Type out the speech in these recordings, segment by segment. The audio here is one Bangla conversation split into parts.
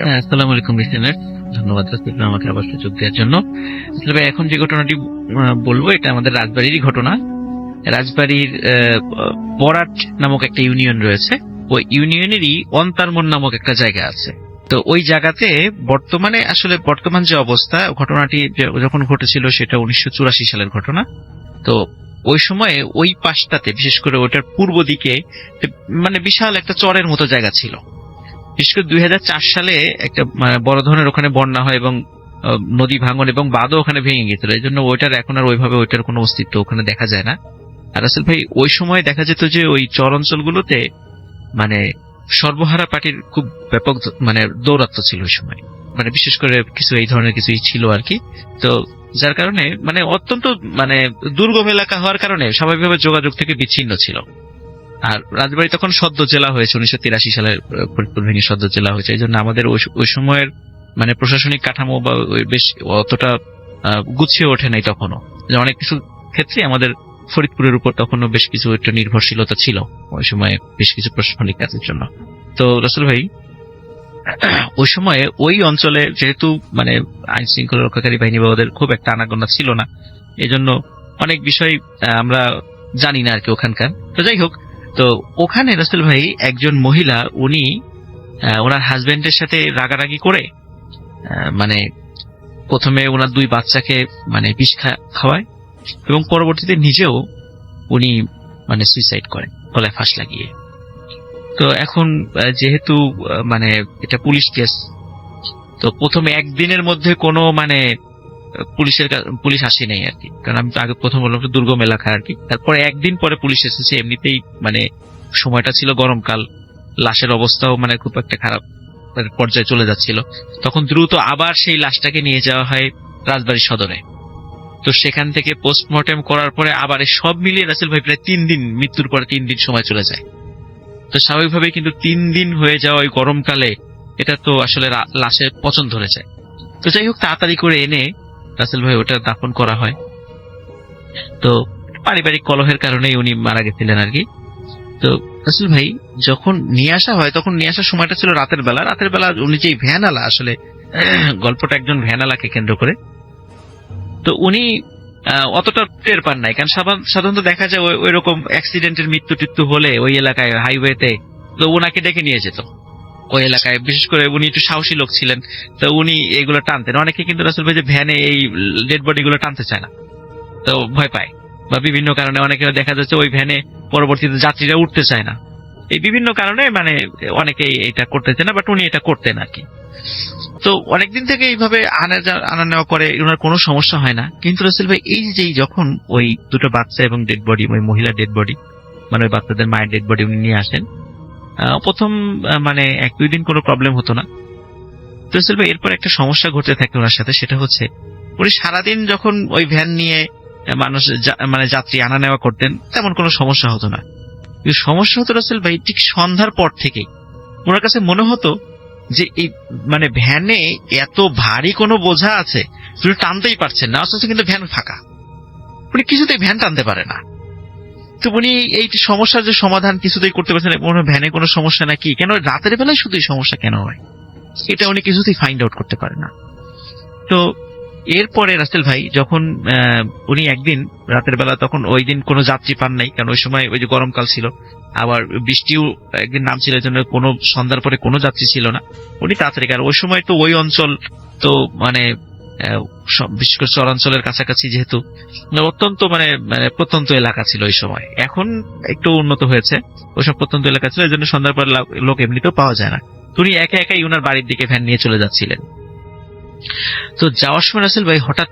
আসসালামু আলাইকুম লিসেনার, ধন্যবাদ রাসেল আমাকে আবার সুযোগ দেওয়ার জন্য। তবে এখন যে ঘটনাটি বলবো এটা আমাদের রাজবাড়িরই ঘটনা। রাজবাড়ির বরাট নামক একটা ইউনিয়ন রয়েছে, ওই ইউনিয়নেরই অন্তারমন নামক একটা জায়গা আছে। তো ওই জায়গাতে বর্তমান যে অবস্থা, ঘটনাটি যখন ঘটেছিল সেটা 1984 সালের ঘটনা। তো ওই সময়ে ওই পাশটাতে, বিশেষ করে ওটার পূর্ব দিকে মানে বিশাল একটা চরের মতো জায়গা ছিল। বিশেষ করে 2004 সালে একটা বড় ধরনের ওখানে বন্যা হয় এবং নদী ভাঙন এবং বাঁধও ওখানে ভেঙে গেছিল। এই জন্য ওইটার এখন আর ওইভাবে ওইটার কোনো অস্তিত্ব ওখানে দেখা যায় না। আর রাসেল ভাই, ওই সময় দেখা যেত যে ওই চর অঞ্চলগুলোতে মানে সর্বহারা পার্টির খুব ব্যাপক দৌরাত্ম্য ছিল ওই সময়। বিশেষ করে কিছু এই ধরনের কিছুই ছিল আর কি। তো যার কারণে অত্যন্ত দুর্গম এলাকা হওয়ার কারণে স্বাভাবিকভাবে যোগাযোগ থেকে বিচ্ছিন্ন ছিল। আর রাজবাড়ী তখন সদ্য জেলা হয়েছে, 1983 সালে ফরিদপুর ভেঙে সদ্য জেলা হয়েছে। এই জন্য আমাদের ওই সময়ের প্রশাসনিক কাঠামো বা বেশ অতটা গুছিয়ে ওঠে নাই তখনও। অনেক কিছু ক্ষেত্রে আমাদের ফরিদপুরের উপর তখনও বেশ কিছু একটা নির্ভরশীলতা ছিল ওই সময় বেশ কিছু প্রশাসনিক কাজের জন্য। তো রাসেল ভাই, ওই সময়ে ওই অঞ্চলে যেহেতু আইন শৃঙ্খলা রক্ষাকারী বাহিনী বা ওদের খুব একটা আনাগোনা ছিল না, এই জন্য অনেক বিষয় আমরা জানি না আর কি ওখানকার। তো যাই হোক, তো ওখানে রাসেল ভাই একজন মহিলা, উনি ওনার হাজবেন্ডের সাথে রাগারাগি করে প্রথমে ওনার 2 বাচ্চাকে বিষ খাওয়ায় এবং পরবর্তীতে নিজেও উনি সুইসাইড করেন গলায় ফাঁস লাগিয়ে। তো এখন যেহেতু এটা পুলিশ কেস, তো প্রথমে একদিনের মধ্যে কোনো পুলিশ আসে নাই আর কি। কারণ আমি তো আগে প্রথম বললাম দুর্গম এলাকা আর কি। তারপরে একদিন পরে পুলিশ এসেছে। এমনিতেই সময়টা ছিল গরমকাল, লাশের অবস্থাও খুব একটা খারাপ পর্যায়ে চলে যাচ্ছিল। তখন দ্রুত আবার সেই লাশটাকে নিয়ে যাওয়া হয় রাজবাড়ী সদরে। তো সেখান থেকে পোস্টমর্টেম করার পরে আবার সব মিলিয়ে রাসেল ভাই প্রায় 3 দিন, মৃত্যুর পরে 3 দিন সময় চলে যায়। তো স্বাভাবিকভাবে কিন্তু 3 দিন হয়ে যাওয়া ওই গরমকালে এটা তো আসলে লাশের পচন ধরে যায়। তো যাই হোক, তাড়াতাড়ি করে এনে রাসেল ভাই ওটা দাফন করা হয়। তো পারিবারিক কলহের কারণেই উনি মারা গেছিলেন আর কি। তো রাসেল ভাই যখন নিয়ে আসা হয়, তখন নিয়ে আসার সময়টা ছিল রাতের বেলা। উনি যে ভ্যানালা, আসলে গল্পটা একজন ভ্যানালাকে কেন্দ্র করে। তো উনি অতটা টের পান নাই, কারণ সাধারণত দেখা যায় ওই রকম অ্যাক্সিডেন্টের মৃত্যু হলে ওই এলাকায় হাইওয়েতে তো ওনাকে ডেকে নিয়ে যেত ওই এলাকায়। বিশেষ করে উনি একটু সাহসী লোক ছিলেন, তো উনি এগুলো টানতেন। অনেকে কিন্তু রাসেল ভাই যে ভ্যানে এই ডেড বডি গুলো টানতে চায় না, তো ভয় পায় বা বিভিন্ন কারণে অনেকে দেখা যাচ্ছে ওই ভ্যানে পরবর্তীতে যাত্রীরা উঠতে চায় না। এই বিভিন্ন কারণে অনেকেই এটা করতে চায় না, বাট উনি এটা করতেন আর কি। তো অনেকদিন থেকে এইভাবে আনা নেওয়া করে, ওনার কোনো সমস্যা হয় না। কিন্তু রাসেল ভাই, এই যে যখন ওই 2টো বাচ্চা এবং ডেড বডি, ওই মহিলার ডেড বডি ওই বাচ্চাদের মায়ের ডেড বডি উনি নিয়ে আসেন, প্রথম 1-2 দিন কোনো প্রবলেম হতো না। তো রাসেল ভাই এরপর একটা সমস্যা ঘটতে থাকে ওনার সাথে। সেটা হচ্ছে, উনি সারাদিন যখন ওই ভ্যান নিয়ে মানুষ যাত্রী আনা নেওয়া করতেন, তেমন কোনো সমস্যা হতো না। কিন্তু সমস্যা হতো রাসেল ভাই ঠিক সন্ধ্যার পর থেকেই। ওনার কাছে মনে হতো যে এই ভ্যানে এত ভারী কোনো বোঝা আছে, উনি টানতেই পারছেন না, অথচ কিন্তু ভ্যান ফাঁকা। উনি কিছুতেই ভ্যান টানতে পারে না। তো উনি এই সমস্যার যে সমাধান কিছুতেই করতে পারছেন না। ভ্যানে কোনো সমস্যা নাকি, কেন রাতের বেলায় শুধু এই সমস্যা কেন হয়, এটা উনি কিছুতেই ফাইন্ড আউট করতে পারে না। তো এরপরে রাসেল ভাই যখন উনি একদিন রাতের বেলা, তখন ওই দিন কোনো যাত্রী পান নাই, কারণ ওই সময় ওই যে গরমকাল ছিল, আবার বৃষ্টিও একদিন নামছিল, জন্য কোনো সন্ধ্যার পরে কোনো যাত্রী ছিল না। উনি তাড়াতাড়ি, আর ওই সময় তো ওই অঞ্চল তো বিশেষ করে চরাঞ্চলের কাছাকাছি, যেহেতু অত্যন্ত প্রত্যন্ত এলাকা ছিল ওই সময়। এখন একটু উন্নত হয়েছে, ওইসব প্রত্যন্ত এলাকা ছিল, এই জন্য সন্ধ্যার পরে লোক এমনিতেও পাওয়া যায় না। উনি একাই উনার বাড়ির দিকে ভ্যান নিয়ে চলে যাচ্ছিলেন। তো যাওয়ার সময় রাসেল ভাই হঠাৎ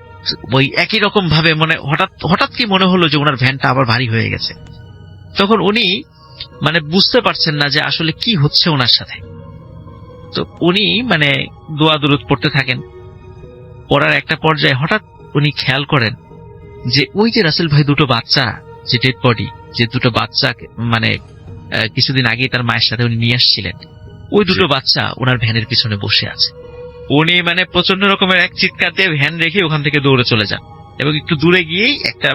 ওই একই রকম ভাবে হঠাৎ কি মনে হলো যে ওনার ভ্যানটা আবার ভারী হয়ে গেছে। তখন উনি বুঝতে পারছেন না যে আসলে কি হচ্ছে ওনার সাথে। তো উনি দোয়া দুরুদ পড়তে থাকেন। পড়ার একটা পর্যায়ে হঠাৎ উনি খেয়াল করেন যে ওই যে রাসেল ভাই 2টো বাচ্চা, যে ডেড বডি, যে 2টো বাচ্চা কিছুদিন আগে তার মায়ের সাথে উনি নিয়ে আসছিলেন, ওই 2টো বাচ্চা ওনার ভ্যানের পিছনে বসে আছে। উনি প্রচন্ড রকমের এক চিৎকার দিয়ে ভ্যান রেখে ওখান থেকে দৌড়ে চলে যান এবং একটু দূরে গিয়েই একটা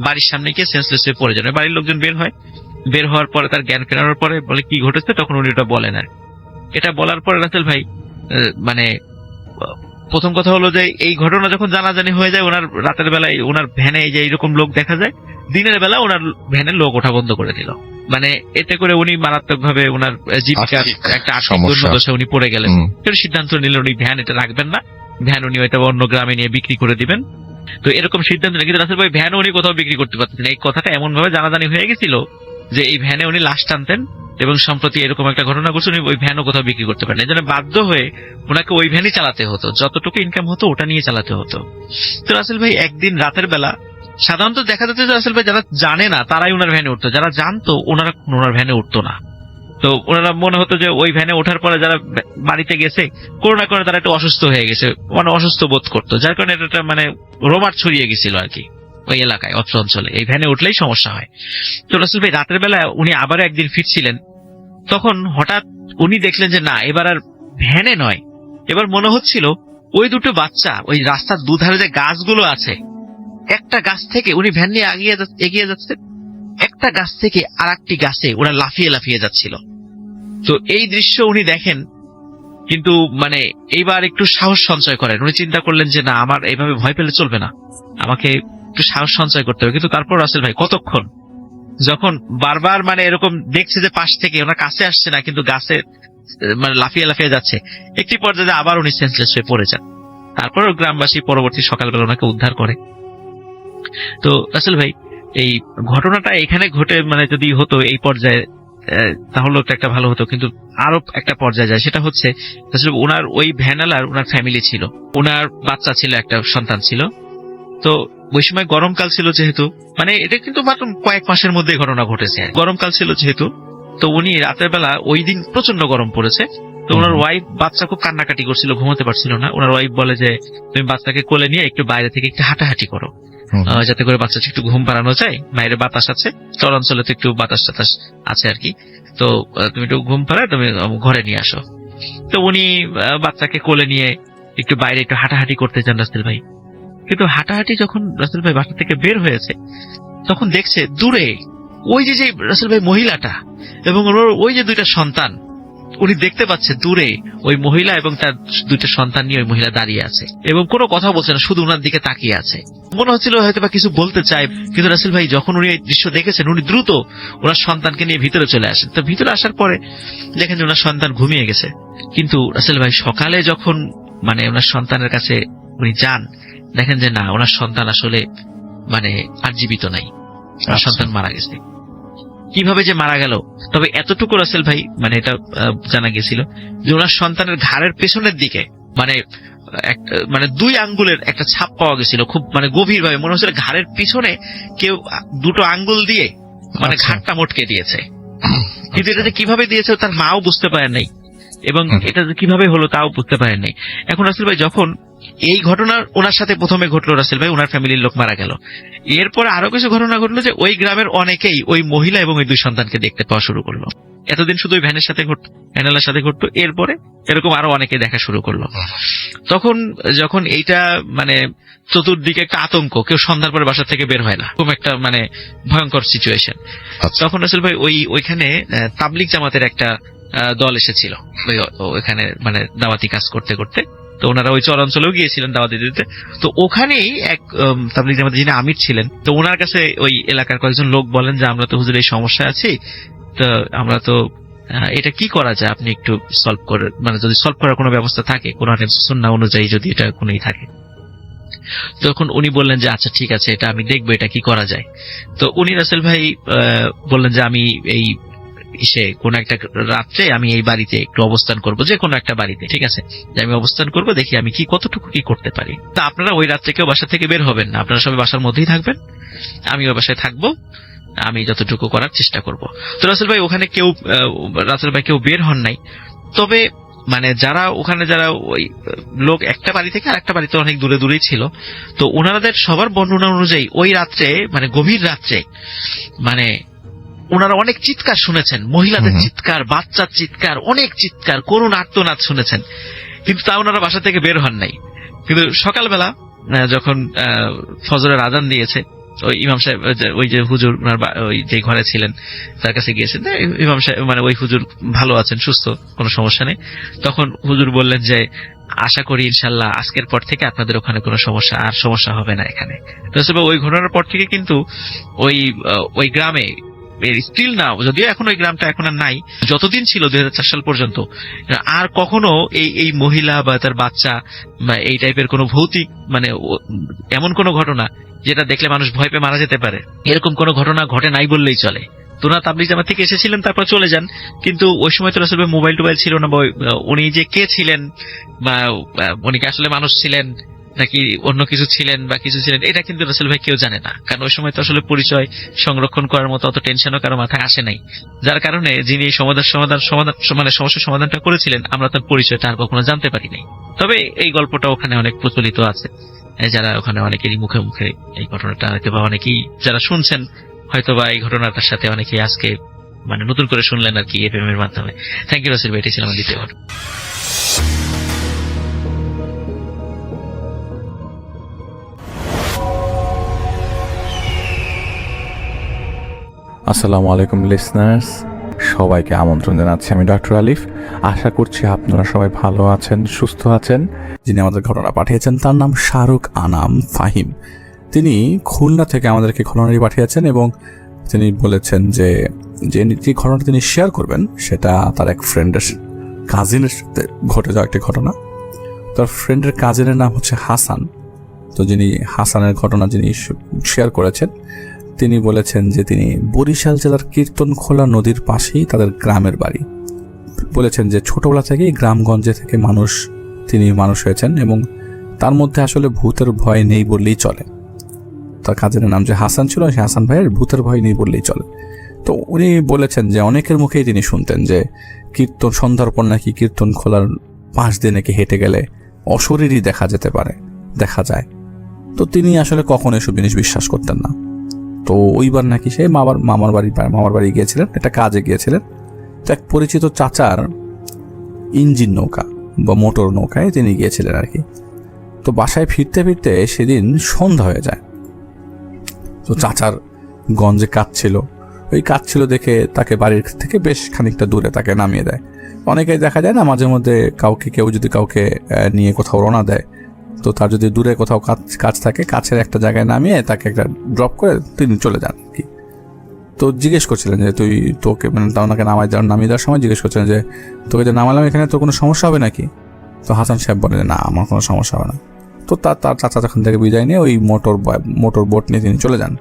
বাড়ির সামনে গিয়ে সেন্সলেস হয়ে পড়ে যান। বাড়ির লোকজন বের হওয়ার পরে তার জ্ঞান ফেরানোর পরে বলে কি ঘটেছে, তখন উনি ওটা বলেন। আর এটা বলার পরে রাসেল ভাই মানে প্রথম কথা হলো যে এই ঘটনা যখন জানাজানি হয়ে যায়, ওনার রাতের বেলায় ওনার ভ্যানে এই যে এইরকম লোক দেখা যায়, দিনের বেলা ওনার ভ্যানের লোক ওঠা বন্ধ করে দিল। মানে এতে করে উনি মারাত্মক ভাবে ওনার জীবিকার একটা আর্থিক দুর্দশায় উনি পড়ে গেলেন। সিদ্ধান্ত নিলেন উনি ভ্যান এটা রাখবেন না, ভ্যান উনি হয়তো অন্য গ্রামে নিয়ে বিক্রি করে দিবেন। তো এরকম সিদ্ধান্ত নিলেন, কিন্তু রাসেল ভাই ভ্যান উনি কোথাও বিক্রি করতে পারতেন না। এই কথাটা এমন ভাবে জানাজানি হয়ে গেছিল যে এই ভ্যানে উনি লাশ টানতেন, এবং সম্প্রতি এরকম একটা ঘটনা ঘটছে উনি ওই ভ্যানও কোথাও বিক্রি করতে পারেন। এই জন্য বাধ্য হয়ে ওনাকে ওই ভ্যানই চালাতে হতো, যতটুকু ইনকাম হতো ওটা নিয়ে চালাতে হতো। তো রাসেল ভাই একদিন রাতের বেলা, সাধারণত দেখা যেত যে রাসেল ভাই যারা জানে না তারাই ওনার ভ্যানে উঠতো, যারা জানতো ওনারা ওনার ভ্যানে উঠতো না। তো ওনারা মনে হতো যে ওই ভ্যানে ওঠার পরে যারা বাড়িতে গেছে কোনো না কোনো তারা একটু অসুস্থ হয়ে গেছে, মানে অসুস্থ বোধ করতো, যার কারণে এটা মানে রোমার ছড়িয়ে গেছিল আর কি ওই এলাকায়, অত্র অঞ্চলে এই ভ্যানে উঠলেই সমস্যা হয়। তো রাসেল ভাই রাতের বেলা উনি আবারও একদিন ফিরছিলেন, তখন হঠাৎ উনি দেখলেন যে না, এবার আর ভ্যানে নয়, এবার মনে হচ্ছিল ওই দুটো বাচ্চা ওই রাস্তার দুধারে যে গাছগুলো আছে, একটা গাছ থেকে উনি ভ্যান নিয়ে এগিয়ে যাচ্ছে, একটা গাছ থেকে আর একটি গাছে ওরা লাফিয়ে লাফিয়ে যাচ্ছিল। তো এই দৃশ্য উনি দেখেন, কিন্তু মানে এইবার একটু সাহস সঞ্চয় করেন। উনি চিন্তা করলেন যে না, আমার এইভাবে ভয় পেলে চলবে না, আমাকে একটু সাহস সঞ্চয় করতে হবে। কিন্তু তারপর রাসেল ভাই কতক্ষণ, যখন বারবার মানে এরকম দেখছে যে পাশ থেকে ওনার কাছে আসছে না, কিন্তু গাছে মানে লাফিয়ে লাফিয়ে যাচ্ছে, একটি পর্যায়ে আবার উনি সেন্সলেস হয়ে পড়ে যান। তারপর গ্রামবাসী পরবর্তী সকালবেলা ওনাকে উদ্ধার করে। তো রাসেল ভাই এই ঘটনাটা এখানে ঘটে, মানে যদি হতো এই পর্যায়ে তাহলে একটা ভালো হতো, কিন্তু আরো একটা পর্যায়ে যায়। সেটা হচ্ছে আসলে ওনার ওই ভ্যানালার ওনার ফ্যামিলি ছিল, ওনার বাচ্চা ছিল, একটা সন্তান ছিল। তো ওই সময় গরমকাল ছিল যেহেতু, মানে এটা কিন্তু মাত্র কয়েক মাসের মধ্যে ঘটনা ঘটেছে, গরমকাল ছিল যেহেতু। তো উনি রাতের বেলা, ওই দিন প্রচন্ড গরম পড়েছে, তো ওনার ওয়াইফ, বাচ্চা খুব কান্নাকাটি করছিল, ঘুমাতে পারছিল না। ওনার ওয়াইফ বলে যে তুমি বাচ্চাকে কোলে নিয়ে একটু বাইরে থেকে একটু হাঁটাহাঁটি করো, যাতে করে বাচ্চাকে একটু ঘুম পাড়ানো যায়, বাইরে বাতাস আছে, চরাঞ্চলে তো একটু বাতাস টাতাস আছে আর কি। তো তুমি একটু ঘুম পাড়ায় তুমি ঘরে নিয়ে আসো। তো উনি বাচ্চাকে কোলে নিয়ে একটু বাইরে একটু হাঁটাহাঁটি করতে চান রাসেল ভাই। কিন্তু হাঁটাহাঁটি যখন রাসেল ভাই বাসা থেকে বের হয়েছে, তখন দেখছে দূরে ওই যে রাসেল ভাই মহিলাটা এবং ওই যে দুইটা সন্তান, উনি দেখতে পাচ্ছে দূরে ওই মহিলা এবং তার দুইটা সন্তান নিয়ে ওই মহিলা দাঁড়িয়ে আছে এবং কোনো কথা বলছে না, শুধু ওনার দিকে তাকিয়ে আছে। মনে হচ্ছিল হয়তো বা কিছু বলতে চায়, কিন্তু রাসেল ভাই যখন উনি এই দৃশ্য দেখেছেন, উনি দ্রুত ওনার সন্তানকে নিয়ে ভিতরে চলে আসেন। তো ভিতরে আসার পরে দেখেন যে ওনার সন্তান ঘুমিয়ে গেছে। কিন্তু রাসেল ভাই সকালে যখন মানে ওনার সন্তানের কাছে উনি যান, দেখেন যে না, ওনার সন্তান আসলে মানে আর জীবিত নাই, ওনার সন্তান মারা গেছে। কিভাবে যে মারা গেল, তবে এতটুকু রাসেল ভাই মানে এটা জানা গেছিল যে ওনার সন্তানের ঘাড়ের পেছনের দিকে মানে মানে 2 আঙ্গুলের একটা ছাপ পাওয়া গেছিল, খুব মানে গভীর ভাবে মনে হচ্ছিল ঘাড়ের পিছনে কেউ 2টো আঙ্গুল দিয়ে মানে ঘাড়টা মটকে দিয়েছে। কিন্তু এটা যে কিভাবে দিয়েছে তার মাও বুঝতে পারেন নাই, এবং এটা যে কিভাবে হলো তাও বুঝতে পারেন নাই। এখন রাসেল ভাই যখন এই ঘটনা ওনার সাথে প্রথমে ঘটলো, রাসেল ভাই ওনার ফ্যামিলির লোক মারা গেল, এরপরে আরো কিছু ঘটনা ঘটলো যে ওই গ্রামের অনেকেই ওই মহিলা এবং ওই 2 সন্তানকে দেখতে পাওয়া শুরু করলো। এতদিন শুধু ওই ভ্যানের সাথে ঘটতো, ভ্যানালার সাথে ঘটতো, এরপরে এরকম আরো অনেকে দেখা শুরু করলো। তখন যখন এইটা মানে চতুর্দিকে একটা আতঙ্ক, কেউ সন্ধ্যার পরে বাসা থেকে বের হয় না, খুব একটা মানে ভয়ঙ্কর সিচুয়েশন। তখন রাসেল ভাই ওইখানে তাবলিগ জামাতের একটা দল এসেছিল ওইখানে মানে দাওয়াতি কাজ করতে করতে। তো ওনারা ওই চরাঞ্চলেও গিয়েছিলেন দাওয়াতি দিতে। তো ওখানেই এক তাবলিগ জামাতের যিনি আমির ছিলেন, তো ওনার কাছে ওই এলাকার কয়েকজন লোক বলেন যে আমরা তো হুজুর এই সমস্যা আছি, তো আমরা তো এটা কি করা যায়, আপনি একটু সলভ করে, মানে যদি সলভ করার কোনো ব্যবস্থা থাকে, কোন সুন্নাহ অনুযায়ী যদি এটা কোনই থাকে। তখন উনি বললেন যে আচ্ছা ঠিক আছে, এটা আমি দেখবো এটা কি করা যায়। তো উনি রাসেল ভাই বললেন যে আমি এই কোন একটা রাত্রে আমি এই বাড়িতে একটু অবস্থান করব, যে কোনো একটা বাড়িতে, ঠিক আছে, যে আমি অবস্থান করব, দেখি আমি কি কতটুকু কি করতে পারি। তা আপনারা ওই রাত্রে কেউ বাসা থেকে বের হবেন না, আপনারা সবাই বাসার মধ্যেই থাকবেন, আমি ওই বাসায় থাকবো, আমি যতটুকু করার চেষ্টা করব। তো রাসেল ভাই ওখানে কেউ বের হন নাই। তবে মানে যারা ওখানে যারা ওই লোক একটা বাড়ি থেকে আর একটা বাড়িতে অনেক দূরে দূরেই ছিল, তো ওনাদের সবার বর্ণনা অনুযায়ী ওই রাত্রে মানে গভীর রাত্রে মানে ওনারা অনেক চিৎকার শুনেছেন, মহিলাদের চিৎকার, বাচ্চার চিৎকার, অনেক চিৎকার, করুণ আর্তনাদ শুনেছেন, কিন্তু তা ওনারা বাসা থেকে বের হন নাই। কিন্তু সকালবেলা যখন ফজরের আজান দিয়েছে, ওই ইমাম সাহেব ওই যে হুজুর ওই যে ঘরে ছিলেন তার কাছে গিয়েছেন, ইমাম সাহেব মানে ওই হুজুর ভালো আছেন, সুস্থ, কোনো সমস্যা নেই। তখন হুজুর বললেন যে আশা করি ইনশাল্লাহ আজকের পর থেকে আপনাদের ওখানে কোনো সমস্যা হবে না এখানে। তো ওই ঘটনার পর থেকে কিন্তু ওই গ্রামে স্টিল না, যদিও এখন ওই গ্রামটা এখন আর নাই, যতদিন ছিল 2004 সাল পর্যন্ত আর কখনো এই মহিলা বা তার বাচ্চা বা এই টাইপের কোনো ভৌতিক মানে এমন কোনো ঘটনা যেটা দেখলে মানুষ ভয় পেয়ে মারা যেতে পারে, এরকম কোনো ঘটনা ঘটে নাই বললেই চলে। তোরা তাবলিগ জামাত থেকে এসেছিলেন, তারপর চলে যান, কিন্তু ওই সময় তো আসলে মোবাইল টোবাইল ছিল না, উনি যে কে ছিলেন বা উনি কি আসলে মানুষ ছিলেন নাকি অন্য কিছু ছিলেন বা কিছু ছিলেন, এটা কিন্তু রাসেল ভাই কেউ জানে না, কারণ ওই সময় তো আসলে পরিচয় সংরক্ষণ করার মতো অত টেনশনও কারো মাথায় আসে নাই, যার কারণে যিনি মানে সমস্যার সমাধানটা করেছিলেন আমরা তার পরিচয়টা আর কখনো জানতে পারি নাই। তবে এই গল্পটা ওখানে অনেক প্রচলিত আছে, যারা ওখানে অনেকেরই মুখে মুখে এই ঘটনাটা হয়তো বা অনেকেই যারা শুনছেন হয়তো বা এই ঘটনাটার সাথে অনেকেই আজকে মানে নতুন করে শুনলেন আর কি এফএম এর মাধ্যমে। থ্যাংক ইউ রাসেল ভাই, এটি ছিল আমার দ্বিতীয় ঘটনা। আসসালামু আলাইকুম লিসনার্স, সবাইকে আমন্ত্রণ জানাচ্ছি আমি ডক্টর আলিফ। আশা করছি আপনারা সবাই ভালো আছেন, সুস্থ আছেন। যিনি আমাদের ঘটনা পাঠিয়েছেন তার নাম শাহরুখ আনাম ফাহিম। তিনি খুলনা থেকে আমাদেরকে ঘটনাটি পাঠিয়েছেন এবং তিনি বলেছেন যে যে ঘটনাটা তিনি শেয়ার করবেন সেটা তার এক ফ্রেন্ডের কাজিনের সাথে ঘটে যাওয়া একটি ঘটনা। তার ফ্রেন্ডের কাজিনের নাম হচ্ছে হাসান। তো যিনি হাসানের ঘটনা যিনি শেয়ার করেছেন তিনি বলেছেন যে তিনি বরিশাল জেলার কীর্তনখোলা নদীর পাশেই তাদের গ্রামের বাড়ি। বলেছেন যে ছোটবেলা থেকেই গ্রামগঞ্জে থেকে তিনি মানুষ হয়েছেন এবং তার মধ্যে আসলে ভূতের ভয় নেই বললেই চলে। তার কাজের নাম যে হাসান ছিল, সেই হাসান ভাইয়ের ভূতের ভয় নেই বললেই চলে। তো উনি বলেছেন যে অনেকের মুখেই তিনি শুনতেন যে সন্ধ্যার পর নাকি কীর্তনখোলার পাশ দিয়ে নাকি হেঁটে গেলে অশরীরই দেখা যায়। তো তিনি আসলে কখনো এসব জিনিস বিশ্বাস করতেন না। তো ওইবার নাকি সে মামার বাড়ি গিয়েছিলেন, একটা কাজে গিয়েছিলেন। তো এক পরিচিত চাচার ইঞ্জিন নৌকা বা মোটর নৌকায় তিনি গিয়েছিলেন আর কি। তো বাসায় ফিরতে ফিরতে সেদিন সন্ধ্যা হয়ে যায়। তো চাচার গঞ্জে কাজ ছিল দেখে তাকে বাড়ির থেকে বেশ খানিকটা দূরে তাকে নামিয়ে দেয়। অনেকেই দেখা যায় না মাঝে মধ্যে কেউ যদি কাউকে নিয়ে কোথাও রওনা দেয়, তো তার যদি দূরে কোথাও কাজ থাকে, কাছের একটা জায়গায় নামিয়ে তাকে একটা ড্রপ করে তিনি চলে যান কি। তো জিজ্ঞেস করছিলেন যে তোকে মানে ওনাকে নামিয়ে দেওয়ার সময় জিজ্ঞেস করছিলেন যে তোকে যে নামালাম এখানে তোর কোনো সমস্যা হবে নাকি? তো হাসান সাহেব বলে যে না, আমার কোনো সমস্যা হবে না। তো তার চাচা যখন থেকে বিদায় নিয়ে ওই মোটর বোট নিয়ে তিনি চলে যান।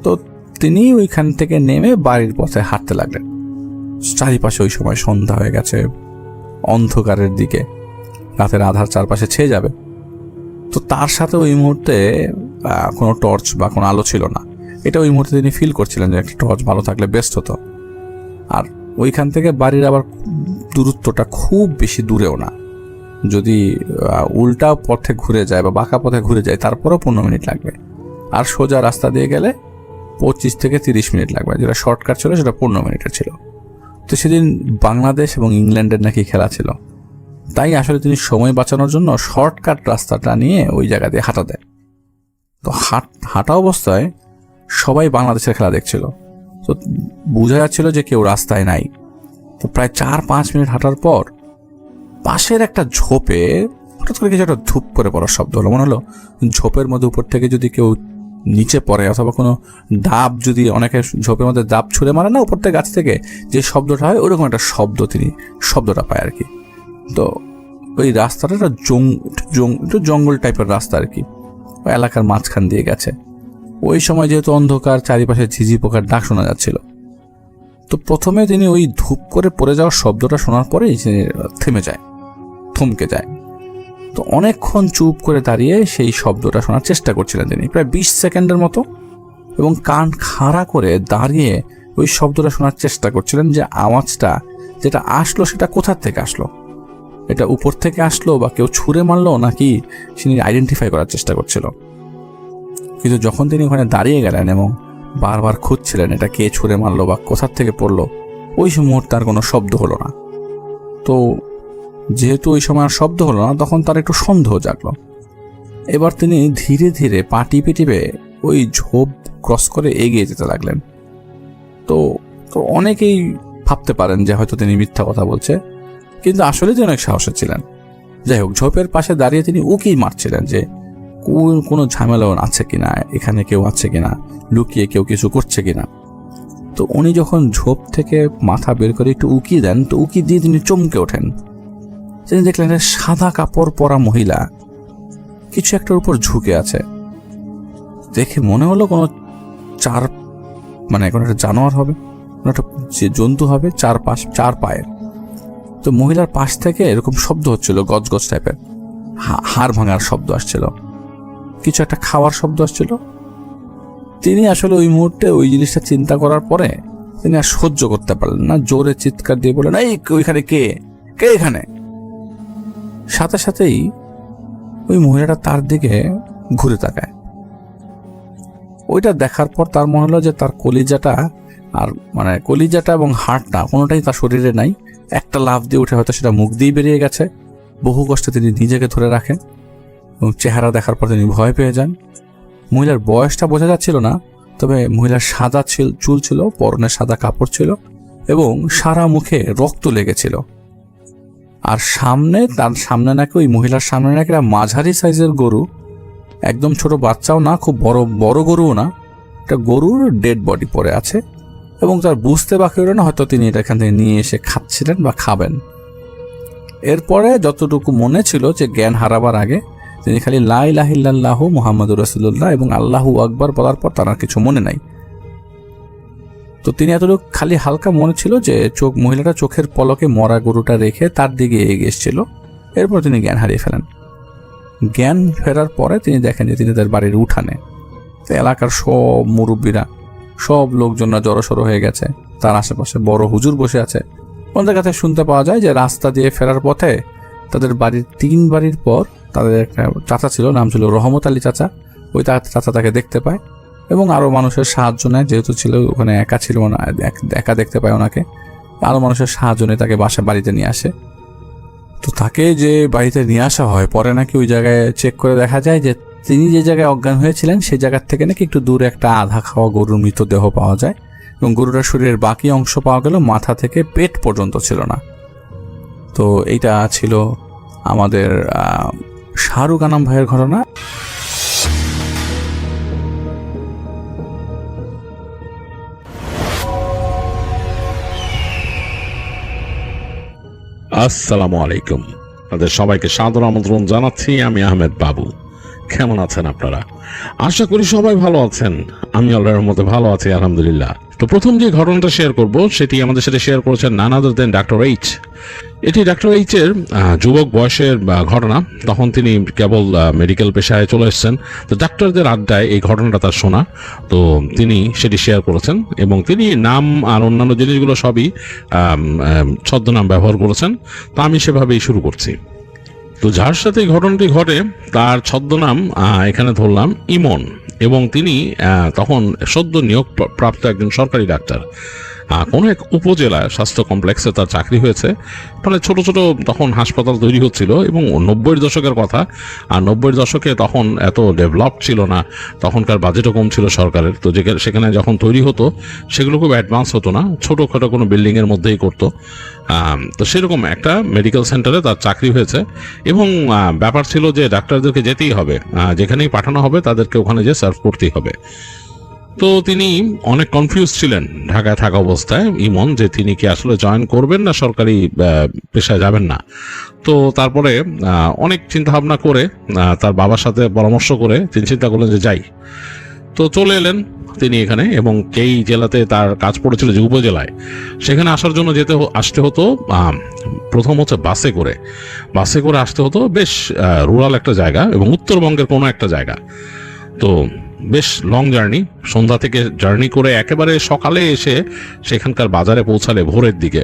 তো তিনি ওইখান থেকে নেমে বাড়ির পথে হাঁটতে লাগলেন। চারিপাশে ওই সময় সন্ধ্যা হয়ে গেছে, অন্ধকারের দিকে, রাতের আধার চারপাশে ছেয়ে যাবে। তো তার সাথে ওই মুহূর্তে কোনো টর্চ বা কোনো আলো ছিল না। এটা ওই মুহূর্তে তিনি ফিল করছিলেন যে একটা টর্চ ভালো থাকলে বেস্ট হতো। আর ওইখান থেকে বাড়ির আবার দূরত্বটা খুব বেশি দূরেও না, যদি উল্টা পথে ঘুরে যায় বা বাঁকা পথে ঘুরে যায় তারপরেও 15 মিনিট লাগবে। আর সোজা রাস্তা দিয়ে গেলে 25 থেকে 30 মিনিট লাগবে। যেটা শর্টকাট ছিল সেটা 15 মিনিটের ছিল। তো সেদিন বাংলাদেশ এবং ইংল্যান্ডের নাকি খেলা ছিল, তাই আসলে তিনি সময় বাঁচানোর জন্য শর্টকাট রাস্তাটা নিয়ে ওই জায়গা দিয়ে হাঁটা দেয়। তো হাঁটা অবস্থায় সবাই বাংলাদেশের খেলা দেখছিল। তো বোঝা যাচ্ছিল যে কেউ রাস্তায় নাই। তো প্রায় 4-5 মিনিট হাঁটার পর পাশের একটা ঝোপে হঠাৎ করে কিছু একটা ধূপ করে পড়ার শব্দ হলো। মনে হলো ঝোপের মধ্যে উপর থেকে যদি কেউ নিচে পড়ে, অথবা কোনো ডাব, যদি অনেকে ঝোপের মধ্যে ডাব ছুঁড়ে মারে না উপর থেকে গাছ থেকে, যে শব্দটা হয় ওরকম একটা শব্দটা পায় আর কি। তো ওই রাস্তাটা একটু জঙ্গল টাইপের রাস্তা আর কি, ওই এলাকার মাঝখান দিয়ে গেছে। ওই সময় যেহেতু অন্ধকার, চারিপাশে ঝিঝি পোকার ডাক শোনা যাচ্ছিল। তো প্রথমে তিনি ওই ধূপ করে পড়ে যাওয়ার শব্দটা শোনার পরেই থমকে যায়। তো অনেকক্ষণ চুপ করে দাঁড়িয়ে সেই শব্দটা শোনার চেষ্টা করছিলেন তিনি, প্রায় 20 সেকেন্ডের মতো, এবং কান খাড়া করে দাঁড়িয়ে ওই শব্দটা শোনার চেষ্টা করছিলেন যে আওয়াজটা যেটা আসলো সেটা কোথার থেকে আসলো, এটা উপর থেকে আসলো বা কেউ ছুঁড়ে মারলো নাকি, তিনি আইডেন্টিফাই করার চেষ্টা করছিল। কিন্তু যখন তিনি ওখানে দাঁড়িয়ে গেলেন এবং বারবার খুঁজছিলেন এটা কে ছুঁড়ে মারলো বা কোথার থেকে পড়লো, ওই মুহূর্তে আর কোনো শব্দ হলো না। তো যেহেতু ওই সময় আর শব্দ হলো না, তখন তার একটু সন্দেহ জাগলো। এবার তিনি ধীরে ধীরে পা টিপে ওই ঝোপ ক্রস করে এগিয়ে যেতে লাগলেন। তো তো অনেকেই ভাবতে পারেন যে হয়তো তিনি মিথ্যা কথা বলছে, কিন্তু আসলে তিনি অনেক সাহসী ছিলেন। যাই হোক, ঝোপের পাশে দাঁড়িয়ে তিনি উকি মারছিলেন যে কোনো ঝামেলা আছে কিনা, এখানে কেউ আছে কিনা, লুকিয়ে কেউ কিছু করছে কিনা। তো উনি যখন ঝোপ থেকে মাথা বের করে একটু উকি দেন, তো উকি দিয়ে তিনি চমকে ওঠেন। তিনি দেখলেন একটা সাদা কাপড় পরা মহিলা কিছু একটার উপর ঝুঁকে আছে। দেখে মনে হলো কোনো কোনো একটা জানোয়ার হবে, কোনো একটা জন্তু হবে, চার পায়ের। তো মহিলার পাশ থেকে এরকম শব্দ হচ্ছিল, গজগজ টাইপের হাড় ভাঙার শব্দ আসছিল, কিছু একটা খাওয়ার শব্দ আসছিল। তিনি আসলে ওই মুহূর্তে ওই জিনিসটা চিন্তা করার পরে তিনি আর সহ্য করতে পারলেন না, জোরে চিৎকার দিয়ে বললেন, এই ওইখানে কে কে এখানে? সাথে সাথেই ওই মহিলাটা তার দিকে ঘুরে তাকায়। ওইটা দেখার পর তার মনে হলো যে তার কলিজাটা এবং হাড়টা কোনোটাই তার শরীরে নাই। একটা লাফ দিয়ে উঠে হয়তো সেটা মুখ দিয়ে বেরিয়ে গেছে। বহু কষ্টে তিনি নিজেকে ধরে রাখেন এবং চেহারা দেখার পর তিনি ভয় পেয়ে যান। মহিলার বয়সটা বোঝা যাচ্ছিল না, তবে মহিলার সাদা চুল ছিল, পরনে সাদা কাপড় ছিল এবং সারা মুখে রক্ত লেগেছিল। আর তার সামনে নাকি, ওই মহিলার সামনে নাকি একটা মাঝারি সাইজের গরু, একদম ছোট বাচ্চাও না, খুব বড় গরুও না, একটা গরুর ডেড বডি পড়ে আছে এবং তার বুঝতে বাকি হলো না হয়তো তিনি এটা এখান থেকে নিয়ে এসে খাচ্ছিলেন বা খাবেন। এরপরে যতটুকু মনে ছিল যে জ্ঞান হারাবার আগে তিনি খালি লা ইলাহা ইল্লাল্লাহু মুহাম্মাদুর রাসূলুল্লাহ এবং আল্লাহু আকবার বলার পর তার আর কিছু মনে নাই। তো তিনি এতটুকু খালি হালকা মনে ছিল যে মহিলাটা চোখের পলকে মরা গরুটা রেখে তার দিকে এগিয়ে এসেছিল। এরপর তিনি জ্ঞান হারিয়ে ফেলেন। জ্ঞান ফেরার পরে তিনি দেখেন যে তিনি তার বাড়ির উঠানে, এলাকার সব মুরব্বীরা, সব লোকজনরা জড়সড় হয়ে গেছে, তার আশেপাশে বড় হুজুর বসে আছে। ওনাদের কাছে শুনতে পাওয়া যায় যে রাস্তা দিয়ে ফেরার পথে তাদের বাড়ির 3 বাড়ির পর তাদের একটা চাচা ছিল, নাম ছিল রহমত আলী চাচা। ওই চাচা তাকে দেখতে পায় এবং আরও মানুষের সাহায্য নেয়, যেহেতু ছিল ওখানে একা ছিল না, একা দেখতে পায় ওনাকে। আরও মানুষের সাহায্য নিয়ে তাকে বাড়িতে নিয়ে আসে। তো তাকে যে বাড়িতে নিয়ে আসা হয়, পরে নাকি ওই জায়গায় চেক করে দেখা যায় যে তিনি যে জায়গায় অজ্ঞান হয়েছিলেন সেই জায়গার থেকে নাকি একটু দূরে একটা আধা খাওয়া গরুর মৃতদেহ পাওয়া যায় এবং গরুটার শরীরের বাকি অংশ পাওয়া গেল, মাথা থেকে পেট পর্যন্ত ছিল না। তো এইটা ছিল আমাদের শাহরুখ আনাম ভাইয়ের ঘটনা। আসসালামু আলাইকুম, আপনাদের সবাইকে সাদর আমন্ত্রণ জানাচ্ছি। আমি আহমেদ বাবু। কেমন আছেন আপনারা? আশা করি সবাই ভালো আছেন। আমি আল্লাহর রহমতে ভালো আছি, আলহামদুলিল্লাহ। তো প্রথম যে ঘটনাটা শেয়ার করব সেটি আমাদের সাথে শেয়ার করেছেন নান আদার দেন ডাক্তার এইচ। এটি ডাক্তার এইচের যুবক বয়সের ঘটনা। তখন তিনি কেবল মেডিকেল পেশায় চলে এসেছেন। তো ডাক্তারদের আড্ডায় এই ঘটনাটা তার শোনা, তো তিনি সেটি শেয়ার করেছেন এবং তিনি নাম আর অন্যান্য জিনিসগুলো সবই ছদ্মনাম ব্যবহার করেছেন। তো আমি সেভাবেই শুরু করছি। তো যার সাথে এই ঘটনাটি ঘটে তার ছদ্মনাম এখানে ধরলাম ইমন, এবং তিনি তখন সদ্য নিয়োগ প্রাপ্ত একজন সরকারি ডাক্তার। কোনো এক উপজেলা স্বাস্থ্য কমপ্লেক্সে তার চাকরি হয়েছে। ফলে ছোট ছোট তখন হাসপাতাল তৈরি হচ্ছিল এবং 90-এর দশকের কথা। আর 90-এর দশকে তখন এত ডেভেলপ ছিল না, তখনকার বাজেটও কম ছিল সরকারের। তো সেখানে যখন তৈরি হতো সেগুলো খুব অ্যাডভান্স হতো না, ছোটোখাটো কোনো বিল্ডিংয়ের মধ্যেই করতো। তো সেরকম একটা মেডিকেল সেন্টারে তার চাকরি হয়েছে এবং ব্যাপার ছিল যে ডাক্তারদেরকে যেতেই হবে, যেখানেই পাঠানো হবে তাদেরকে ওখানে যে সার্ভ করতেই হবে। তো তিনি অনেক কনফিউজ ছিলেন ঢাকায় থাকা অবস্থায় ইমন, যে তিনি কি আসলে জয়েন করবেন না সরকারি পেশায় যাবেন না। তো তারপরে অনেক চিন্তা ভাবনা করে তার বাবার সাথে পরামর্শ করে তিনি চিন্তা করলেন যে যাই। তো চলে এলেন তিনি এখানে, এবং এই জেলাতে তার কাজ পড়েছিল যে উপজেলায়, সেখানে আসার জন্য আসতে হতো প্রথম হচ্ছে বাসে করে আসতে হতো। বেশ রুরাল একটা জায়গা এবং উত্তরবঙ্গের কোনো একটা জায়গা। তো বেশ লং জার্নি, সন্ধ্যা থেকে জার্নি করে একেবারে সকালে এসে সেখানকার বাজারে পৌঁছালে ভোরের দিকে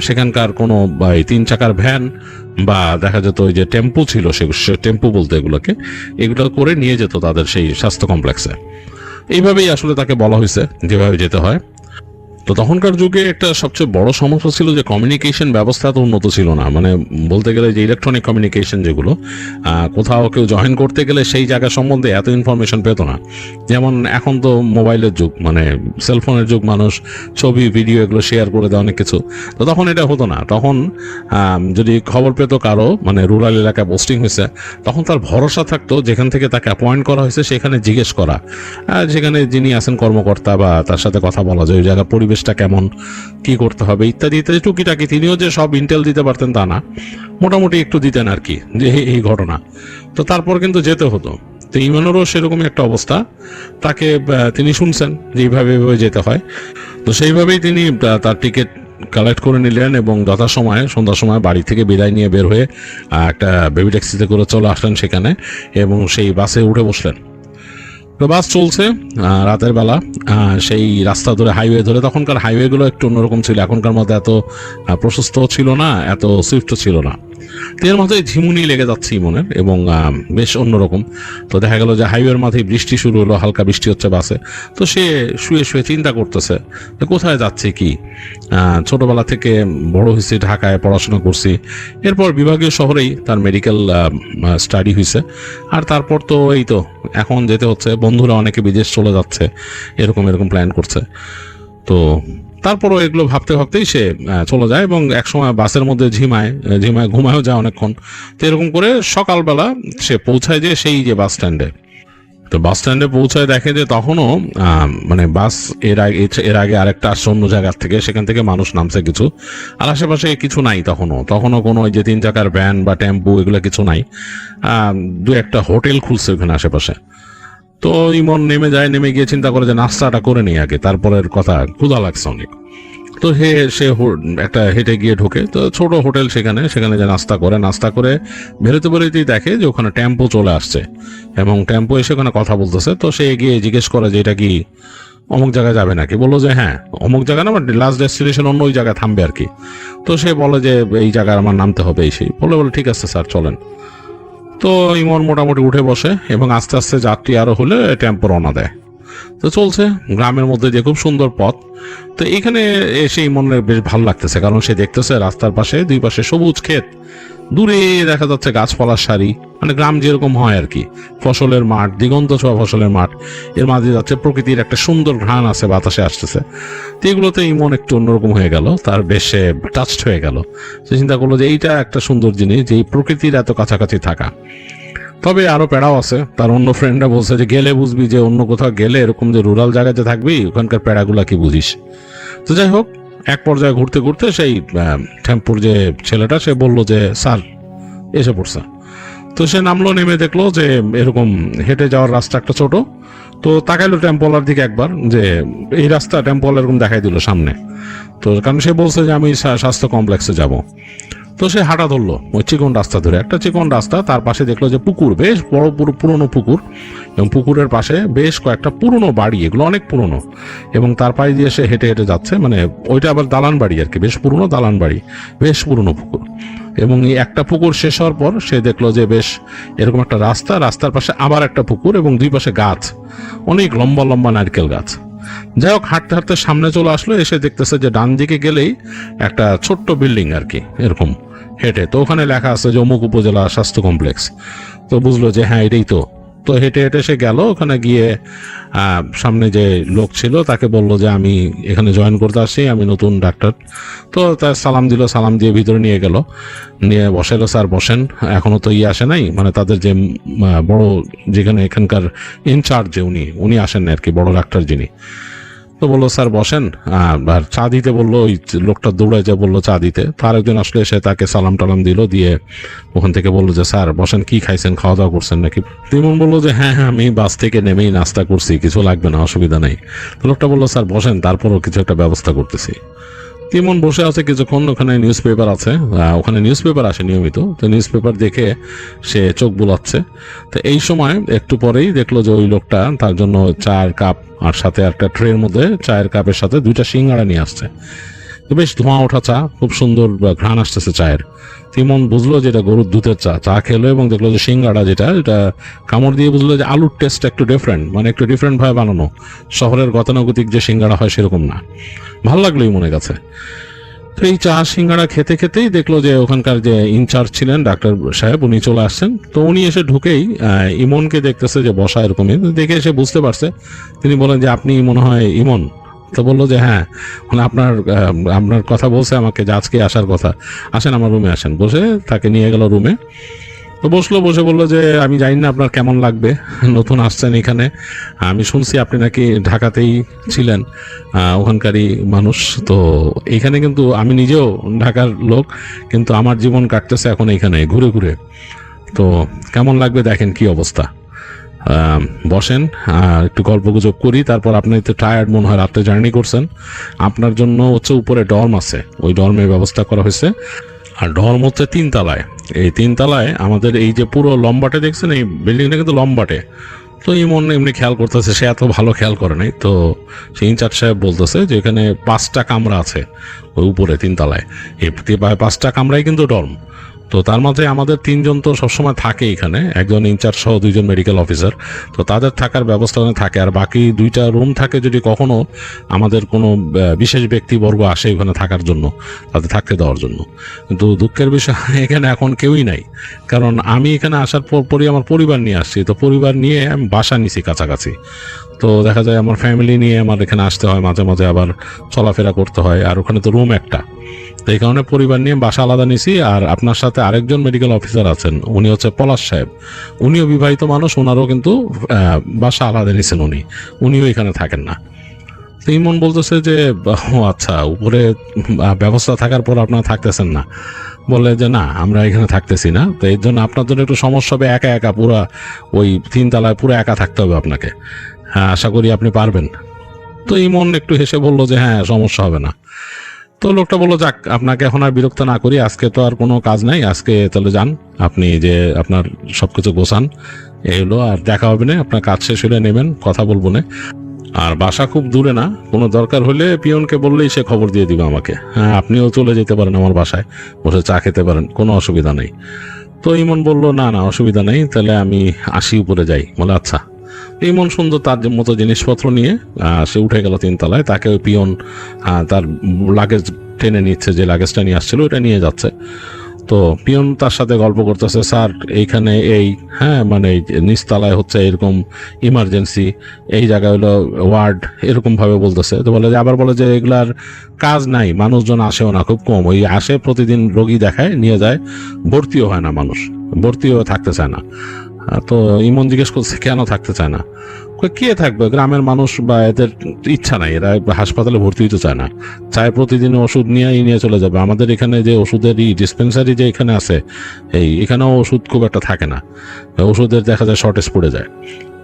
সেখানকার কোনো 3 চাকার ভ্যান বা দেখা যেত ওই যে টেম্পু ছিল, সে টেম্পু বলতে এগুলো করে নিয়ে যেত তাদের সেই স্বাস্থ্য কমপ্লেক্সে। এইভাবেই আসলে তাকে বলা হয়েছে যেভাবে যেতে হয়। তো তখনকার যুগে একটা সবচেয়ে বড় সমস্যা ছিল যে কমিউনিকেশন ব্যবস্থা তো উন্নত ছিল না, মানে বলতে গেলে যে ইলেকট্রনিক কমিউনিকেশন যেগুলো, কোথাও কেউ জয়েন করতে গেলে সেই জায়গা সম্বন্ধে এত ইনফরমেশন পেত না। যেমন এখন তো মোবাইলের যুগ, মানে সেলফোনের যুগ, মানুষ ছবি ভিডিও এগুলো শেয়ার করে দেয় অনেক কিছু। তো তখন এটা হতো না। তখন যদি খবর পেত কারো মানে রুরাল এলাকায় পোস্টিং হয়েছে, তখন তার ভরসা থাকতো যেখান থেকে তাকে অ্যাপয়েন্ট করা হয়েছে সেখানে জিজ্ঞেস করা, যেখানে যিনি আছেন কর্মকর্তা বা তার সাথে কথা বলা যায় ওই জায়গার পরিবেশটা কেমন, কি করতে হবে ইত্যাদি ইত্যাদি টুকিটাকি। তিনিও যে সব ইন্টেল দিতে পারতেন তা না, মোটামুটি একটু দিতেন আর কি, যে এই ঘটনা। তো তারপর কিন্তু যেতে হতো। তো ইমানেরও সেরকমই একটা অবস্থা, তাকে তিনি শুনছেন যে এইভাবে যেতে হয়। তো সেইভাবেই তিনি তার টিকিট কালেক্ট করে নিলেন এবং যথাসময়ে সন্ধ্যার সময় বাড়ি থেকে বিদায় নিয়ে বের হয়ে একটা বেবি ট্যাক্সিতে করে চলে আসলেন সেখানে এবং সেই বাসে উঠে বসলেন। তো বাস চলছে রাতের বেলা, সেই রাস্তা ধরে হাইওয়ে ধরে। তখনকার হাইওয়েগুলো একটু অন্যরকম ছিল, এখনকার মধ্যে এত প্রশস্ত ছিল না, এত সুইফট ছিল না। তো এর মধ্যে ঝিমুনি লেগে যাচ্ছে ইমনের এবং বেশ অন্যরকম। তো দেখা গেল যে হাইওয়ের মাথায় বৃষ্টি শুরু হলো, হালকা বৃষ্টি হচ্ছে বাসে। তো সে শুয়ে শুয়ে চিন্তা করতেছে যে কোথায় যাচ্ছে কি। ছোটবেলা থেকে বড় হয়েছি, ঢাকায় পড়াশোনা করছি, এরপর বিভাগীয় শহরেই তার মেডিকেল স্টাডি হয়েছে। আর তারপর তো এই তো এখন যেতে হচ্ছে, বন্ধুরা অনেকে বিদেশ চলে যাচ্ছে, এরকম এরকম প্ল্যান করছে। তো তারপরও এগুলো ভাবতে ভাবতেই সে চলে যায় এবং একসময় বাসের মধ্যে ঝিমায় ঘুমায়ও যায় অনেকক্ষণ। তো এরকম করে সকালবেলা সে পৌঁছায় যে সেই যে বাস স্ট্যান্ডে। তো বাস স্ট্যান্ডে পৌঁছায় দেখে যে তখনও মানে বাস এর আগে আরেকটা আসছে অন্য জায়গার থেকে, সেখান থেকে মানুষ নামছে কিছু, আর আশেপাশে কিছু নাই। তখনও কোনো ওই যে 3 চাকার ভ্যান বা টেম্পু এগুলো কিছু নাই। দু একটা হোটেল খুলছে ওখানে আশেপাশে। তো ইমন নেমে গিয়ে চিন্তা করে যে নাস্তাটা করে নিই আগে, তারপরের কথা, ক্ষুধা লাগছে অনেক। তো সে একটা হেঁটে গিয়ে ঢোকে, তো ছোট হোটেল, সেখানে যে নাস্তা করে বেরোতেই দেখে যে ওখানে টেম্পো চলে আসছে এবং টেম্পো এসে ওখানে কথা বলতেছে। তো সে গিয়ে জিজ্ঞেস করে যে এটা কি অমুক জায়গায় যাবে নাকি। বললো যে হ্যাঁ অমুক জায়গা না, লাস্ট ডেস্টিনেশন অন্য ওই জায়গায় থামবে আর কি। তো সে বলে যে এই জায়গায় আমার নামতে হবে, এই সেই বলে ঠিক আছে স্যার চলেন। তো ইমন মোটামুটি উঠে বসে এবং আস্তে আস্তে যাত্রী আরো হলে টেম্পো রওনা দেয়। তো চলছে গ্রামের মধ্যে দিয়ে, খুব সুন্দর পথ। তো এখানে এসে ইমনের বেশ ভালো লাগতেছে, কারণ সে দেখতেছে রাস্তার পাশে দুই পাশে সবুজ ক্ষেত, দূরে দেখা যাচ্ছে গাছপালার সারি, মানে গ্রাম যেরকম হয় আর কি, ফসলের মাঠ, দিগন্ত ছোঁয়া ফসলের মাঠ, এর মাঝে যাচ্ছে প্রকৃতির একটা সুন্দর ঘ্রাণ আছে, বাতাসে আসতেছে। তো এগুলোতে ইমন একটু অন্যরকম হয়ে গেল, তার বেশ টাচড হয়ে গেল। সে চিন্তা করলো যে এইটা একটা সুন্দর জিনিস, যে এই প্রকৃতির এত কাছাকাছি থাকা। তবে আরো প্যাড়াও আছে, তার অন্য ফ্রেন্ডরা বলছে যে গেলে বুঝবি, যে অন্য কোথাও গেলে এরকম যে রুরাল জায়গায় যে থাকবি ওখানকার প্যাড়াগুলা কি বুঝিস। তো যাই হোক, এক পর্যায়ে ঘুরতে ঘুরতে সেই টেম্পুর যে ছেলেটা সে বললো যে স্যার এসে পড়ছে। তো সে নামলো, নেমে দেখলো যে এরকম হেঁটে যাওয়ার রাস্তা একটা ছোট। তো তাকাইলো টেম্পোলার দিকে একবার, যে এই রাস্তা, টেম্পোলা এরকম দেখাই দিল সামনে। তো কারণ সে বলছে যে আমি স্বাস্থ্য কমপ্লেক্সে যাব। তো সে হাঁটা ধরলো ওই চিকন রাস্তা ধরে, একটা চিকন রাস্তা, তার পাশে দেখলো যে পুকুর, বেশ বড় পুরনো পুকুর, এবং পুকুরের পাশে বেশ কয়েকটা পুরনো বাড়ি, এগুলো অনেক পুরনো, এবং তার পাশ দিয়ে সে হেঁটে হেঁটে যাচ্ছে। মানে ওইটা আবার দালান বাড়ি আর কি, বেশ পুরনো দালান বাড়ি, বেশ পুরনো পুকুর। এবং এই একটা পুকুর শেষ হওয়ার পর সে দেখলো যে বেশ এরকম একটা রাস্তার পাশে আবার একটা পুকুর এবং দুই পাশে গাছ, অনেক লম্বা লম্বা নারকেল গাছ। যাই হোক, হাঁটতে হাঁটতে সামনে চলে আসলো, এসে দেখতেছে যে ডান দিকে গেলেই একটা ছোট্ট বিল্ডিং আর কি, এরকম হেঁটে। তো ওখানে লেখা আছে যে অমুক উপজেলা স্বাস্থ্য কমপ্লেক্স। তো বুঝলো যে হ্যাঁ এটাই তো। তো হেঁটে হেঁটে সে গেল, ওখানে গিয়ে সামনে যে লোক ছিল তাকে বললো যে আমি এখানে জয়েন করতে আসছি, আমি নতুন ডাক্তার। তো তার সালাম দিল, সালাম দিয়ে ভিতরে নিয়ে গেল, নিয়ে বসাইলো, স্যার বসেন, এখনো তো আসে নাই, মানে তাদের যে বড়, যেখানে এখানকার ইনচার্জ যে উনি আসেন না আর কি, বড় ডাক্তার যিনি। তো বললো স্যার বসেন, আর চা দিতে বললো, ওই লোকটা দৌড়ায় যা বললো চা দিতে। তো আরেকজন আসলে এসে তাকে সালাম টালাম দিল, দিয়ে ওখান থেকে বললো যে স্যার বসেন, কি খাইছেন, খাওয়া দাওয়া করছেন নাকি। তিমন বললো যে হ্যাঁ আমি বাস থেকে নেমেই নাস্তা করছি, কিছু লাগবে না, অসুবিধা নেই। তো লোকটা বললো স্যার বসেন, তারপরও কিছু একটা ব্যবস্থা করতেছি। তিমন বসে আছে কিছুক্ষণ, ওখানে নিউজ পেপার আছে, ওখানে নিউজ পেপার আসে নিয়মিত। তো নিউজ পেপার দেখে সে চোখ বুলাচ্ছে। তো এই সময় একটু পরেই দেখলো যে ওই লোকটা তার জন্য চায়ের কাপ আর সাথে একটা ট্রের মধ্যে চায়ের কাপের সাথে 2টা সিঙ্গাড়া নিয়ে আসছে। তো বেশ ধোঁয়া ওঠা চা, খুব সুন্দর ঘ্রাণ আসতেছে চায়ের। ইমন বুঝলো যে এটা গরুর দুধের চা। চা খেলো এবং দেখলো যে সিঙ্গাড়া যেটা, এটা কামড় দিয়ে বুঝলো যে আলুর টেস্ট একটু ডিফারেন্ট, মানে একটু ডিফারেন্ট ভাবে বানানো, শহরের গতানুগতিক যে সিঙ্গাড়া হয় সেরকম না। ভালো লাগলো ইমনের কাছে। তো এই চা সিঙ্গাড়া খেতে খেতেই দেখলো যে ওখানকার যে ইনচার্জ ছিলেন ডাক্তার সাহেব, উনি চলে আসছেন। তো উনি এসে ঢুকেই ইমনকে দেখতেছে যে বসা এরকমই, দেখে এসে বুঝতে পারছে। তিনি বলেন যে আপনি মনে হয় ইমন। তো বললো যে হ্যাঁ, মানে আপনার কথা বলছে আমাকে যে আজকে আসার কথা, আসেন আমার রুমে আসেন। বসে তাকে নিয়ে গেল রুমে। তো বসলো, বসে বললো যে আমি জানি না আপনার কেমন লাগবে, নতুন আসছেন এখানে, আমি শুনছি আপনি নাকি ঢাকাতেই ছিলেন, ওখানকারই মানুষ। তো এখানে কিন্তু আমি নিজেও ঢাকার লোক, কিন্তু আমার জীবন কাটতেছে এখন এখানে ঘুরে ঘুরে। তো কেমন লাগবে দেখেন কি অবস্থা, বসেন, একটু গল্প গুজব করি। তারপর আপনি তো টায়ার্ড মনে হয়, রাত্রে জার্নি করছেন, আপনার জন্য হচ্ছে উপরে ডর্ম আছে, ওই ডর্মের ব্যবস্থা করা হয়েছে। আর ডর্ম হচ্ছে 3 তলায়। এই 3 তলায় আমাদের এই যে পুরো লম্বাটে দেখছেন, এই বিল্ডিংটা কিন্তু লম্বাটে। তো ইমন এমনি খেয়াল করতেছে, সে এত ভালো খেয়াল করে নাই। তো সেই ইনচার্জ সাহেব বলতেছে যে এখানে 5টা কামরা আছে ওই উপরে 3 তলায়, এই 5টা কামরাই কিন্তু ডর্ম। তো তার মাঝে আমাদের 3 জন তো সবসময় থাকে এখানে, একজন ইনচার্জ সহ 2 জন মেডিকেল অফিসার। তো তাদের থাকার ব্যবস্থা ওখানে থাকে, আর বাকি 2টা রুম থাকে যদি কখনো আমাদের কোনো বিশেষ ব্যক্তিবর্গ আসে ওখানে থাকার জন্য, তাদের থাকতে দেওয়ার জন্য। কিন্তু দুঃখের বিষয় এখানে এখন কেউই নাই, কারণ আমি এখানে আসার পরই আমার পরিবার নিয়ে আসছি। তো পরিবার নিয়ে আমি বাসা নিছি কাছাকাছি। তো দেখা যায় আমার ফ্যামিলি নিয়ে আমার এখানে আসতে হয়, মাঝে মাঝে আবার চলাফেরা করতে হয়, আর ওখানে তো রুম একটা। তো এই কারণে পরিবার নিয়ে বাসা আলাদা নিছি। আর আপনার সাথে আরেকজন মেডিকেল অফিসার আছেন, উনি হচ্ছে পলাশ সাহেব, উনিও বিবাহিত মানুষ, ওনারও কিন্তু বাসা আলাদা নিছেন, উনিও এখানে থাকেন না। তো ইমন বলতেছে যে ও আচ্ছা, উপরে ব্যবস্থা থাকার পর আপনারা থাকতেছেন না। বলে যে না, আমরা এখানে থাকতেছি না, তো এর জন্য আপনার জন্য একটু সমস্যা হবে, একা একা পুরো ওই 3 তলায় পুরো একা থাকতে হবে আপনাকে। হ্যাঁ, আশা করি আপনি পারবেন। তো ইমন একটু হেসে বললো যে হ্যাঁ, সমস্যা হবে না। তো লোকটা বললো যাক, আপনাকে এখন আর বিরক্ত না করি, আজকে তো আর কোনো কাজ নাই, আজকে তাহলে যান, আপনি যে আপনার সবকিছু গোছান, এই হলো, আর দেখা হবে না, আপনার কাজ শেষ হলে নেবেন, কথা বলবো না। আর বাসা খুব দূরে না, কোনো দরকার হলে পিয়নকে বললেই সে খবর দিয়ে দিবে আমাকে। হ্যাঁ, আপনিও চলে যেতে পারেন আমার বাসায়, বসে চা খেতে পারেন, কোনো অসুবিধা নেই। তো ইমন বললো না না, অসুবিধা নেই, তাহলে আমি আসি, উপরে যাই। বলে আচ্ছা। ইমন সুন্দর তার মতো জিনিসপত্র নিয়ে সে উঠে গেল 3 তলায়। তাকে ওই পিয়ন তার লাগেজ টেনে নিচ্ছে, যে লাগেজটা নিয়ে আসছিল ওটা নিয়ে যাচ্ছে। তো পিয়ন তার সাথে গল্প করতেছে, স্যার এইখানে এই মানে নিচতলায় হচ্ছে এরকম ইমার্জেন্সি, এই জায়গায় হলো ওয়ার্ড, এরকম ভাবে বলতেছে। তো বলে যে, আবার বলে যে এগুলার কাজ নাই, মানুষজন আসেও না, খুব কম, ওই আসে প্রতিদিন রোগী দেখায় নিয়ে যায়, ভর্তিও হয় না, মানুষ ভর্তিও থাকতে চায় না। তো ইমন জিজ্ঞেস করছে কেন থাকতে চায় না? কে থাকবে, গ্রামের মানুষ, বা এদের ইচ্ছা নাই, এরা হাসপাতালে ভর্তি হতে চায় না, চায় প্রতিদিন ওষুধ নিয়ে চলে যাবে। আমাদের এখানে যে ওষুধের ডিসপেন্সারি যে এখানে আছে, এখানেও ওষুধ খুব একটা থাকে না, ওষুধের দেখা যায় শর্টেজ পড়ে যায়।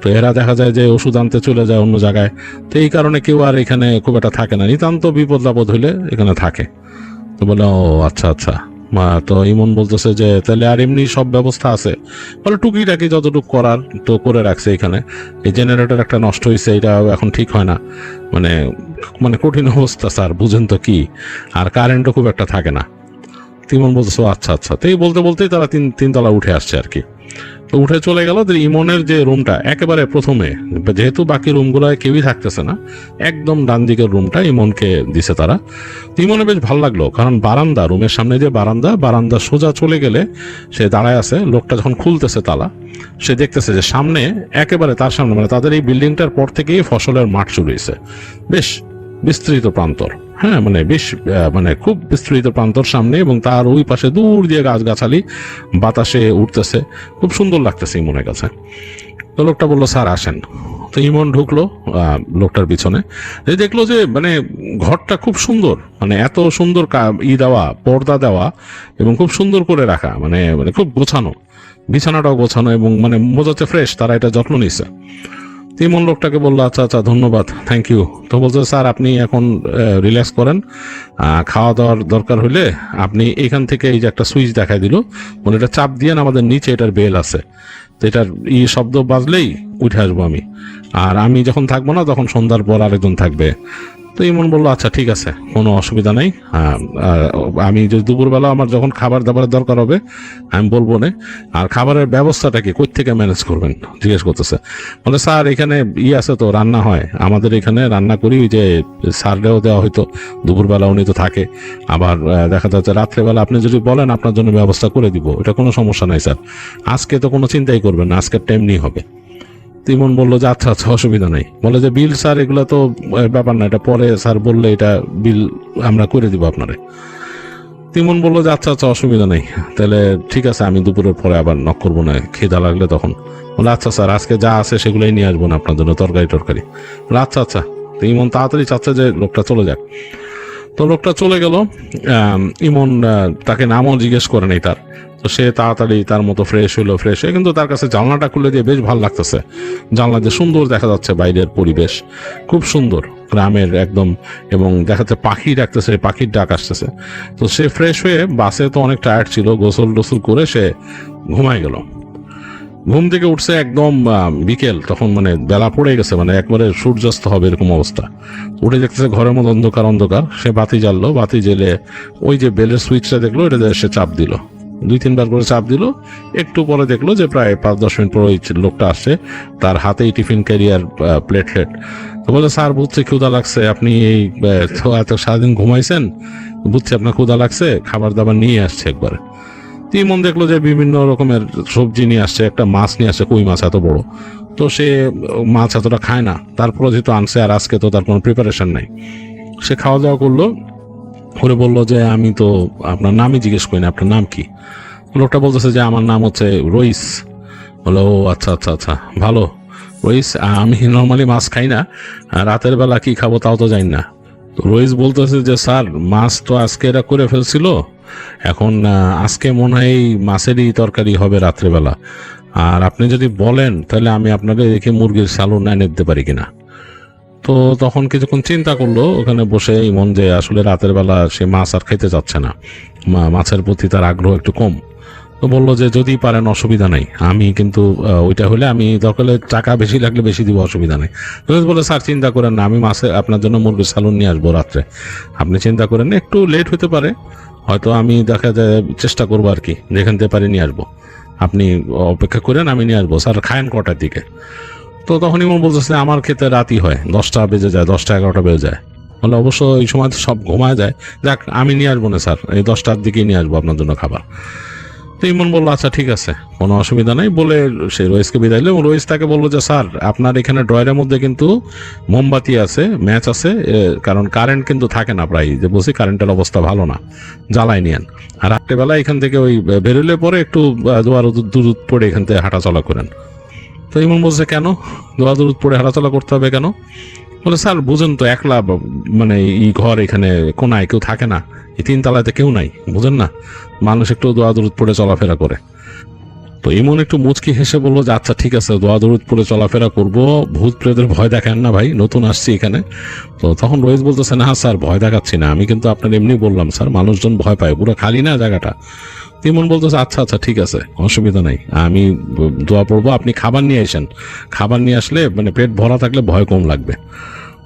তো এরা দেখা যায় যে ওষুধ আনতে চলে যায় অন্য জায়গায়। তো এই কারণে কেউ আর এখানে খুব একটা থাকে না, নিতান্ত বিপদ আপদ হইলে এখানে থাকে। তো বলে ও আচ্ছা আচ্ছা। তো ইমন বলতেছে যে তাহলে আর এমনি সব ব্যবস্থা আছে? বলে টুকিটাকি যতটুকু করার তো করে রাখছে এখানে। এই জেনারেটর একটা নষ্ট হয়েছে, এটা এখন ঠিক হয় না, মানে মানে কঠিন অবস্থা স্যার, বুঝেন তো কি, আর কারেন্টও খুব একটা থাকে না। ইমন বলতেছে আচ্ছা আচ্ছা। তো এই বলতে বলতেই তারা 3 তলা উঠে আসছে আর কি। তো উঠে চলে গেল। ইমনের যে রুমটা একেবারে প্রথমে, যেহেতু বাকি রুমগুলোয় কেউই থাকতেছে না, একদম ডান দিকের রুমটা ইমনকে দিছে তারা। ইমনে বেশ ভালো লাগলো, কারণ বারান্দা, রুমের সামনে যে বারান্দা সোজা চলে গেলে সে দাঁড়ায় আছে। লোকটা যখন খুলতেছে তালা, সে দেখতেছে যে সামনে, একেবারে তার সামনে, মানে তাদের এই বিল্ডিংটার পর থেকেই ফসলের মাঠ শুরু হয়েছে, বেশ বিস্তৃত প্রান্তর। হ্যাঁ, মানে বেশ মানে খুব বিস্তৃত প্রান্তর সামনে, এবং তার ওই পাশে দূর দিয়ে গাছগাছালি বাতাসে উঠতেছে, খুব সুন্দর লাগতেছে ইমনের কাছে। তো লোকটা বললো স্যার আসেন। তো ইমন ঢুকলো লোকটার পিছনে, দেখলো যে মানে ঘরটা খুব সুন্দর, মানে এত সুন্দর দেওয়া, পর্দা দেওয়া, এবং খুব সুন্দর করে রাখা, মানে মানে খুব গোছানো, বিছানাটাও গোছানো, এবং মানে মজা হচ্ছে ফ্রেশ, তারা এটা যত্ন নিচ্ছে। ইমন লোকটাকে বললো আচ্ছা আচ্ছা, ধন্যবাদ, থ্যাংক ইউ। তো বলছে স্যার আপনি এখন রিল্যাক্স করেন, খাওয়া দাওয়ার দরকার হলে আপনি এখান থেকে, এই যে একটা সুইচ দেখাই দিল, মানে এটা চাপ দিয়ে আমাদের নিচে এটার বেল আছে, তো এটার শব্দ বাজলেই উঠে আসবো আমি, আর আমি যখন থাকবো না তখন সন্ধ্যার পর আরেকজন থাকবে, তো ইমন বললো আচ্ছা ঠিক আছে, কোনো অসুবিধা নেই, আমি যদি দুপুরবেলা আমার যখন খাবার দাবারের দরকার হবে আমি বলবো না। আর খাবারের ব্যবস্থাটা কি কই থেকে ম্যানেজ করবেন জিজ্ঞেস করতেছে। বলে স্যার এখানে আছে তো, রান্না হয় আমাদের এখানে, রান্না করি, ওই যে স্যাররাও দেওয়া হয়তো দুপুরবেলা উনি তো থাকে, আবার দেখা যাচ্ছে রাত্রেবেলা আপনি যদি বলেন আপনার জন্য ব্যবস্থা করে দিব, এটা কোনো সমস্যা নাই স্যার, আজকে তো কোনো চিন্তাই করবেন না, আজকের টাইমই হবে। ইমন বললো যে আচ্ছা আচ্ছা অসুবিধা নেই। বলে যে বিল স্যার এগুলো তো ব্যাপার না, এটা পরে স্যার বললে এটা বিল আমরা করে দিব আপনারে। ইমন বললো যে আচ্ছা আচ্ছা অসুবিধা নেই, তাহলে ঠিক আছে আমি দুপুরের পরে আবার নক করবো না, খিদা লাগলে তখন। বলে আচ্ছা স্যার আজকে যা আছে সেগুলোই নিয়ে আসবো না আপনার জন্য, তরকারি টরকারি। বলে আচ্ছা আচ্ছা। তো ইমন তাড়াতাড়ি চাচ্ছে যে লোকটা চলে যাক। তো লোকটা চলে গেল। ইমন তাকে নামও জিজ্ঞেস করে নেই তার। তো সে তাড়াতাড়ি তার মতো ফ্রেশ হলো, ফ্রেশ হয়ে কিন্তু তার কাছে জানলাটা খুলে দিয়ে বেশ ভালো লাগতেছে, জানলা দিয়ে সুন্দর দেখা যাচ্ছে বাইরের পরিবেশ, খুব সুন্দর গ্রামের একদম, এবং দেখা যাচ্ছে পাখি ডাকতেছে, পাখির ডাক আসতেছে। তো সে ফ্রেশ হয়ে, বাসে তো অনেক টায়ার্ড ছিল, গোসল টোসল করে সে ঘুমায় গেল। ঘুম থেকে উঠছে একদম বিকেল, তখন মানে বেলা পড়ে গেছে, মানে একবারে সূর্যাস্ত হবে এরকম অবস্থা। উঠে দেখতেছে ঘরের মধ্যে অন্ধকার অন্ধকার, সে বাতি জ্বাললো, বাতি জ্বেলে ওই যে বেলের সুইচটা দেখলো, এটা সে চাপ দিল, 2-3 বার করে চাপ দিল। একটু পরে দেখলো যে প্রায় 5-10 মিনিট পর ওই লোকটা আসছে, তার হাতেই টিফিন ক্যারিয়ার, প্লেটলেট। তো বলে স্যার বুঝছি ক্ষুধা লাগছে, আপনি এই এত সারাদিন ঘুমাইছেন, বুঝছি আপনার ক্ষুধা লাগছে, খাবার দাবার নিয়ে আসছে একবারে। মন দেখলো যে বিভিন্ন রকমের সবজি নিয়ে আসছে, একটা মাছ নিয়ে আসছে, কই মাছ এত বড়। তো সে মাছ এতটা খায় না, তারপরে যেহেতু আনছে আর আজকে তো তার কোনো প্রিপারেশন নাই, সে খাওয়া দাওয়া করলো করে বললো যে আমি তো আপনার নামই জিজ্ঞেস করি না, আপনার নাম কি? লোকটা বলতেছে যে আমার নাম হচ্ছে রইস। বলো ও আচ্ছা আচ্ছা আচ্ছা ভালো রইস, আমি নর্মালি মাছ খাই না, রাতের বেলা কি খাবো তাও তো জানি না। তো রইস বলতেছে যে স্যার মাছ তো আজকে এরা করে ফেলছিল, এখন আজকে মনে হয় এই মাছেরই তরকারি হবে রাত্রেবেলা, আর আপনি যদি বলেন তাহলে আমি আপনাকে দেখে মুরগির সালুন এনে দিতে পারি কিনা। তো তখন কিছুক্ষণ চিন্তা করলো ওখানে বসে ইমন, যে আসলে রাতের বেলা সে মাছ আর খেতে চাচ্ছে না, মাছের প্রতি তার আগ্রহ একটু কম। তো বললো যে যদি পারেন অসুবিধা নেই, আমি কিন্তু ওইটা হলে আমি দরকারে টাকা বেশি লাগলে বেশি দিব, অসুবিধা নেই। বলে স্যার চিন্তা করেন না, আমি মাছে আপনার জন্য মুরগির সালুন নিয়ে আসবো রাত্রে, আপনি চিন্তা করেন, একটু লেট হতে পারে হয়তো, আমি দেখা যায় চেষ্টা করবো আর কি, যেখান থেকে পারি নিয়ে আসবো, আপনি অপেক্ষা করেন আমি নিয়ে আসবো। স্যার খায়েন কটার দিকে? তো তখন ইমন বলতেছে আমার খেতে রাতই হয়, 10টা বেজে যায়, 10টা-11টা বেজে যায়। বলে অবশ্য এই সময় তো সব ঘুমায় যায়, যাক আমি নিয়ে আসবো না স্যার, এই 10টার দিকেই নিয়ে আসবো আপনার জন্য খাবার। তো ইমন বললো আচ্ছা ঠিক আছে কোনো অসুবিধা নাই, বলে সে রইসকে বিদায় দিল। রইস তাকে বললো যে স্যার আপনার এখানে ড্রয়ারের মধ্যে কিন্তু মোমবাতি আছে, ম্যাচ আছে, কারণ কারেন্ট কিন্তু থাকে না প্রায়, যে বলছি কারেন্টের অবস্থা ভালো না, জ্বালাই নিয়েন। আর রাত্রেবেলা এখান থেকে ওই বেরোলে পরে একটু দোয়া দুরুদ পড়ে এখান থেকে হাঁটাচলা করেন। তো ইমন বলছে কেন দোয়া দুরুদ পড়ে হাঁটাচলা করতে হবে কেন? বলে স্যার বুঝেন তো একলা, মানে এই ঘর এখানে কোনায় কেউ থাকে না, এই 3 তলাতে কেউ নাই, বুঝেন না, মানুষ একটু দোয়া দরুদ পড়ে চলাফেরা করে। তো ইমন একটু মুচকি হেসে বললো যে আচ্ছা ঠিক আছে দোয়া দরুদ পড়ে চলাফেরা করবো, ভূত প্রেতের ভয় দেখান না ভাই, নতুন আসছি এখানে। তো তখন রইস বলতেছে না স্যার ভয় দেখাচ্ছি না, আমি কিন্তু আপনার এমনি বললাম স্যার, মানুষজন ভয় পায়, পুরো খালি না জায়গাটা। ইমন বলতেছে আচ্ছা আচ্ছা ঠিক আছে অসুবিধা নাই, আমি দোয়া পড়বো, আপনি খাবার নিয়ে আসেন, খাবার নিয়ে আসলে মানে পেট ভরা থাকলে ভয় কম লাগবে।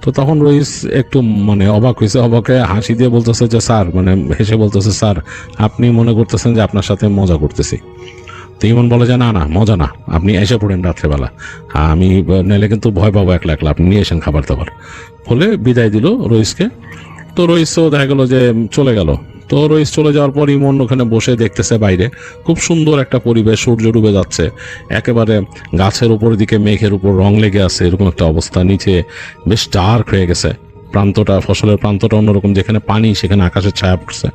তো তখন রইস একটু মানে অবাক হয়েছে, অবাকে হাসি দিয়ে বলতেছে যে স্যার, মানে হেসে বলতেছে স্যার আপনি মনে করতেছেন যে আপনার সাথে মজা করতেছি। তো ইমন বলে যে না না মজা না, আপনি এসে পড়েন রাত্রেবেলা, আমি নাইলে কিন্তু ভয় পাবো একলা একলা, আপনি নিয়ে এসেন খাবার দাবার। বলে বিদায় দিল রইসকে। তো রইসও দেখা গেল যে চলে গেল। তো রইস চলে যাওয়ার পর ইমন ওখানে বসে দেখতেছে বাইরে খুব সুন্দর একটা পরিবেশ, সূর্য ডুবে যাচ্ছে, একেবারে গাছের উপর দিকে মেঘের উপর রং লেগে আছে এরকম একটা অবস্থা, নিচে বেশ ডার্ক হয়ে গেছে প্রান্তটা, ফসলের প্রান্তটা অন্যরকম, যেখানে পানি সেখানে আকাশের ছায়া পড়ছে।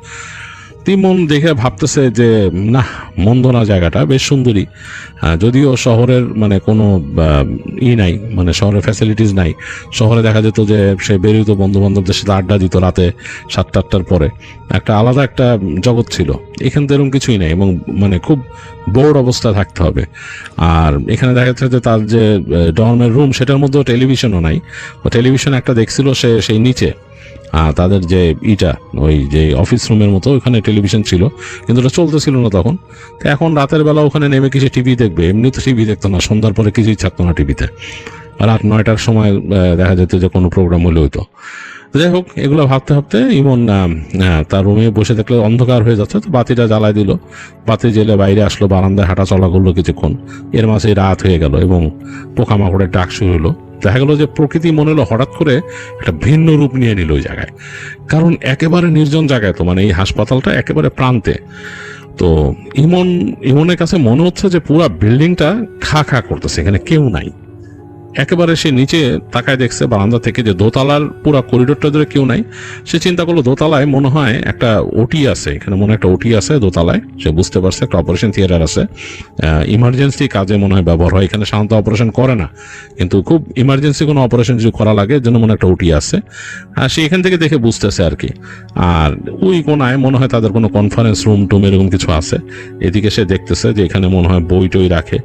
ইমন দেখে ভাবতেছে যে না মন্দ না, জায়গাটা বেশ সুন্দরী, যদিও শহরের মানে কোনো নাই, মানে শহরের ফ্যাসিলিটিস নাই। শহরে দেখা যেত যে সে বেরোতো বন্ধু বান্ধবদের সাথে আড্ডা দিত রাতে 7টা-8টার পরে, একটা আলাদা একটা জগৎ ছিল। এখানে তো এরকম কিছুই নেই, এবং মানে খুব বোর্ড অবস্থা থাকতে হবে। আর এখানে দেখা যাচ্ছে যে তার যে ডর্মের রুম সেটার মধ্যেও টেলিভিশনও নাই, টেলিভিশন একটা দেখছিল সে সেই নিচে, তাদের যে ওই যে অফিস রুমের মতো ওখানে টেলিভিশন ছিল, কিন্তু ওটা চলতেছিল না তখন। তো এখন রাতের বেলা ওখানে নেমে কিছু টিভি দেখবে, এমনি তো টিভি দেখতো না, সন্ধ্যার পরে কিছুই থাকতো না টিভিতে। রাত 9টার সময় দেখা যেত যে কোনো প্রোগ্রাম হলে হইতো। যাই হোক, এগুলো ভাবতে ভাবতে ইমন তার রুমে বসে দেখলে অন্ধকার হয়ে যাচ্ছে, তো বাতিটা জ্বালায় দিল। বাতি জ্বেলে বাইরে আসলো, বারান্দায় হাঁটা চলা করলো কিছুক্ষণ। এর মাঝে রাত হয়ে গেল এবং পোকামাকড়ের ডাক শুরু হলো। দেখা গেল যে প্রকৃতি মনে হলো হঠাৎ করে একটা ভিন্ন রূপ নিয়ে নিল ওই জায়গায়। কারণ একেবারে নির্জন জায়গায়, তো মানে এই হাসপাতালটা একেবারে প্রান্তে। তো ইমনের কাছে মনে হচ্ছে যে পুরা বিল্ডিংটা খা খা করতেছে, এখানে কেউ নাই। একেবারে সে নিচে তাকায় দেখছে বারান্দা থেকে যে দোতলার পুরো করিডোরটা ধরে কেউ নাই। সে চিন্তা করলো দোতলায় মনে হয় একটা ওটি আছে, এখানে মনে হয় একটা ওটি আছে দোতলায়। সে বুঝতে পারছে একটা অপারেশন থিয়েটার আছে, ইমার্জেন্সি কাজে মনে হয় ব্যবহার হয়। এখানে সাধারণত অপারেশন করে না, কিন্তু খুব ইমার্জেন্সি কোনো অপারেশন যদি করা লাগে এর জন্য মনে হয় একটা ওটি আছে। আর সে এখান থেকে দেখে বুঝতেছে আর কি। আর ওই কোনায় মনে হয় তাদের কোনো কনফারেন্স রুম টুম এরকম কিছু আছে। এদিকে সে দেখতেছে যে এখানে মনে হয় বই টই রাখে,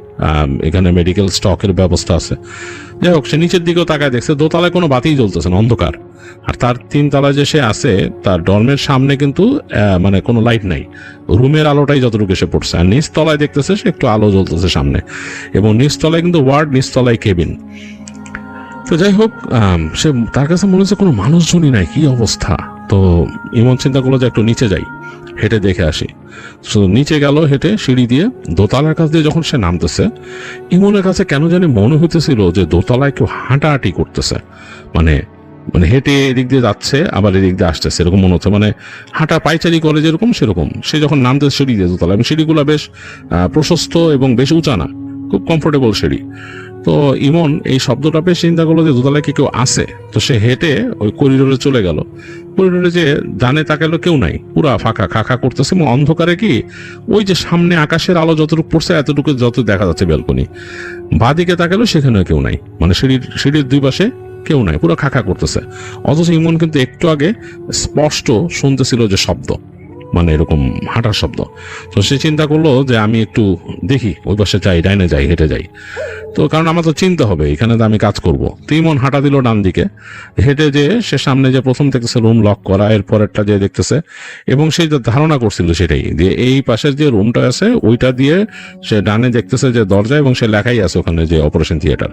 এখানে মেডিকেল স্টকের ব্যবস্থা আছে। যাই হোক, সে নিচের দিকেও তাকায় দেখছে দোতলায় কোনো বাতিই জ্বলতেছে না, অন্ধকার। আর তার 3 তলায় যে সে আছে তার ডর্মের সামনে কিন্তু মানে কোনো লাইট নাই, রুমের আলোটাই যতটুকু এসে পড়ছে। আর নিচ তলায় দেখতেছে সে একটু আলো জ্বলতেছে সামনে, এবং নিচ তলায় কিন্তু ওয়ার্ড, নিচ তলায় কেবিন। তো যাই হোক, সে তার কাছে মনে হচ্ছে কোনো মানুষজনই নাই, কি অবস্থা। তো ইমন চিন্তা করলো যে একটু নিচে যাই, হেঁটে দেখে আসি। শুধু নিচে গেল হেঁটে সিঁড়ি দিয়ে। দোতলার কাছ দিয়ে যখন সে নামতেছে, ইমনের কাছে কেন জানি মনে হইতেছিল যে দোতলায় কেউ হাঁটাহাঁটি করতেছে, মানে মানে হেঁটে এদিক দিয়ে যাচ্ছে আবার এদিক দিয়ে আসতেছে, এরকম মনে হচ্ছে। মানে হাঁটা পাইচারি করে যেরকম সেরকম। সে যখন নামতেছে সিঁড়ি দিয়ে দোতলা, এবং সিঁড়িগুলো বেশ প্রশস্ত এবং বেশ উঁচা না, খুব কমফোর্টেবল সিঁড়ি। তো ইমন এই শব্দটা পেয়ে চিন্তা করলো যে দোতলায় কি কেউ আছে। তো সে হেঁটে ওই করিডোরে চলে গেল। করিডোরে যে ডানে তাকালো, কেউ নাই, পুরা ফাঁকা, খা করতেছে। এবং অন্ধকারে কি ওই যে সামনে আকাশের আলো যতটুকু পড়ছে এতটুকু যত দেখা যাচ্ছে ব্যালকনি। বাঁদিকে তাকালো, সেখানেও কেউ নাই, মানে সিঁড়ির 2 পাশে কেউ নাই, পুরো খা করতেছে। অথচ ইমন কিন্তু একটু আগে স্পষ্ট শুনতেছিল যে শব্দ, মানে এরকম হাঁটার শব্দ। তো সে চিন্তা করলো যে আমি একটু দেখি, ওই পাশে যাই, ডাইনে যাই, হেঁটে যাই। তো কারণ আমার তো চিন্তা হবে, এখানে তো আমি কাজ করব। তো ইমন হাঁটা দিল ডান দিকে, হেঁটে যে সে সামনে যে প্রথম দেখতেছে রুম লক করা, এরপরেরটা যে দেখতেছে, এবং সে যে ধারণা করছিল সেটাই, যে এই পাশের যে রুমটা আছে ওইটা দিয়ে সে ডানে দেখতেছে যে দরজা, এবং সে লেখাই আছে ওখানে যে অপারেশন থিয়েটার।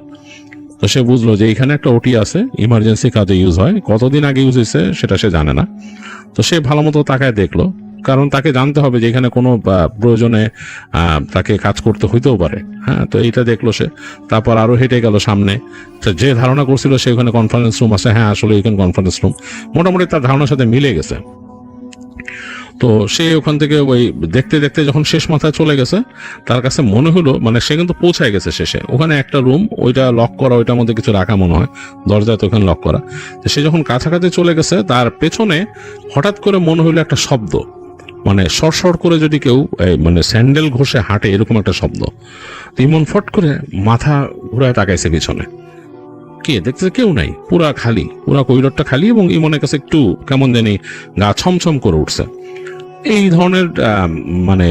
তো সে বুঝলো যে এখানে একটা ওটি আছে, ইমার্জেন্সি কাজে ইউজ হয়। কতদিন আগে ইউজ হয়েছে সেটা সে জানে না। তো সে ভালো মতো তাকায় দেখলো, কারণ তাকে জানতে হবে যে এখানে কোনো প্রয়োজনে তাকে কাজ করতে হইতেও পারে। হ্যাঁ, তো এইটা দেখলো সে। তারপর আরো হেঁটে গেল সামনে। যে ধারণা করছিল সে ওখানে কনফারেন্স রুম আছে, হ্যাঁ আসলে এখানে কনফারেন্স রুম মোটামুটি তার ধারণার সাথে মিলে গেছে। তো সে ওখান থেকে ওই দেখতে দেখতে যখন শেষ মাথায় চলে গেছে, তার কাছে মনে হলো, মানে সে কিন্তু পৌঁছায় গেছে শেষে। ওখানে একটা রুম, ওইটা লক করা, ওইটার মধ্যে কিছু রাখা মনে হয়, দরজা তো ওখানে লক করা। সে যখন কাছাকাছি চলে গেছে, তার পেছনে হঠাৎ করে মনে হলো একটা শব্দ, মানে সর করে যদি কেউ মানে স্যান্ডেল ঘষে হাঁটে এরকম একটা শব্দ। তো ইমন ফট করে মাথা ঘুরায় তাকাইছে পিছনে, কে দেখতেছে কেউ নাই, পুরা খালি, পুরা করিডোরটা খালি। এবং ইমনের কাছে একটু কেমন জানি গা ছমছম করে উঠছে। এই ধরনের মানে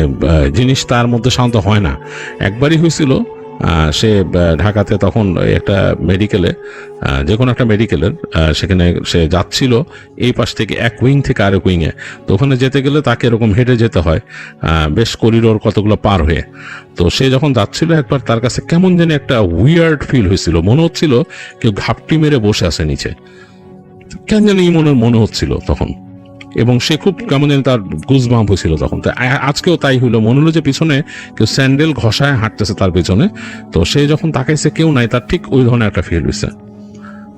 জিনিস তার মধ্যে সাধারণত হয় না। একবারই হয়েছিল, সে ঢাকাতে তখন একটা মেডিকেলে, যে কোনো একটা মেডিকেলের, সেখানে সে যাচ্ছিল এই পাশ থেকে এক উইং থেকে আরেক উইংয়ে। তো ওখানে যেতে গেলে তাকে এরকম হেঁটে যেতে হয়, বেশ করিডোর কতগুলো পার হয়ে। তো সে যখন যাচ্ছিল, একবার তার কাছে কেমন যেন একটা উইয়ার্ড ফিল হয়েছিল, মনে হচ্ছিল কেউ ঘাপটি মেরে বসে আছে নিচে, কেন জানি মনে হচ্ছিল তখন। এবং সে খুব কেমন যেন তার গুজবাম্প হয়েছিল তখন। তো আজকেও তাই হইলো, মনে হলো যে পিছনে কেউ স্যান্ডেল ঘষায় হাঁটতেছে তার পিছনে। তো সে যখন তাকাইছে কেউ নাই, তার ঠিক ওই ধরনের একটা ফিল হয়েছে।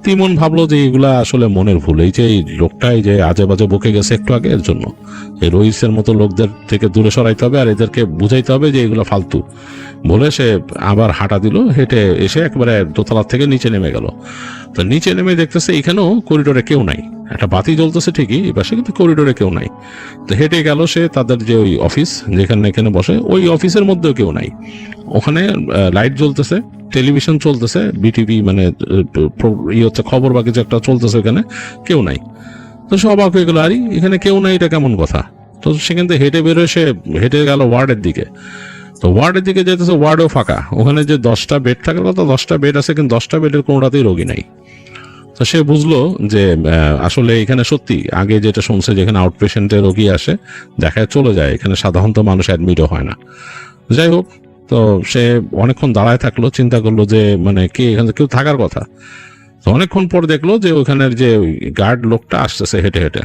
তিমন ভাবলো যে এগুলা আসলে মনের ভুল, এই যে এই লোকটাই যে আজে বাজে বকে গেছে একটু আগে, এর জন্য এই রইসের মতো লোকদের থেকে দূরে সরাইতে হবে, আর এদেরকে বুঝাইতে হবে যে এগুলো ফালতু। বলে সে আবার হাঁটা দিল, হেঁটে এসে একবারে দোতলার থেকে নিচে নেমে গেল। তো নিচে নেমে দেখতেছে এখানেও করিডোরে কেউ নাই, একটা বাতি জ্বলতেছে ঠিকই এপাশে, কিন্তু করিডোরে কেউ নাই। তো হেঁটে গেল সে তাদের যে ওই অফিস যেখানে এখানে বসে, ওই অফিসের মধ্যেও কেউ নাই। ওখানে লাইট জ্বলতেছে, টেলিভিশন চলতেছে, বিটিভি মানে হচ্ছে খবর বা কিছু একটা চলতেছে, ওখানে কেউ নাই। তো সে অবাক হয়ে গেল, আরে এখানে কেউ নাই, এটা কেমন কথা। তো সেখান থেকে হেঁটে বেরোয় সে হেঁটে গেল ওয়ার্ডের দিকে। তো ওয়ার্ডের দিকে যেতেছে, ওয়ার্ডও ফাঁকা। ওখানে যে 10টা বেড থাকার কথা, 10টা বেড আছে, কিন্তু 10টা বেডের কোনোটাতেই রোগী নাই। তো সে বুঝলো যে আসলে এখানে সত্যি আগে যেটা শুনছে, যেখানে আউটপেশেন্টের রোগী আসে দেখায় চলে যায়, এখানে সাধারণত মানুষ অ্যাডমিটও হয় না। যাই হোক, তো সে অনেকক্ষণ দাঁড়ায় থাকলো, চিন্তা করলো যে মানে কে এখানে কেউ থাকার কথা। তো অনেকক্ষণ পর দেখলো যে ওখানের যে গার্ড লোকটা আসতেছে হেঁটে হেঁটে।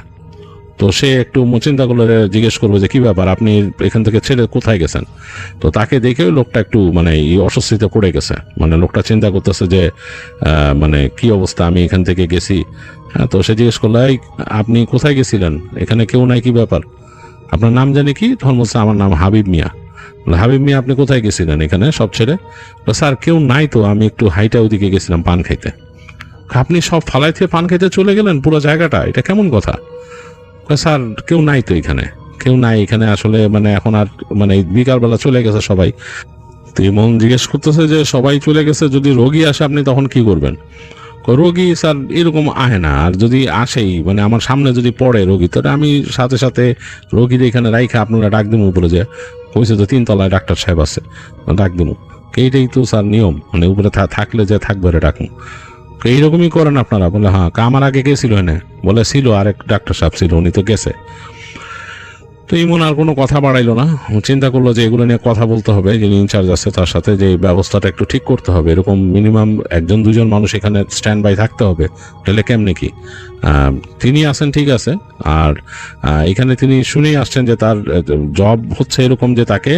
তো সে একটু চিন্তা করলো, জিজ্ঞেস করবো যে কি ব্যাপার, আপনি এখান থেকে ছেড়ে কোথায় গেছেন। তো তাকে দেখে লোকটা একটু মানে অস্বস্তিতে পড়ে গেছে। মানে লোকটা চিন্তা করতেছে যে মানে কি অবস্থা, আমি এখান থেকে গেছি। হ্যাঁ, তো সে জিজ্ঞেস করলো, এই আপনি কোথায় গেছিলেন, এখানে কেউ নাই, কি ব্যাপার, আপনার নাম জানি কি? তখন বলছে আমার নাম হাবিব মিয়া। হাবিব মিয়া, আপনি কোথায় গেছিলেন এখানে সব ছেড়ে? স্যার কেউ নাই তো, আমি একটু হাইটা ওদিকে গেছিলাম পান খাইতে। আপনি সব ফালাই থেকে পান খাইতে চলে গেলেন পুরো জায়গাটা, এটা কেমন কথা? স্যার কেউ নাই তো এখানে, কেউ নাই এখানে আসলে, মানে এখন আর মানে বিকালবেলা চলে গেছে সবাই। তো ইমন জিজ্ঞেস করতেছে যে সবাই চলে গেছে, যদি রোগী আসে আপনি তখন কি করবেন? রোগী স্যার এরকম আহে না, আর যদি আসেই মানে আমার সামনে যদি পড়ে রোগী, তাহলে আমি সাথে সাথে রোগীর এখানে রাইখা আপনারা ডাক দিব উপরে, যে কইছে তো 3 তলায় ডাক্তার সাহেব আছে, ডাক দিব। এইটাই তো স্যার নিয়ম, মানে উপরে থাকলে যে থাকবে রে ডাকুন। এইরকমই করেন আপনারা? বলে হ্যাঁ। আমার আগে কে ছিল এনে? বলে ছিল আরেক ডাক্তার সাহেব ছিল, উনি তো গেছে। তো ইমন আর কোনো কথা বাড়াইলো না। চিন্তা করলো যে এগুলো নিয়ে কথা বলতে হবে, যিনি ইনচার্জ আছে তার সাথে, যে ব্যবস্থাটা একটু ঠিক করতে হবে। এরকম মিনিমাম 1-2 মানুষ এখানে স্ট্যান্ড বাই থাকতে হবে, তাহলে কেমনে কি? তিনি আছেন ঠিক আছে, আর এখানে তিনি শুনেই আসছেন যে তার জব হচ্ছে এরকম যে তাকে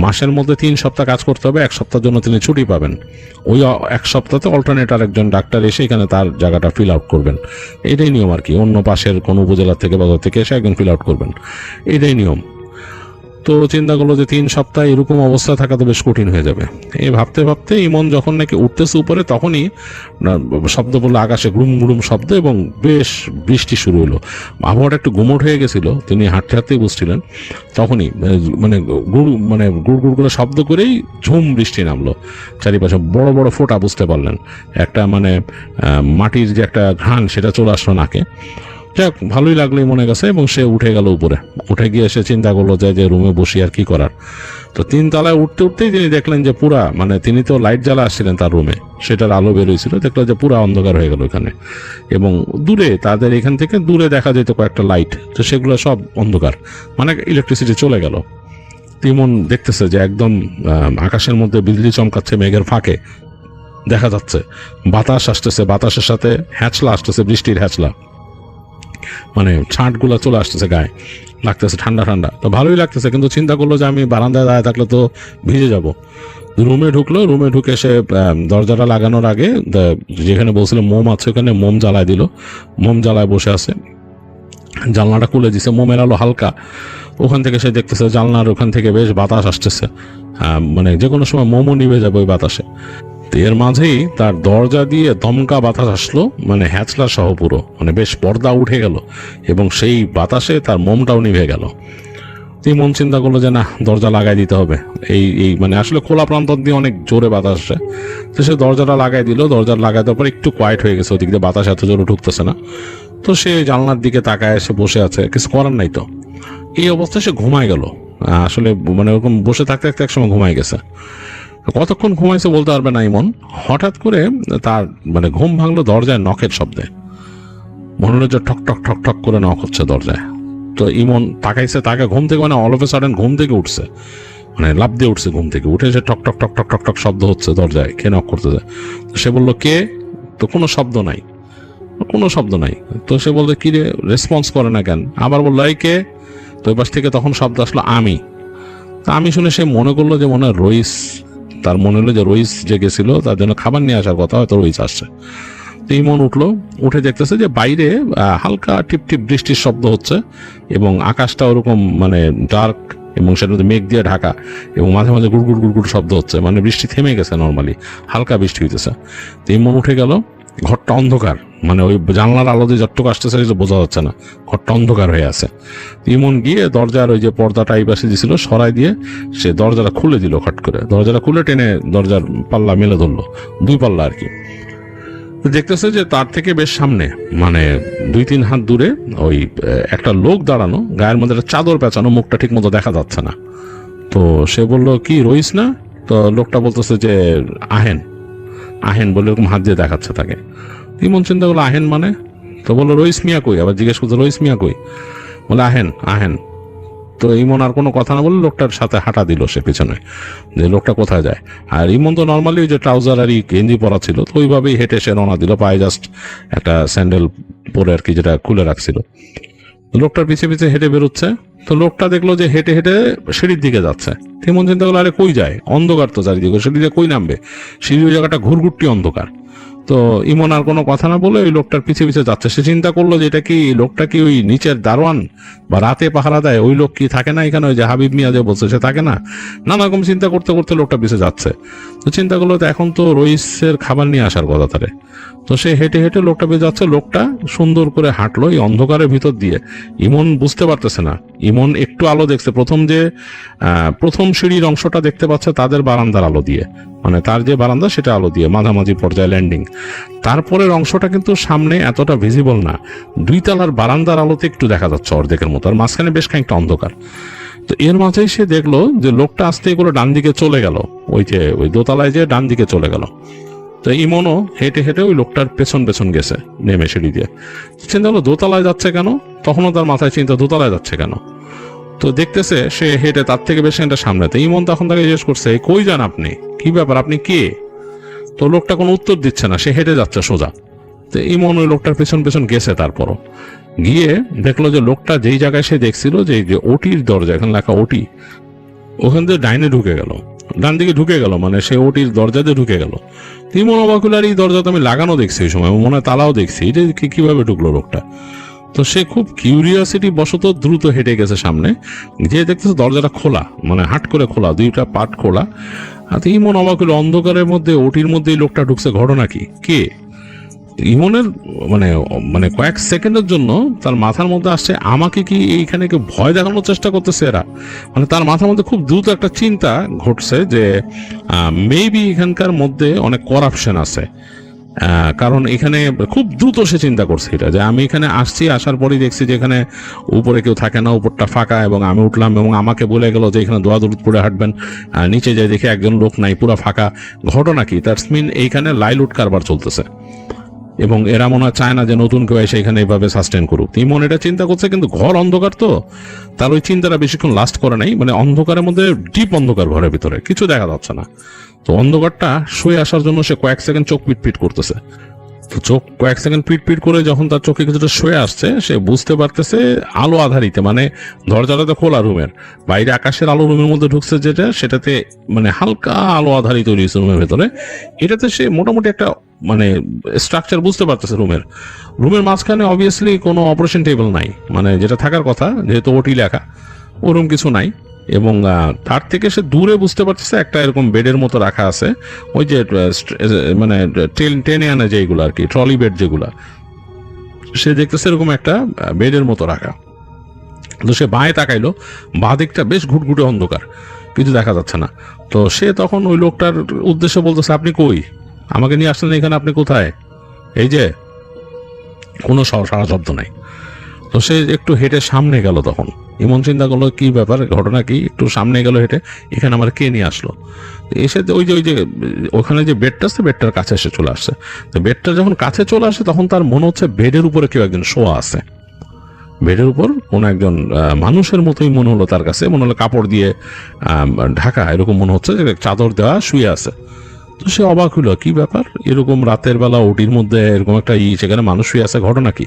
মাসের মধ্যে 3 সপ্তাহ কাজ করতে হবে, 1 সপ্তাহের জন্য তিনি ছুটি পাবেন। ওই 1 সপ্তাহে অল্টারনেট একজন ডাক্তার এসে এখানে তার জায়গাটা ফিল আউট করবেন। এটাই নিয়ম আর কি, অন্য পাশের কোনো উপজেলা থেকে বাজার থেকে এসে একজন ফিল আউট করবেন, এটাই নিয়ম। তো চিন্তা করলো যে 3 সপ্তাহ এরকম অবস্থা থাকা তো বেশ কঠিন হয়ে যাবে। এই ভাবতে ভাবতে ইমন যখন নাকি উঠতেছে উপরে, তখনই শব্দ বললো, আকাশে গুড়ুম গুড়ুম শব্দ, এবং বেশ বৃষ্টি শুরু হলো। আবহাওয়াটা একটু গুমোট হয়ে গেছিল, তিনি হাঁটতে হাঁটতেই বুঝছিলেন। তখনই মানে গুড় গুড় করে শব্দ করেই ঝুম বৃষ্টি নামলো, চারিপাশে বড় বড় ফোঁটা, বুঝতে পারলেন একটা মানে মাটির যে একটা ঘ্রাণ সেটা চলে আসলো নাকে। যাক, ভালোই লাগলোই মনে গেছে, এবং সে উঠে গেল উপরে। উঠে গিয়ে সে চিন্তা করলো যে রুমে বসি আর কি করার। তো 3 তলায় উঠতে উঠতেই তিনি দেখলেন যে পুরা মানে তিনি তো লাইট জ্বালা আসছিলেন তার রুমে, সেটার আলো বেরোইছিল, দেখলো যে পুরা অন্ধকার হয়ে গেল এখানে। এবং দূরে তাদের এখান থেকে দূরে দেখা যেত কয়েকটা লাইট, তো সেগুলো সব অন্ধকার, মানে ইলেকট্রিসিটি চলে গেল। তিমন দেখতেছে যে একদম আকাশের মধ্যে বিজলি চমকাচ্ছে, মেঘের ফাঁকে দেখা যাচ্ছে বাতাস আসতেছে, বাতাসের সাথে হ্যাঁচলা আসতেছে, বৃষ্টির হ্যাঁচলা, মানে ছাঁটগুলা চলে আসতেছে গায়ে, লাগতেছে ঠান্ডা ঠান্ডা। তো ভালোই লাগতেছে, কিন্তু চিন্তা করলো যে আমি বারান্দায় দাঁড়িয়ে থাকলে তো ভিজে যাব। রুমে ঢুকলো, রুমে ঢুকে সে দরজাটা লাগানোর আগে যেখানে বলছিল মোম আছে ওখানে মোম জ্বালায় দিল, মোম জ্বালায় বসে আছে। জানলাটা খুলে দিছে, মোমের আলো হালকা, ওখান থেকে সে দেখতেছে জানলার ওখান থেকে বেশ বাতাস আসতেছে, মানে যে কোনো সময় মোমও নিভে যাবে ওই বাতাসে। এর মাঝেই তার দরজা দিয়ে দমকা বাতাস আসলো, মানে হ্যাচলা সহ পুরো, মানে বেশ পর্দা উঠে গেল, এবং সেই বাতাসে তার মোমটাও নিভে গেল। মন চিন্তা করলো যে না, দরজা লাগাই দিতে হবে। এই মানে আসলে খোলা প্রান্তর দিয়ে অনেক জোরে বাতাস আসে, তো সে দরজাটা লাগাই দিল। দরজা লাগাই দেওয়ার পর একটু কোয়াইট হয়ে গেছে, ওদিক দিয়ে বাতাস এত জোরে ঢুকতেছে না। তো সে জানলার দিকে তাকায় এসে বসে আছে, কিছু করার নাই। তো এই অবস্থায় সে ঘুমায় গেল। আসলে মানে ওরকম বসে থাকতে থাকতে একসময় ঘুমায় গেছে। কতক্ষণ ঘুমাইছে বলতে পারবে না ইমন। হঠাৎ করে তার মানে ঘুম ভাঙলো দরজায় নখের শব্দে। মনে হলো যে ঠক ঠক ঠক ঠক করে নখ হচ্ছে দরজায়। তো ইমন তাকাইছে, তাকে ঘুম থেকে মানে অল অফ এ সাডেন ঘুম থেকে উঠছে, মানে লাফ দিয়ে উঠছে ঘুম থেকে। উঠে সে ঠক ঠক ঠক ঠক ঠক ঠক শব্দ হচ্ছে দরজায়, কে নক করতেছে। তো সে বললো কে? তো কোনো শব্দ নাই, কোনো শব্দ নাই। তো সে বললো কি রে, রেসপন্স করে না কেন? আবার বললো এই কে? তো ওই পাশ থেকে তখন শব্দ আসলো আমি। তা আমি শুনে সে মনে করলো যে মনে হয় রইস, তার মনে হলো যে রইস যে গেছিল তার জন্য খাবার নিয়ে আসার কথা, হয়তো রইস আসছে। তো ইমন উঠলো, উঠে দেখতেছে যে বাইরে হালকা টিপ টিপ বৃষ্টির শব্দ হচ্ছে, এবং আকাশটা ওরকম মানে ডার্ক, এবং সেটা মেঘ দিয়ে ঢাকা, এবং মাঝে মাঝে গুড়গুড় গুড়গুড় শব্দ হচ্ছে, মানে বৃষ্টি থেমে গেছে, নর্মালি হালকা বৃষ্টি হইতেছে। তো ইমন উঠে গেল, ঘরটা অন্ধকার, মানে ওই জানলার আলো দিয়ে যতটুকু আসতেছে বোঝা যাচ্ছে না, ঘরটা অন্ধকার হয়ে আছে। ইমন গিয়ে দরজার ওই যে পর্দাটা এই পাশে দিয়েছিল সরাই দিয়ে সে দরজাটা খুলে দিল, খট করে দরজাটা খুলে টেনে দরজার পাল্লা মেলে ধরলো, 2 পাল্লা আর কি। দেখতেছে যে তার থেকে বেশ সামনে, মানে 2-3 হাত দূরে ওই একটা লোক দাঁড়ানো, গায়ের মধ্যে একটা চাদর পেঁচানো, মুখটা ঠিক মতো দেখা যাচ্ছে না। তো সে বললো কি রইস না? তো লোকটা বলতেছে যে আহেন, আহেন বলে এরকম হাত দিয়ে দেখাচ্ছে তাকে। ইমন চিন্তা করলো আহেন মানে? তো বললো রইস মিয়া কই? আবার জিজ্ঞেস করছে রইস মিয়া কই? বলে আহেন, আহেন। তো ইমন আর কোনো কথা না বলে লোকটার সাথে হাঁটা দিল সে পিছনে, যে লোকটা কোথায় যায়। আর ইমন তো নর্মালি ওই যে ট্রাউজার আর গেঞ্জি পরা ছিল, তো ওইভাবেই হেঁটে সে রওনা দিল, পায়ে জাস্ট একটা স্যান্ডেল পরে আর কি, যেটা খুলে রাখছিল। লোকটার পিছে পিছে হেঁটে বেরোচ্ছে। তো লোকটা দেখলো যে হেঁটে হেঁটে সিঁড়ির দিকে যাচ্ছে। ইমন চিন্তা করলো, আরে কই যায়, অন্ধকার তো চারিদিকে, সিঁড়ি দিয়ে কই নামবে, সিঁড়ির ওই জায়গাটা ঘুরঘুরটি অন্ধকার। তো ইমন আর কোনো কথা না বলে ওই লোকটার পিছে পিছে যাচ্ছে। সে চিন্তা করলো যে এটা কি, লোকটা কি ওই নিচের দারোয়ান বা রাতে পাহারা দেয় ওই লোক কি থাকে না এখানে, ওই যে হাবিব মিয়া যে বলছে সে থাকে না, নানা রকম চিন্তা করতে করতে লোকটা পিছে যাচ্ছে। তো চিন্তা করলো তো এখন তো রইসের খাবার নিয়ে আসার কথা তারে। তো সে হেঁটে হেঁটে লোকটা পেয়ে যাচ্ছে। লোকটা সুন্দর করে হাঁটলো এই অন্ধকারের ভিতর দিয়ে। ইমন বুঝতে পারতেছে না, ইমন একটু আলো দেখছে, প্রথম সিঁড়ির অংশটা দেখতে পাচ্ছে তাদের বারান্দার আলো দিয়ে, মানে তার যে বারান্দা সেটা আলো দিয়ে, মাঝামাঝি পর্যায়ে ল্যান্ডিং। তারপরের অংশটা কিন্তু সামনে এতটা ভিজিবল না, 2 তলার বারান্দার আলোতে একটু দেখা যাচ্ছে অর্ধেকের মতো, আর মাঝখানে বেশ খানিকটা অন্ধকার। তো এর মাঝেই সে দেখলো যে লোকটা আস্তে করে ডান দিকে চলে গেল, ওই দোতলায় যে ডান দিকে চলে গেল। তো ইমনও হেঁটে হেঁটে ওই লোকটার পেছন পেছন গেছে নেমে সিঁড়ি দিয়ে। চিন্তা হলো দোতলায় যাচ্ছে কেন, তখনও তার মাথায় চিন্তা দোতলায় যাচ্ছে কেন। তো দেখতেছে সে হেঁটে তার থেকে বেশি একটা সামনে। তো ইমন তখন তাকে জিজ্ঞেস করছে, কই যান আপনি, কি ব্যাপার, আপনি কে? তো লোকটা কোনো উত্তর দিচ্ছে না, সে হেঁটে যাচ্ছে সোজা। তো ইমন ওই লোকটার পেছন পেছন গেছে। তারপরও গিয়ে দেখলো যে লোকটা যেই জায়গায় সে দেখছিল যে ওটির দরজা, এখানে লেখা ওটি, ওখান থেকে ডাইনে ঢুকে গেল, ডান দিকে ঢুকে গেল, মানে সে ওটির দরজা দিয়ে ঢুকে গেল। ইমন অবাক হলো, আর এই দরজা তো আমি লাগানো দেখছি ওই সময়, মনে হয় তালাও দেখছি, এটা কিভাবে ঢুকলো লোকটা। তো সে খুব কিউরিয়াসিটি বশত দ্রুত হেঁটে গেছে সামনে, যে দেখতেছে দরজাটা খোলা, মানে হাট করে খোলা, 2টা পার্ট খোলা। আর ইমন অবাক হলো, অন্ধকারের মধ্যে ওটির মধ্যে এই লোকটা ঢুকছে, ঘটনা কি, কে? ইমনের মানে কয়েক সেকেন্ডের জন্য তার মাথার মধ্যে আসছে, আমাকে কি এইখানে কেউ ভয় দেখানোর চেষ্টা করতেছে এরা, মানে তার মাথার মধ্যে খুব দ্রুত একটা চিন্তা ঘটছে যে মেবি এখানকার মধ্যে অনেক করাপশন আছে। কারণ এখানে খুব দ্রুত সে চিন্তা করছে এটা, যে আমি এখানে আসছি, আসার পরেই দেখছি যে এখানে উপরে কেউ থাকে না, উপরটা ফাঁকা, এবং আমি উঠলাম এবং আমাকে বলে গেল যে এখানে দোয়া দরুদ পড়ে হাঁটবেন, নিচে যাই দেখি একজন লোক নাই, পুরো ফাঁকা। ঘটনা কি, দ্যাটস মিন এইখানে লাইলুট কারবার চলতেছে, এবং এরা মনে হয় চায় না যে নতুন কেউ এসে এখানে এইভাবে সাস্টেন করুক। ইমন এটা চিন্তা করছে, কিন্তু ঘর অন্ধকার, তো তার ওই চিন্তাটা বেশিক্ষণ লাস্ট করে নাই, মানে অন্ধকারের মধ্যে ডিপ অন্ধকার, ঘরের ভিতরে কিছু দেখা যাচ্ছে না। তো অন্ধকারটা শুয়ে আসার জন্য সে কয়েক সেকেন্ড চোখ পিটপিট করতেছে। তো চোখ কয়েক সেকেন্ড পিটপিট করে যখন তার চোখে কিছুটা শুয়ে আসছে, সে বুঝতে পারতেছে আলো আধারিতে, মানে দরজাটা তো খোলা রুমের, বাইরে আকাশের আলো রুমের মধ্যে ঢুকছে, সেটাতে মানে হালকা আলো আধারিত তৈরি হয়েছে রুমের ভেতরে। এটাতে সে মোটামুটি একটা মানে স্ট্রাকচার বুঝতে পারতেছে রুমের মাঝখানে অবভিয়াসলি কোনো অপারেশন টেবিল নাই, মানে যেটা থাকার কথা, যেহেতু ওটি লেখা, ওরকম কিছু নাই। এবং তার থেকে সে দূরে বুঝতে পারতেছে একটা এরকম বেডের মতো রাখা আছে, ওই যে মানে টেনে আনে যেগুলো আর কি, ট্রলি বেড যেগুলা, সে দেখতেছে এরকম একটা বেডের মতো রাখা। তো সে বাঁয়ে তাকাইলো, বাঁ দিকটা বেশ ঘুটঘুটে অন্ধকার, কিছু দেখা যাচ্ছে না। তো সে তখন ওই লোকটার উদ্দেশ্যে বলতেছে, আপনি কই, আমাকে নিয়ে আসলেন এখানে, আপনি কোথায়? এই যে কোনো সারা শব্দ নাই। তো সে একটু হেঁটে সামনে গেল। তখন ইমন চিন্তা করলো, কি ব্যাপার, ঘটনা কি, একটু সামনে গেল হেঁটে, এখানে আমার কে নিয়ে আসলো। এসে ওই যে ওখানে যে বেডটা আছে, বেডটার কাছে এসে চলে আসছে। তো বেডটা যখন কাছে চলে আসে, তখন তার মনে হচ্ছে বেডের উপরে কেউ একজন শোয়া আছে, বেডের উপর কোন একজন মানুষের মতোই মনে হলো তার কাছে, মনে হলো কাপড় দিয়ে ঢাকা, এরকম মনে হচ্ছে যে চাদর দেওয়া শুয়ে আছে। তো সে অবাক হইল, কি ব্যাপার, এরকম রাতের বেলা ওটির মধ্যে এরকম একটা সেখানে মানুষ শুয়ে আছে, ঘটনা কি?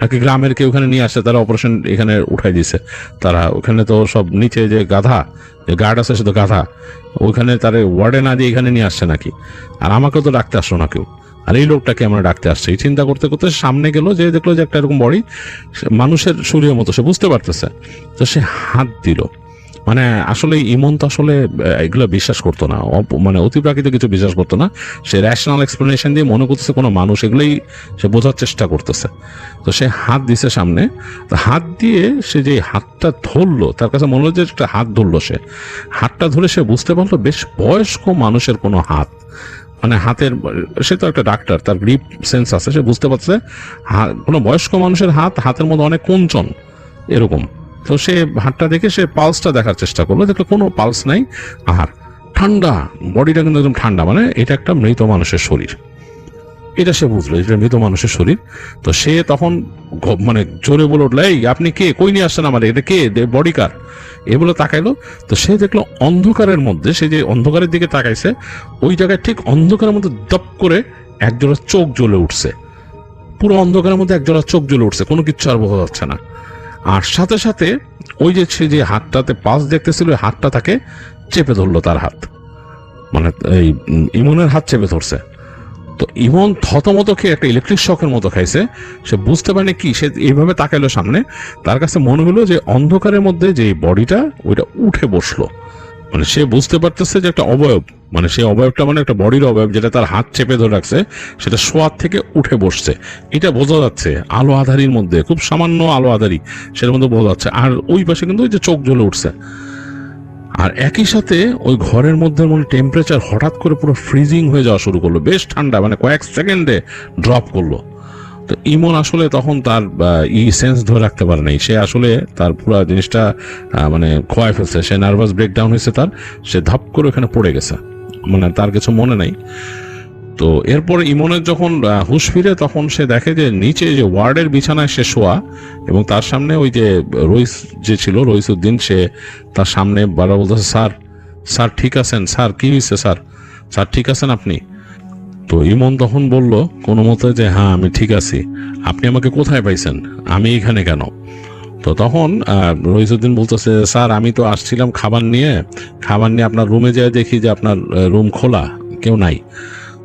নাকি গ্রামের কেউ ওখানে নিয়ে আসছে, তারা অপারেশন এখানে উঠাই দিছে, তারা ওখানে তো সব নিচে যে গাধা, যে গার্ড আছে সে তো গাধা, ওইখানে তারা ওয়ার্ডে না দিয়ে এখানে নিয়ে আসছে নাকি? আর আমাকেও তো ডাকতে আসলো না কেউ, আর এই লোকটাকে আমরা ডাকতে আসছে। এই চিন্তা করতে করতে সামনে গেল, যে দেখলো যে একটা এরকম বডি, মানুষের শরীরের মতো, সে বুঝতে পারতেছে। তো সে হাত দিল, মানে আসলে ইমন তো আসলে এগুলো বিশ্বাস করতো না, মানে অতিপ্রাকৃত কিছু বিশ্বাস করতো না। সে র্যাশনাল এক্সপ্লেনেশন দিয়ে মনে করতেছে কোনো মানুষ, এগুলোই সে বোঝার চেষ্টা করতেছে। তো সে হাত দিছে সামনে। তো হাত দিয়ে সে যে হাতটা ধরলো, তার কাছে মনে হলো যে একটা হাত ধরলো। সে হাতটা ধরে সে বুঝতে পারলো বেশ বয়স্ক মানুষের কোনো হাত, মানে হাতের, সে তো একটা ডাক্তার, তার গ্রিপ সেন্স আছে, সে বুঝতে পারছে কোনো বয়স্ক মানুষের হাত, হাতের মধ্যে অনেক কুঞ্চন এরকম। তো সে হাতটা দেখে সে পালসটা দেখার চেষ্টা করলো, দেখলো কোনো পালস নাই, আর ঠান্ডা বডিটা কিন্তু একদম ঠান্ডা, মানে এটা একটা মৃত মানুষের শরীর। এটা সে বুঝলো, এটা মৃত মানুষের শরীর। তো সে তখন মানে জোরে বলে উঠলো, এই আপনি কে, কই নিয়ে আসছেন আমার, এটা কে, বডি কার, এ বলে তাকাইলো। তো সে দেখলো অন্ধকারের মধ্যে, সে যে অন্ধকারের দিকে তাকাইছে ওই জায়গায় ঠিক অন্ধকারের মধ্যে দপ করে একজোড়া চোখ জ্বলে উঠছে, পুরো অন্ধকারের মধ্যে একজোড়া চোখ জ্বলে উঠছে, কোনো কিচ্ছু আর বোঝা যাচ্ছে না। আর সাথে সাথে ওই যে সে যে হাতটাতে পাস দেখতেছিল, ওই হাতটা তাকে চেপে ধরলো, তার হাত, মানে এই ইমনের হাত চেপে ধরছে। তো ইমন থতমত খেয়ে একটা ইলেকট্রিক শকের মতো খাইছে, সে বুঝতে পারেনি কি, সে এইভাবে তাকাইলো সামনে, তার কাছে মনে হলো যে অন্ধকারের মধ্যে যে বডিটা ওইটা উঠে বসলো, মানে সে বুঝতে পারতেছে যে একটা অবয়ব, মানে সেই অবয়বটা মানে একটা বডির অবয়ব যেটা তার হাত চেপে ধরে রাখছে, সেটা শোয়ার থেকে উঠে বসছে, এটা বোঝা যাচ্ছে আলো আধারির মধ্যে, খুব সামান্য আলো আধারি সেটার মধ্যে বোঝা যাচ্ছে। আর ওই পাশে কিন্তু ওই যে চোখ জ্বলে উঠছে। আর একই সাথে ওই ঘরের মধ্যে মানে টেম্পারেচার হঠাৎ করে পুরো ফ্রিজিং হয়ে যাওয়া শুরু করলো, বেশ ঠান্ডা, মানে কয়েক সেকেন্ডে ড্রপ করলো। তো ইমন আসলে তখন তার সেন্স ধরে রাখতে পারে নাই, সে আসলে তার পুরো জিনিসটা মানে খোয়াই ফেলছে, সে নার্ভাস ব্রেকডাউন হয়েছে তার, সে ধাপ করে ওখানে পড়ে গেছে, মানে তার কিছু মনে নাই। তো এরপরে ইমনের যখন হুঁশ ফিরে তখন সে দেখে যে নিচে যে ওয়ার্ডের বিছানায় সে শোয়া, এবং তার সামনে ওই যে রইস যে ছিল, রইসউদ্দিন, সে তার সামনে বারবার বলতেছে, স্যার স্যার ঠিক আছেন, স্যার কি হয়েছে, স্যার স্যার ঠিক আছেন আপনি? তো ইমন তখন বলল কোনো মতে যে হ্যাঁ আমি ঠিক আছি, আপনি আমাকে কোথায় পাইছেন, আমি এখানে কেন? তো তখন রইসউদ্দিন বলতেছে, স্যার আমি তো আসছিলাম খাবার নিয়ে আপনার রুমে যেয়ে দেখি যে আপনার রুম খোলা, কেউ নাই।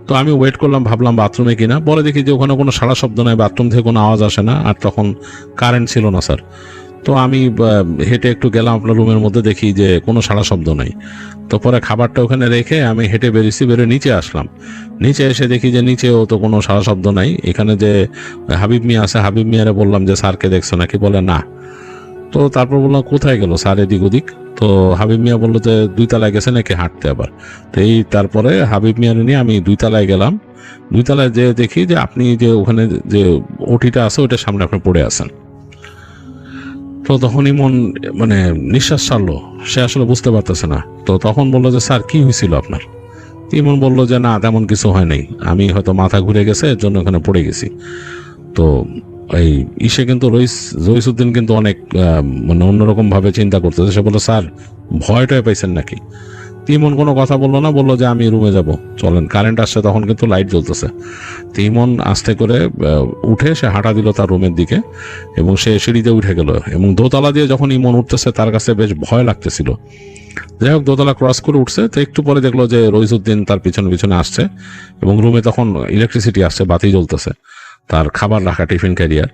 তো আমি ওয়েট করলাম, ভাবলাম বাথরুমে কিনা, পরে দেখি যে ওখানে কোনো সারা শব্দ নাই, বাথরুম থেকে কোনো আওয়াজ আসে না, আর তখন কারেন্ট ছিল না স্যার। তো আমি হেঁটে একটু গেলাম আপনার রুমের মধ্যে, দেখি যে কোনো সারা শব্দ নাই। তো পরে খাবারটা ওখানে রেখে আমি হেঁটে বেরিয়েছি, বেরোয় নিচে আসলাম, নিচে এসে দেখি যে নিচেও তো কোনো সারা শব্দ নাই। এখানে যে হাবিব মিয়া আছে, হাবিব মিয়ারে বললাম যে স্যারকে দেখছো নাকি, বলে না। তো তারপর বললাম কোথায় গেল স্যার, এদিক ওদিক। তো হাবিব মিয়া বললো যে 2 তলায় গেছে নাকি হাঁটতে আবার। তো এই তারপরে হাবিব মিয়া নিয়ে আমি 2 তলায় গেলাম, 2 তলায় যে দেখি যে আপনি যে ওখানে যে ওটিটা আছে ওইটার সামনে আপনি পড়ে আছেন। তো তখন ইমন মানে নিঃশ্বাস ছাড়লো, সে আসলে বুঝতে পারতেছে না। তো তখন বললো যে স্যার কি হয়েছিল আপনার? ইমন বললো যে না তেমন কিছু হয় নাই, আমি হয়তো মাথা ঘুরে গেছে এর জন্য ওখানে পড়ে গেছি। তো এই ইসে কিন্তু রইসউদ্দিন কিন্তু অনেক মানে অন্যরকম ভাবে চিন্তা করতেছে, সে বললো স্যার ভয়টায় পাইছেন নাকি? তিমন কোনো কথা বললো না, বললো যে আমি রুমে যাব, চলেন। কারেন্ট আসছে তখন, কিন্তু লাইট জ্বলতেছে। তিমন আস্তে করে উঠে সে হাঁটা দিল তার রুমের দিকে, এবং সে সিঁড়িতে উঠে গেল, এবং দোতলা দিয়ে যখন ইমন উঠতেছে তার কাছে বেশ ভয় লাগতেছিল। যাই হোক দোতলা ক্রস করে উঠছে, তো একটু পরে দেখলো যে রইসউদ্দিন তার পিছনে পিছনে আসছে, এবং রুমে তখন ইলেকট্রিসিটি আসছে, বাতি জ্বলতেছে, তার খাবার রাখা টিফিন ক্যারিয়ার।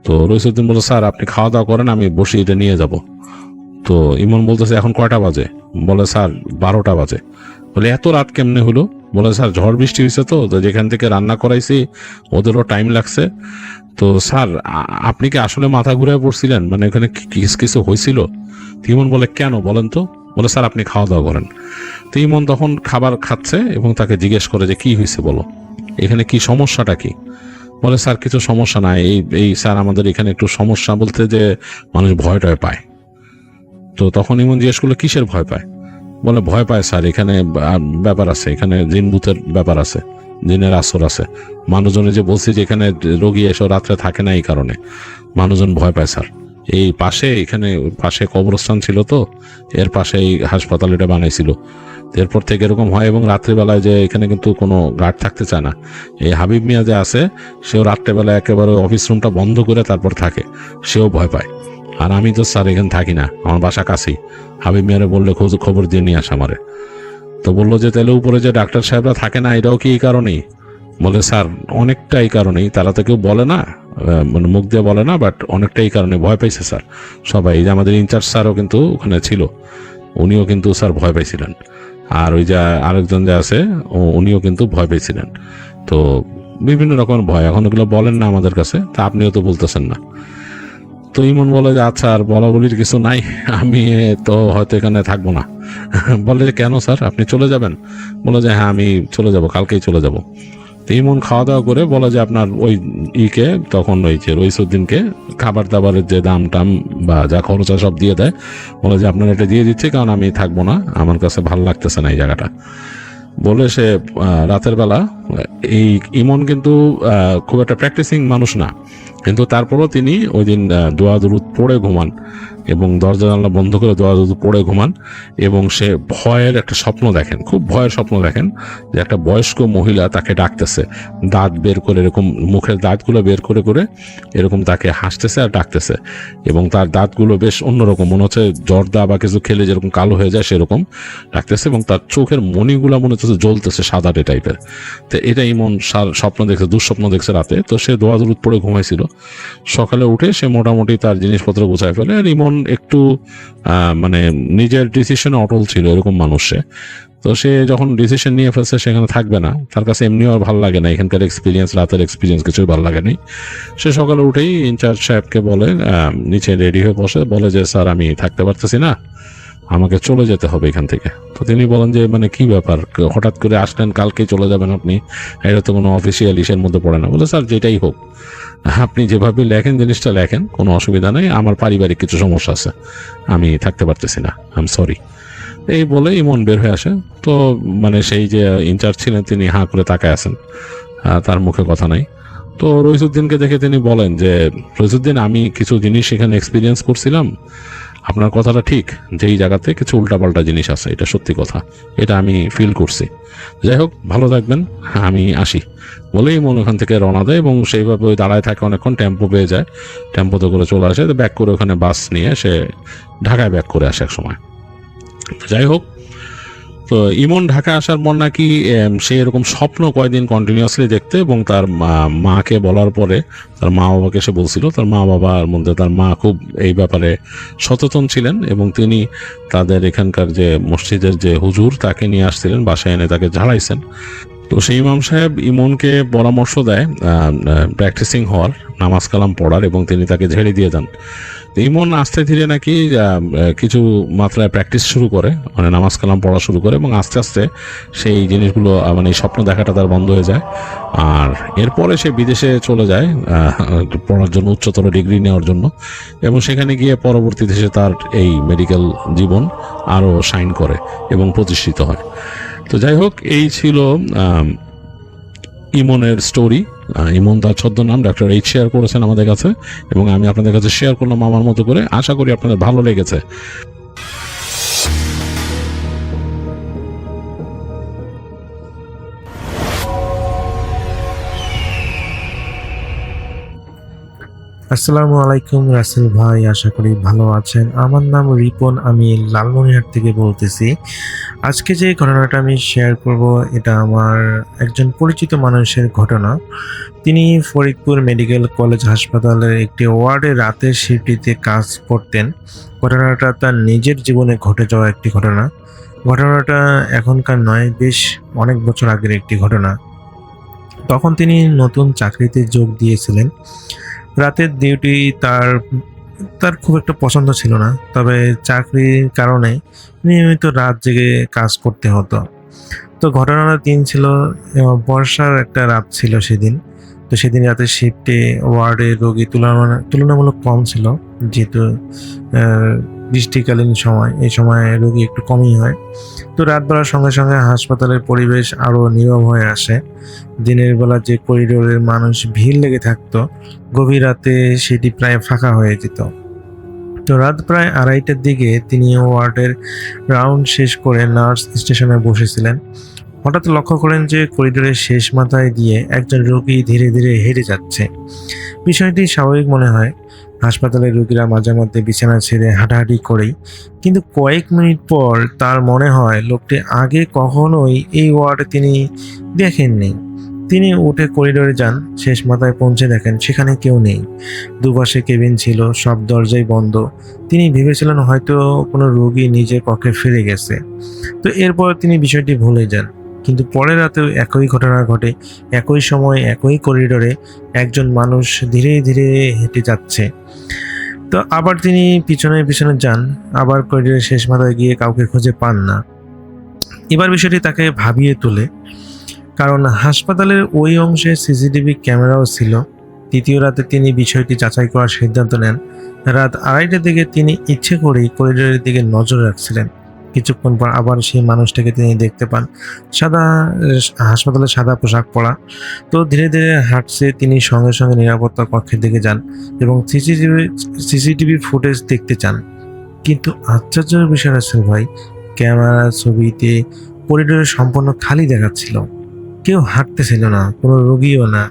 তো রইসউদ্দিন বললো স্যার আপনি খাওয়া দাওয়া করেন, আমি বসে এটা নিয়ে যাব। তো ইমন বলতেছে এখন কয়টা বাজে? বলে স্যার 12টা বাজে। বলে এত রাত কেমনে হলো? বলে স্যার ঝড় বৃষ্টি হয়েছে, তো যেখান থেকে রান্না করাইছি ওদেরও টাইম লাগছে। তো স্যার আপনি কি আসলে মাথা ঘুরায় পড়ছিলেন, মানে এখানে কিছু হয়েছিল? ইমন বলে কেন বলেন তো? বলে স্যার আপনি খাওয়া দাওয়া করেন। তো ইমন তখন খাবার খাচ্ছে এবং তাকে জিজ্ঞেস করে যে কি হয়েছে বলো, এখানে কি সমস্যাটা কি? বলে স্যার কিছু সমস্যা নাই, এই স্যার আমাদের এখানে একটু সমস্যা বলতে যে মানুষ ভয় টয় পায়। তো তখন ইমন জিজ্ঞেস করলো কিসের ভয় পায়? বলে ভয় পায় স্যার এখানে ব্যাপার আছে, এখানে জিন ভূতের ব্যাপার আছে, জিনের আসর আছে। মানুষজনে যে বলছে যে এখানে রোগী এসে রাত্রে থাকে না, এই কারণে মানুষজন ভয় পায় স্যার। এই পাশে এখানে পাশে কবরস্থান ছিল, তো এর পাশে এই হাসপাতাল এটা বানাইছিল, এরপর থেকে এরকম হয়। এবং রাত্রিবেলায় যে এখানে কিন্তু কোনো গার্ড থাকতে চায় না, এই হাবিব মিয়া যে আছে সেও রাত্রেবেলায় একেবারে অফিস রুমটা বন্ধ করে তারপর থাকে, সেও ভয় পায়। আর আমি তো স্যার এখানে থাকি না, আমার বাসা কাছেই। হাবিব মিয়ারে বললে খবর দিয়ে নিয়ে আসে আমারে। তো বললো যে তাহলে উপরে যে ডাক্তার সাহেবরা থাকে না, এটাও কি এই কারণেই? বলে স্যার অনেকটা এই কারণেই, তারা তো কেউ বলে না, মানে মুখ দিয়ে বলে না, বাট অনেকটা এই কারণে ভয় পাইছে স্যার সবাই। এই যে আমাদের ইনচার্জ স্যারও কিন্তু ওখানে ছিল, উনিও কিন্তু স্যার ভয় পাইছিলেন। আর ওই যে আরেকজন যে আছে উনিও কিন্তু ভয় পেয়েছিলেন। তো বিভিন্ন রকমের ভয়, এখন ওগুলো বলেন না আমাদের কাছে, তা আপনিও তো বলতেছেন না। তো ইমন বলে যে আচ্ছা আর বলা বলির কিছু নাই, আমি তো হয়তো এখানে থাকবো না। বলে যে কেন স্যার আপনি চলে যাবেন? বলে যে হ্যাঁ আমি চলে যাব, কালকেই চলে যাব। তো ইমন খাওয়া দাওয়া করে বলে যে আপনার ওই ইকে তখন ওই যে রইসউদ্দিনকে খাবার দাবারের যে দাম টাম বা যা খরচা সব দিয়ে দেয়, বলে যে আপনার এটা দিয়ে দিচ্ছে, কারণ আমি থাকবো না, আমার কাছে ভালো লাগতেছে না এই জায়গাটা। বলে সে রাতের বেলা এই ইমন কিন্তু খুব একটা প্র্যাকটিসিং মানুষ না, কিন্তু তারপরও তিনি ওই দিন দোয়া দুরুদ পড়ে ঘুমান এবং দরজা জানলা বন্ধ করে দোয়া দুরুদ পড়ে ঘুমান এবং সে ভয়ের একটা স্বপ্ন দেখেন, খুব ভয়ের স্বপ্ন দেখেন যে একটা বয়স্ক মহিলা তাকে ডাকতেছে, দাঁত বের করে এরকম মুখের দাঁতগুলো বের করে করে এরকম তাকে হাসতেছে আর ডাকতেছে এবং তার দাঁতগুলো বেশ অন্যরকম, মনে হচ্ছে জর্দা বা কিছু খেলে যেরকম কালো হয়ে যায় সেরকম ডাকতেছে এবং তার চোখের মণিগুলা মনে হচ্ছে জ্বলতেছে সাদাটে টাইপের। তো এটা ইমন স্বপ্ন দেখছে, দুঃস্বপ্ন দেখছে রাতে। তো সে দোয়া দুরুদ পড়ে ঘুমাইছিল, সকালে উঠে সে মোটামুটি তার জিনিসপত্র গুছায় ফেলে। আর ইমন একটু মানে নিজের ডিসিশনে অটল ছিল এরকম মানুষ সে। তো সে যখন ডিসিশন নিয়ে ফেলছে সেখানে থাকবে না, তার কাছে এমনিও আর ভালো লাগে না, এখানকার এক্সপিরিয়েন্স, রাতের এক্সপিরিয়েন্স কিছুই ভালো লাগেনি। সে সকালে উঠেই ইনচার্জ সাহেবকে বলে, নিচে রেডি হয়ে বসে বলে যে স্যার আমি থাকতে পারতেছি না, আমাকে চলে যেতে হবে এখান থেকে। তো তিনি বলেন যে মানে কি ব্যাপার, হঠাৎ করে আসলেন, কালকেই চলে যাবেন আপনি, এটা তো কোনো অফিসিয়াল ইসের মধ্যে পড়ে না। বলে স্যার যেটাই হোক, আপনি যেভাবে লেখেন জিনিসটা লেখেন, কোনো অসুবিধা নেই, আমার পারিবারিক কিছু সমস্যা আছে, আমি থাকতে পারতেছি না, আই এম সরি। এই বলে ইমন বের হয়ে আসে। তো মানে সেই যে ইনচার্জ ছিলেন তিনি হাঁ করে তাকায় আছেন, তার মুখে কথা নাই। তো রইসুদ্দিনকে দেখে তিনি বলেন যে রইসুদ্দিন, আমি কিছু জিনিস এখানে এক্সপিরিয়েন্স করছিলাম, আপনার কথাটা ঠিক, যেই জায়গাতে কিছু উল্টাপাল্টা জিনিস আছে, এটা সত্যি কথা, এটা আমি ফিল করছি। যাই হোক, ভালো থাকবেন, আমি আসি বলেই মন ওখান থেকে রওনা দেয় এবং সেইভাবে ওই দাঁড়ায় থাকে অনেকক্ষণ, টেম্পো পেয়ে যায়, টেম্পোতে করে চলে আসে, ব্যাক করে ওখানে বাস নিয়ে সে ঢাকায় ব্যাক করে আসে এক সময়। যাই হোক, তো ইমন ঢাকা আসার পর নাকি সে এরকম স্বপ্ন কয়েকদিন কন্টিনিউয়াসলি দেখতে এবং তার মাকে বলার পরে তার মা বাবাকে সে বলছিল, তার মা বাবার মধ্যে তার মা খুব এই ব্যাপারে সচেতন ছিলেন এবং তিনি তাদের এখানকার যে মসজিদের যে হুজুর তাকে নিয়ে আসছিলেন, বাসায় এনে তাকে ঝাড়াইছেন। তো সেই ইমাম সাহেব ইমনকে পরামর্শ দেয় প্র্যাকটিসিং হওয়ার, নামাজ কালাম পড়ার, এবং তিনি তাকে ঝেড়ে দিয়ে দেন। ইমন আস্তে ধীরে নাকি কিছু মাত্রায় প্র্যাকটিস শুরু করে, মানে নামাজ কালাম পড়া শুরু করে এবং আস্তে আস্তে সেই জিনিসগুলো মানে স্বপ্ন দেখাটা তার বন্ধ হয়ে যায়। আর এরপরে সে বিদেশে চলে যায় পড়ার জন্য, উচ্চতর ডিগ্রি নেওয়ার জন্য, এবং সেখানে গিয়ে পরবর্তীতে সে তার এই মেডিকেল জীবন আরও শাইন করে এবং প্রতিষ্ঠিত হয়। তো যাই হোক, এই ছিল ইমনের স্টোরি। ইমন তার ছদ্মনাম ডক্টর এইচ শেয়ার করেছেন আমাদের কাছে এবং আমি আপনাদের কাছে শেয়ার করলাম আমার মতো করে। আশা করি আপনাদের ভালো লেগেছে। আসসালামু আলাইকুম রাসেল ভাই, আশা করি ভালো আছেন। আমার নাম রিপন, আমি লালমনিরহাট থেকে বলতেছি। আজকে যে ঘটনাটা আমি শেয়ার করব এটা আমার একজন পরিচিত মানুষের ঘটনা। তিনি ফরিদপুর মেডিকেল কলেজ হাসপাতালের একটি ওয়ার্ডে রাতের শিফটিতে কাজ করতেন। ঘটনাটা তার নিজের জীবনে ঘটে যাওয়া একটি ঘটনা। ঘটনাটা এখনকার নয়, বেশ অনেক বছর আগের একটি ঘটনা। তখন তিনি নতুন চাকরিতে যোগ দিয়েছিলেন। রাতের ডিউটি তার তার খুব একটা পছন্দ ছিল না, তবে চাকরির কারণে নিয়মিত রাত জেগে কাজ করতে হতো। তো ঘটনার দিন ছিল বর্ষার একটা রাত ছিল সেদিন। তো সেদিন রাতের শিফটে ওয়ার্ডে রোগী তুলনামূলক কম ছিল, যেহেতু বৃষ্টিকালীন সময়, এই সময় রোগী একটু কমই হয়। তো রাত বাড়ার সঙ্গে সঙ্গে হাসপাতালের পরিবেশ আরও নীরব হয়ে আসে। দিনের বেলা যে করিডোরের মানুষ ভিড় লেগে থাকতো, গভীর রাতে সেটি প্রায় ফাঁকা হয়ে যেত। তো রাত প্রায় 2:30টার দিকে তিনি ওয়ার্ডের রাউন্ড শেষ করে নার্স স্টেশনে বসেছিলেন। হঠাৎ লক্ষ্য করেন যে করিডোরের শেষ মাথায় দিয়ে একজন রোগী ধীরে ধীরে হেঁটে যাচ্ছে। বিষয়টি স্বাভাবিক মনে হয়, হাসপাতালের রোগীরা মাঝে মধ্যে বিছানা ছেড়ে হাঁটাহাঁটি করেই, কিন্তু কয়েক মিনিট পর তার মনে হয় লোকটি আগে কখনোই এই ওয়ার্ডে তিনি দেখেননি। তিনি উঠে করিডোরে যান, শেষ মাথায় পৌঁছে দেখেন সেখানে কেউ নেই। দুপাশে কেবিন ছিল, সব দরজাই বন্ধ। তিনি ভেবেছিলেন হয়তো কোনো রোগী নিজের কক্ষে ফিরে গেছে। তো এরপর তিনি বিষয়টি ভুলে যান। কিন্তু পরের রাতেও একই ঘটনা ঘটে। একই সময় একই করিডোরে একজন মানুষ ধীরে ধীরে হেঁটে যাচ্ছে। তো আবার তিনি পিছনে পিছনে যান, আবার করিডোরের শেষ মাথায় গিয়ে কাউকে খুঁজে পান না। এবার বিষয়টি তাকে ভাবিয়ে তোলে, কারণ হাসপাতালের ওই অংশে সিসিটিভি ক্যামেরাও ছিল। তৃতীয় রাতে তিনি বিষয়টি যাচাই করার সিদ্ধান্ত নেন। রাত 2:30টার দিকে তিনি ইচ্ছে করেই করিডোরের দিকে নজর রাখছিলেন। কিছুক্ষণ পর আবার সেই মানুষটাকে তিনি দেখতে পান, সাদা হাসপাতালে সাদা পোশাক পরা। তো ধীরে ধীরে হাঁটছে, তিনি সঙ্গে সঙ্গে নিরাপত্তা কক্ষের দিকে যান এবং সিসিটিভি ফুটেজ দেখতে চান। কিন্তু আশ্চর্যের বিষয় আছে ভাই, ক্যামেরা ছবিতে করিডোরে সম্পূর্ণ খালি দেখাচ্ছিল, কেউ হাঁটতেছিল না, কোনো রোগীও না।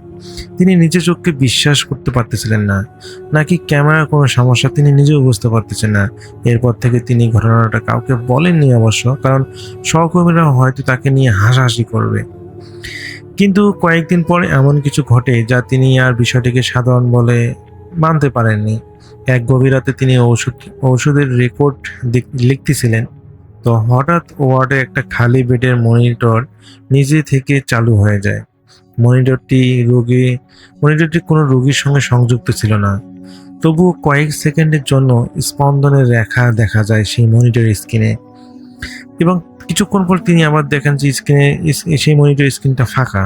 তিনি নিজের চোখকে বিশ্বাস করতে পারতেছিলেন না, নাকি ক্যামেরার কোনো সমস্যা তিনি নিজেও বুঝতে পারতেছেন না। এরপর থেকে তিনি ঘটনাটা কাউকে বলেননি অবশ্য, কারণ সহকর্মীরা হয়তো তাকে নিয়ে হাসাহাসি করবে। কিন্তু কয়েকদিন পর এমন কিছু ঘটে যা তিনি আর বিষয়টিকে সাধারণ বলে মানতে পারেননি। এক গভীর রাতে তিনি ওষুধের রেকর্ড লিখতেছিলেন, তো হঠাৎ ওয়ার্ডে একটা খালি বেডের মনিটর নিজে থেকে চালু হয়ে যায়। মনিটরটি কোনো রোগীর সঙ্গে সংযুক্ত ছিল না, তবুও কয়েক সেকেন্ডের জন্য স্পন্দনের রেখা দেখা যায় সেই মনিটর স্ক্রিনে। এবং কিছুক্ষণ পর তিনি আবার দেখেন যে সেই মনিটর স্ক্রিনটা ফাঁকা।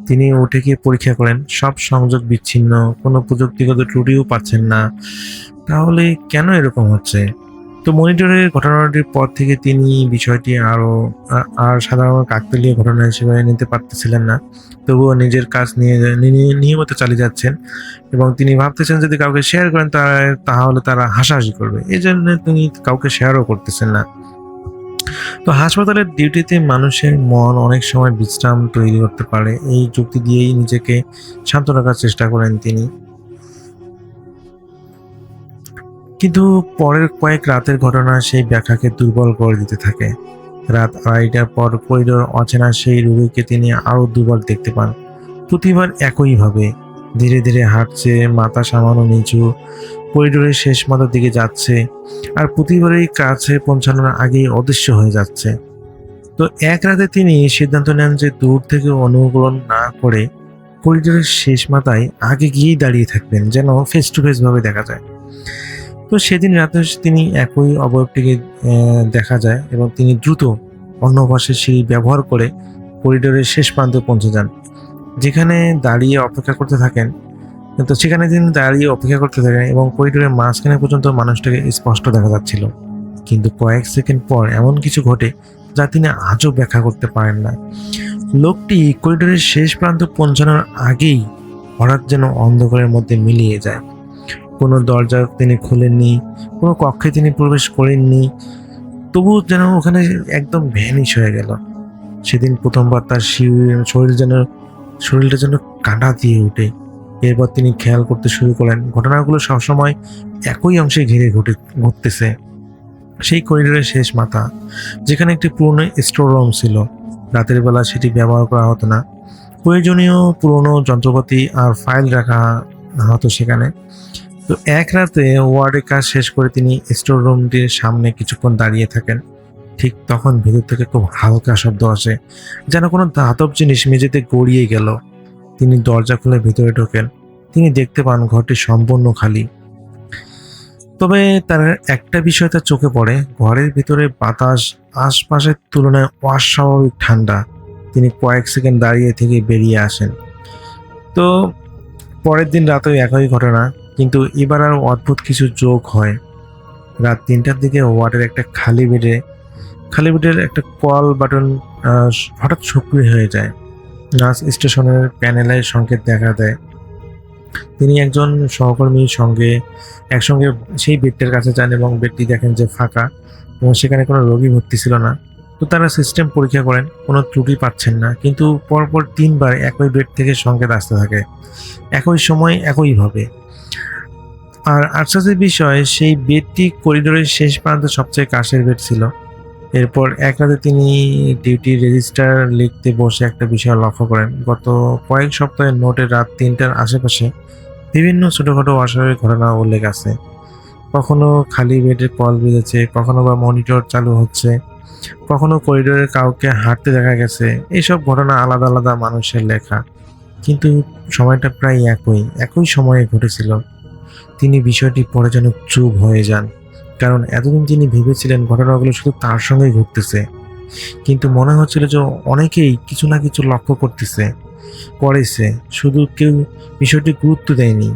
তিনি উঠে গিয়ে পরীক্ষা করেন, সব সংযোগ বিচ্ছিন্ন, কোনো প্রযুক্তিগত ত্রুটিও পাচ্ছেন না। তাহলে কেন এরকম হচ্ছে? তো মনিটরের ঘটনাটির পর থেকে তিনি বিষয়টি আর সাধারণ কাকতালীয় ঘটনা হিসেবে নিতে পারতেছিলেন না। তবুও নিজের কাজ নিয়মিত চালিয়ে যাচ্ছেন এবং তিনি ভাবতেছেন যদি কাউকে শেয়ার করেন তাহলে তারা হাসাহাসি করবে, এই জন্য তিনি কাউকে শেয়ারও করতেছেন না। তো হাসপাতালের ডিউটিতে মানুষের মন অনেক সময় বিশ্রাম তৈরি করতে পারে, এই যুক্তি দিয়েই নিজেকে শান্ত রাখার চেষ্টা করেন তিনি। কিন্তু পরের কয়েক রাতের ঘটনা সেই ব্যাখ্যাকে দুর্বল করে দিতে থাকে। রাত 2:30টার পর করিডোর অচেনা সেই রোগীকে তিনি আরো দুর্বল দেখতে পান। প্রতিবার একইভাবে ধীরে ধীরে হাঁটছে, মাথা সামান্য নিচু, করিডোরের শেষ মাথার দিকে যাচ্ছে, আর প্রতিবারই কাছে পৌঁছানোর আগেই অদৃশ্য হয়ে যাচ্ছে। তো এক রাতে তিনি সিদ্ধান্ত নেন যে দূর থেকে অনুকরণ না করে করিডোরের শেষ মাথায় আগে গিয়েই দাঁড়িয়ে থাকবেন, যেন ফেস টু ফেস ভাবে দেখা যায়। তো সেদিন রাতে তিনি একই অবয়বটিকে দেখা যায় এবং তিনি দ্রুত অন্য পাশে সিঁড়ি ব্যবহার করে করিডোরের শেষ প্রান্তে পৌঁছে যান, যেখানে দাঁড়িয়ে অপেক্ষা করতে থাকেন। তো সেখানে তিনি দাঁড়িয়ে অপেক্ষা করতে থাকেন এবং করিডোরের মাঝখানে পর্যন্ত মানুষটাকে স্পষ্ট দেখা যাচ্ছিল। কিন্তু কয়েক সেকেন্ড পর এমন কিছু ঘটে যা তিনি আজও ব্যাখ্যা করতে পারেন না। লোকটি করিডোরের শেষ প্রান্ত পৌঁছানোর আগেই হঠাৎ যেন অন্ধকারের মধ্যে মিলিয়ে যায়। কোনো দরজা তিনি খোলেননি, কোনো কক্ষে তিনি প্রবেশ করেননি, তবু যেন ওখানে একদম ভ্যানিশ হয়ে গেল। সেদিন প্রথমবার তার শরীরটা যেন কাঁটা দিয়ে ওঠে। এরপর তিনি খেয়াল করতে শুরু করেন ঘটনাগুলো সবসময় একই অংশে ঘিরে ঘটতেছে। সেই করিডোরের শেষ মাথা, যেখানে একটি পুরনো স্টোর রুম ছিল, রাতের বেলা সেটি ব্যবহার করা হতো না। প্রয়োজনীয় পুরনো যন্ত্রপাতি আর ফাইল রাখা হতো সেখানে। তো এক রাতে ওয়ার্ডের কাজ শেষ করে তিনি স্টোর রুমটির সামনে কিছুক্ষণ দাঁড়িয়ে থাকেন। ঠিক তখন ভেতর থেকে খুব হালকা শব্দ আসে, যেন কোনো ধাতব জিনিস মেঝেতে গড়িয়ে গেল। তিনি দরজা খুলে ভেতরে ঢোকেন। তিনি দেখতে পান ঘরটি সম্পূর্ণ খালি। তবে তার একটা বিষয় তার চোখে পড়ে, ঘরের ভিতরে বাতাস আশপাশের তুলনায় অস্বাভাবিক ঠান্ডা। তিনি কয়েক সেকেন্ড দাঁড়িয়ে থেকে বেরিয়ে আসেন। তো পরের দিন রাতেও একই ঘটনা, কিন্তু এবার আর অদ্ভুত কিছু যোগ হয়। রাত 3টার দিকে ওয়ার্ডের একটা খালি বেডের একটা কল বাটন হঠাৎ সক্রিয় হয়ে যায়। নার্স স্টেশনের প্যানেলে সংকেত দেখা দেয়। তিনি একজন সহকর্মীর সঙ্গে একসঙ্গে সেই বেডটার কাছে যান এবং বেডটি দেখেন যে ফাঁকা এবং সেখানে কোনো রোগী ভর্তি ছিল না। তো তারা সিস্টেম পরীক্ষা করেন, কোনো ত্রুটি পাচ্ছেন না, কিন্তু পরপর 3বার একই বেড থেকে সংকেত আসতে থাকে, একই সময় একইভাবে। আর আশ্চর্যের বিষয়, সেই বেডটি করিডোরের শেষ প্রান্তে সবচেয়ে কাছের বেড ছিল। এরপর এক রাতে তিনি ডিউটি রেজিস্টার লিখতে বসে একটা বিষয় লক্ষ্য করেন। গত কয়েক সপ্তাহের নোটে রাত 3টার আশেপাশে বিভিন্ন ছোটখাটো অস্বাভাবিক ঘটনা উল্লেখ আছে। কখনো খালি বেডের কল বেজেছে, কখনো বা মনিটর চালু হচ্ছে, কখনো করিডোরে কাউকে হাঁটতে দেখা গেছে। এইসব ঘটনা আলাদা আলাদা মানুষের লেখা, কিন্তু সময়টা প্রায় একই সময়ে ঘটেছিল। তিনি বিষয়টি পরে যেন চুপ হয়ে যান, কারণ এতদিন তিনি ভেবেছিলেন ঘটনাগুলো শুধু তার সঙ্গেই ঘটতেছে, কিন্তু মনে হচ্ছিল যে অনেকেই কিছু না কিছু লক্ষ্য করেছে, শুধু কেউ বিষয়টি গুরুত্ব দেয়নি।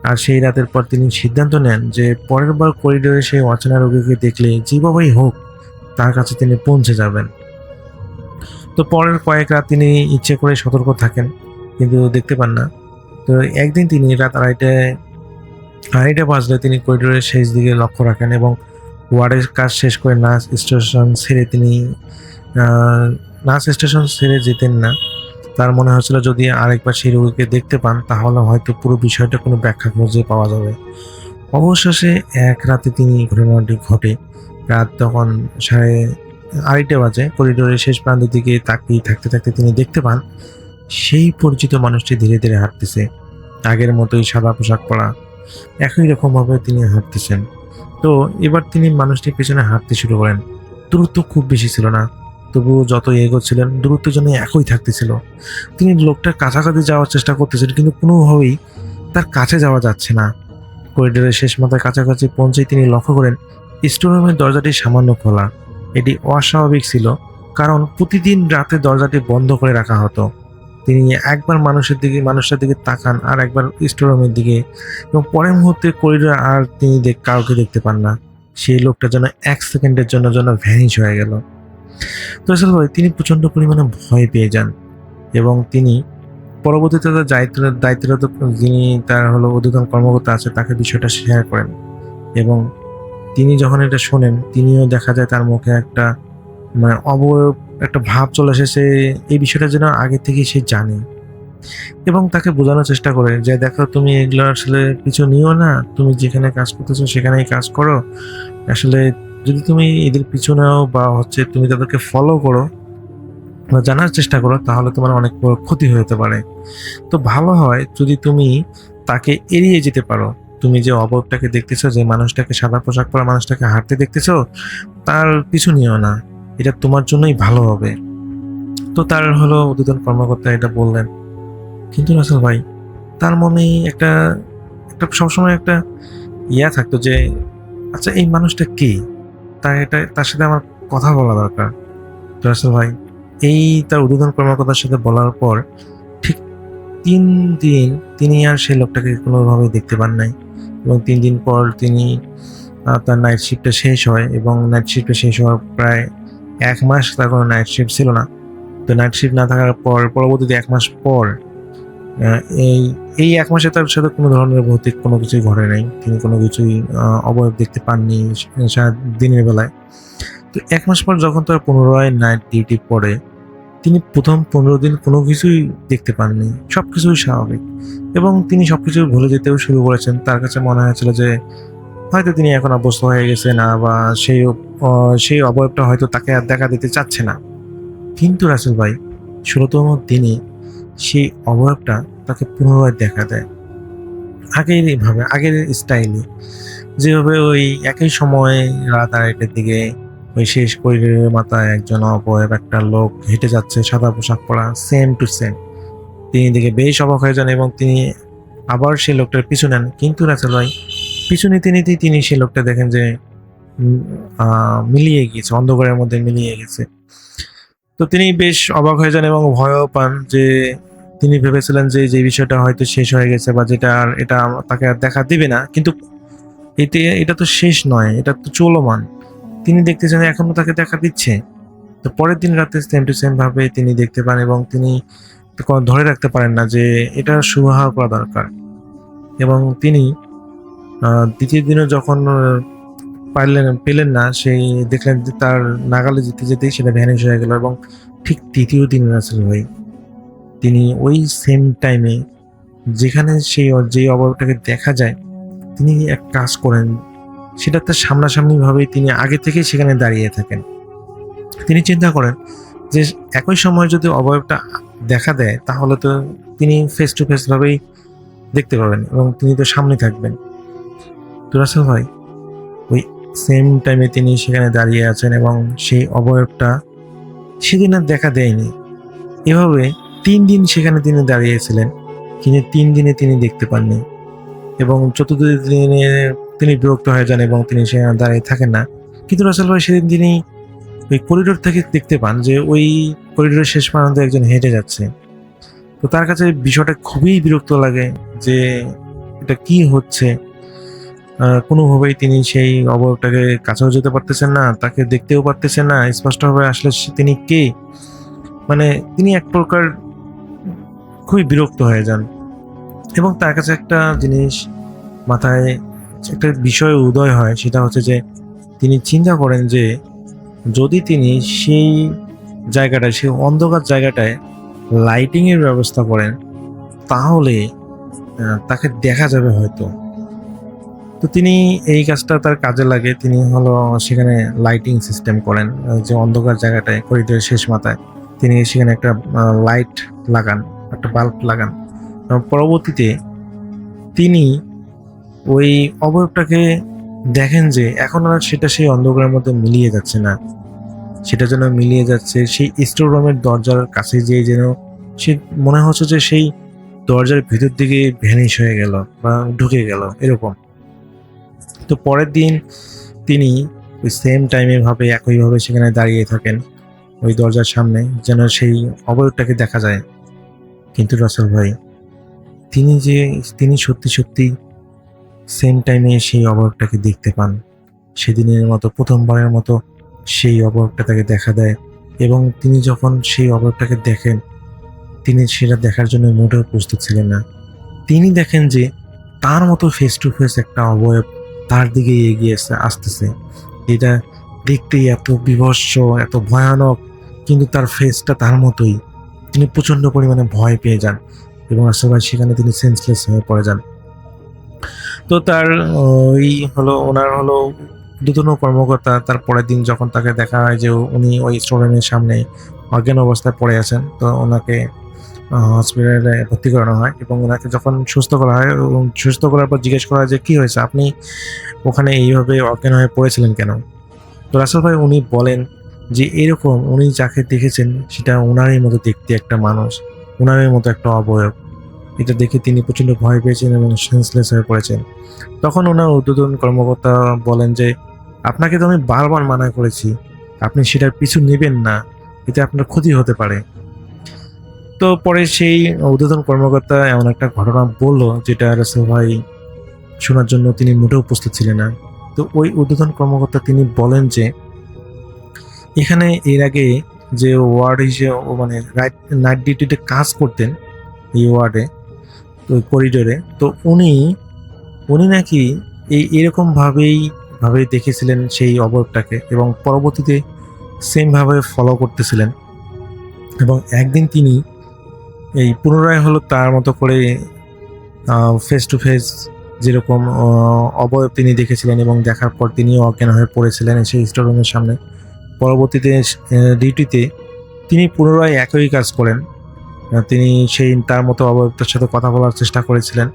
আর সেই রাতের পর তিনি সিদ্ধান্ত নেন যে পরের বার করিডোরে সেই অচেনা রোগীকে দেখলে যেভাবেই হোক তার কাছে তিনি পৌঁছে যাবেন। তো পরের কয়েক রাত তিনি ইচ্ছে করে সতর্ক থাকেন, কিন্তু দেখতে পান না। তো একদিন তিনি রাত আড়াইটা বাজলে তিনি করিডোরের শেষ দিকে লক্ষ্য রাখেন এবং ওয়ার্ডের কাজ শেষ করে নার্স স্টেশন ছেড়ে যেতেন না। তার মনে হচ্ছিল যদি আরেকবার সেই রোগীকে দেখতে পান তাহলে হয়তো পুরো বিষয়টা কোনো ব্যাখ্যা খুঁজে পাওয়া যাবে। অবশেষে এক রাতে ঘটনাটি ঘটে। রাত তখন 2:30 বাজে। করিডোরের শেষ প্রান্তের দিকে তাকিয়ে থাকতে থাকতে তিনি দেখতে পান সেই পরিচিত মানুষটি ধীরে ধীরে হাঁটতেছে। আগের মতোই সাদা পোশাক পরা, একই রকম ভাবে তিনি হাঁটতেছেন। তো এবার তিনি মানুষটির পেছনে হাঁটতে শুরু করেন। দূরত্ব খুব বেশি ছিল না, তবুও যত এগোচ্ছিলেন দূরত্ব যেন একই থাকতেছিল। তিনি লোকটার কাছাকাছি যাওয়ার চেষ্টা করতেছেন, কিন্তু কোনোভাবেই তার কাছে যাওয়া যাচ্ছে না। করিডোরের শেষ মাথায় কাছাকাছি পৌঁছেই তিনি লক্ষ্য করেন স্টোররুমের দরজাটি সামান্য খোলা। এটি অস্বাভাবিক ছিল, কারণ প্রতিদিন রাতে দরজাটি বন্ধ করে রাখা হতো। তিনি একবার মানুষটার দিকে তাকান, আর একবার স্টোররুমের দিকে, এবং পরের মুহূর্তে করিডোরে আর তিনি কাউকে দেখতে পান না। সেই লোকটা যেন 1 সেকেন্ডের জন্য ভ্যানিশ হয়ে গেল। তো আসলে তিনি প্রচন্ড পরিমাণে ভয় পেয়ে যান এবং তিনি পরবর্তীতে তার দায়িত্বরত যিনি তার ঊর্ধ্বতন কর্মকর্তা আছে তাকে বিষয়টা শেয়ার করেন, এবং তিনি যখন এটা শোনেন তিনিও দেখা যায় তার মুখে একটা একটা ভাব চলে এসেছে। এই বিষয়টা যেন আগে থেকেই সে জানে, এবং তাকে বোঝানোর চেষ্টা করে যে দেখো, তুমি এগুলো আসলে পিছু নিও না, তুমি যেখানে কাজ করতেছো সেখানেই কাজ করো। আসলে যদি তুমি এদের পিছু নাও বা তুমি তাদেরকে ফলো করো বা জানার চেষ্টা করো, তাহলে তোমার অনেক বড় ক্ষতি হতে পারে। তো ভালো হয় যদি তুমি তাকে এড়িয়ে যেতে পারো। তুমি যে অবয়বটাকে দেখতেছো, যে মানুষটাকে, সাদা পোশাক পরা মানুষটাকে হাঁটতে দেখতেছো, তার পিছু নিও না, এটা তোমার জন্যই ভালো হবে। তো তার ঊর্ধ্বতন কর্মকর্তা এটা বললেন। কিন্তু রাসেল ভাই, তার মনে একটা একটা সবসময় একটা থাকতো যে আচ্ছা, এই মানুষটা কি, তার সাথে আমার কথা বলা দরকার। তো রাসেল ভাই, এই তার ঊর্ধ্বতন কর্মকর্তার সাথে বলার পর ঠিক 3 দিন তিনি আর সেই লোকটাকে কোনোভাবেই দেখতে পান নাই, এবং 3 দিন পর তার নাইট শিফটটা শেষ হয়, এবং নাইট শিফটটা শেষ হওয়ার প্রায় 1 মাস তার কোনো নাইট শিফট ছিল না। তো নাইট শিফট না থাকার পর পরবর্তীতে 1 মাস পর এই 1 মাসে তার সাথে কোনো ধরনের ভৌতিক কোনো কিছুই ঘটে নাই। তিনি কোনো কিছুই অবয়ব দেখতে পাননি দিনের বেলায়। তো 1 মাস পর যখন তার পুনরায় নাইট ডিউটি পড়ে, তিনি প্রথম 15 দিন কোনো কিছুই দেখতে পাননি, সবকিছুই স্বাভাবিক, এবং তিনি সবকিছু ভুলে যেতেও শুরু করেছেন। তার কাছে মনে হয়েছিল যে হয়তো তিনি এখন অভ্যস্ত হয়ে গেছে না, বা সেই অবয়বটা হয়তো তাকে আর দেখা দিতে চাচ্ছে না। কিন্তু রাসেল ভাই, 16তম দিনে সেই অবয়বটা তাকে পুনরায় দেখা দেয়, আগের স্টাইলে, যেভাবে ওই একই সময় রাত 2:30টার দিকে ওই শেষ করিডোরের মাথায় একজন অবয়ব, একটা লোক হেঁটে যাচ্ছে, সাদা পোশাক পরা, সেম টু সেম। তিনি দেখে বেশ অবাক হয়ে যান এবং তিনি আবার সেই লোকটার পিছু নেন। কিন্তু রাসেল ভাই, পিছু নিতে নিতেই তিনি সেই লোকটা দেখেন যে মিলিয়ে গিয়েছে, অন্ধকারের মধ্যে মিলিয়ে গেছে। তো তিনি বেশ অবাক হয়ে যান এবং ভয়ও পান, যে তিনি ভেবেছিলেন যে বিষয়টা হয়তো শেষ হয়ে গেছে, বা যেটা আর এটা তাকে আর দেখা দিবে না, কিন্তু এটা তো শেষ নয়, এটা তো চলমান। তিনি দেখতেছেন এখনো তাকে দেখা দিচ্ছে। তো পরের দিন রাতে সেম টু সেম ভাবে তিনি দেখতে পান, এবং তিনি ধরে রাখতে পারেন না যে এটা সুরাহা করা দরকার। এবং তিনি দ্বিতীয় দিনে যখন পেলেন না, সেই দেখলেন যে তার নাগালে যেতে যেতেই সেটা ভ্যানিশ হয়ে গেল। এবং ঠিক তৃতীয় দিন রাসেল ভাই, তিনি ওই সেম টাইমে যেখানে যে অবয়বটাকে দেখা যায়, তিনি এক কাজ করেন, সেটা তার সামনাসামনি ভাবেই তিনি আগে থেকেই সেখানে দাঁড়িয়ে থাকেন। তিনি চিন্তা করেন যে একই সময় যদি অবয়বটা দেখা দেয়, তাহলে তো তিনি ফেস টু ফেস ভাবেই দেখতে পাবেন, এবং তিনি তো সামনে থাকবেন। তো রাসেল ভাই, ওই সেম টাইমে তিনি সেখানে দাঁড়িয়ে আছেন, এবং সেই অবয়বটা সেদিন আর দেখা দেয়নি। এভাবে 3 দিন সেখানে তিনি দাঁড়িয়েছিলেন, কিন্তু 3 দিনে তিনি দেখতে পাননি, এবং চতুর্থ দিনে তিনি বিরক্ত হয়ে যান এবং তিনি সেখানে দাঁড়িয়ে থাকেন না। কিন্তু রাসেল ভাই, সেদিন তিনি ওই করিডোর থেকে দেখতে পান যে ওই করিডোরের শেষ প্রান্তে একজন হেঁটে যাচ্ছে। তো তার কাছে বিষয়টা খুবই বিরক্ত লাগে যে এটা কি হচ্ছে। কোনোভাবেই তিনি সেই অবয়বটাকে কাছেও যেতে পারতেছেন না, তাকে দেখতেও পারতেছেন না স্পষ্টভাবে আসলে তিনি কে। মানে তিনি এক প্রকার খুবই বিরক্ত হয়ে যান এবং তার কাছে একটা জিনিস মাথায় একটা বিষয় উদয় হয়, সেটা হচ্ছে যে তিনি চিন্তা করেন যে যদি তিনি সেই জায়গাটায়, সেই অন্ধকার জায়গাটায় লাইটিং এর ব্যবস্থা করেন তাহলে তাকে দেখা যাবে হয়তো। তো তিনি এই কাজটা তার কাজে লাগে, তিনি হলো সেখানে লাইটিং সিস্টেম করেন, যে অন্ধকার জায়গাটায় করিডোরের শেষ মাথায় তিনি সেখানে একটা লাইট লাগান, একটা বাল্ব লাগান। এবং পরবর্তীতে তিনি ওই অবয়বটাকে দেখেন যে এখন আর সেটা সেই অন্ধকারের মধ্যে মিলিয়ে যাচ্ছে না, সেটা যেন মিলিয়ে যাচ্ছে সেই স্টোর রুমের দরজার কাছে, যেয়ে যেন সে মনে হচ্ছে যে সেই দরজার ভিতর দিকে ভ্যানিশ হয়ে গেল বা ঢুকে গেল এরকম। তো পরের দিন তিনি ওই সেম টাইমে ভাবে একইভাবে সেখানে দাঁড়িয়ে থাকেন ওই দরজার সামনে, যেন সেই অবয়বটাকে দেখা যায়। কিন্তু রাসেল ভাই, তিনি সত্যি সত্যি সেম টাইমে সেই অবয়বটাকে দেখতে পান। সেদিনের মতো প্রথমবারের মতো সেই অবয়বটা তাকে দেখা দেয় এবং তিনি যখন সেই অবয়বটাকে দেখেন, তিনি সেটা দেখার জন্য মোটেও প্রস্তুত ছিলেন না। তিনি দেখেন যে তার মতো ফেস টু ফেস একটা অবয়ব তার দিকে এগিয়ে আসতেছে। এটা দেখতে এত বিভৎস, এত ভয়ানক, কিন্তু তার ফেসটা তার মতোই। তিনি প্রচন্ড পরিমাণে ভয় পেয়ে যান এবং আসলে সেখানে তিনি সেন্সলেস হয়ে পড়ে যান। তো তার ওই ওনার ঊর্ধ্বতন কর্মকর্তা তার পরের দিন যখন তাকে দেখা হয় যে উনি ওই স্টোররুমের সামনে অজ্ঞান অবস্থায় পড়ে আছেন, তো ওনাকে হসপিটালে ভর্তি করানো হয় এবং ওনাকে যখন সুস্থ করা হয় এবং সুস্থ করার পর জিজ্ঞেস করা হয় যে কি হয়েছে, আপনি ওখানে এইভাবে অজ্ঞান হয়ে পড়েছিলেন কেন? তো রাসেল ভাই উনি বলেন যে এরকম উনি যাকে দেখেছেন সেটা ওনারই মতো দেখতে একটা মানুষ, ওনারই মতো একটা অবয়ব। এটা দেখে তিনি প্রচন্ড ভয় পেয়েছেন এবং সেন্সলেস হয়ে পড়েছেন। তখন ওনার ঊর্ধ্বতন কর্মকর্তা বলেন যে আপনাকে তো আমি বারবার মানা করেছি, আপনি সেটার পিছু নেবেন না, এতে আপনার ক্ষতি হতে পারে। তো পরে সেই ঊর্ধ্বতন কর্মকর্তা এমন একটা ঘটনা বললো যেটা রাসেল ভাই শোনার জন্য তিনি মোটেও প্রস্তুত ছিলেন না। তো ওই ঊর্ধ্বতন কর্মকর্তা তিনি বলেন যে এখানে এর আগে যে ওয়ার্ড হিসেবে মানে নাইট ডিউটিতে কাজ করতেন এই ওয়ার্ডে, ওই করিডোরে, তো উনি নাকি এরকম ভাবেই দেখেছিলেন সেই অবয়বটাকে এবং পরবর্তীতে সেম ভাবে ফলো করতেছিলেন। এবং একদিন তিনি এই পুনরায় তার মতো করে ফেস টু ফেস যেরকম অবয়ব তিনি দেখেছিলেন এবং দেখার পর তিনিও অজ্ঞান হয়ে পড়েছিলেন সেই স্টোররুমের সামনে। পরবর্তীতে ডিউটিতে তিনি পুনরায় একই কাজ করেন, তিনি সেই তার মতো অবয়বটার সাথে কথা বলার চেষ্টা করেছিলেন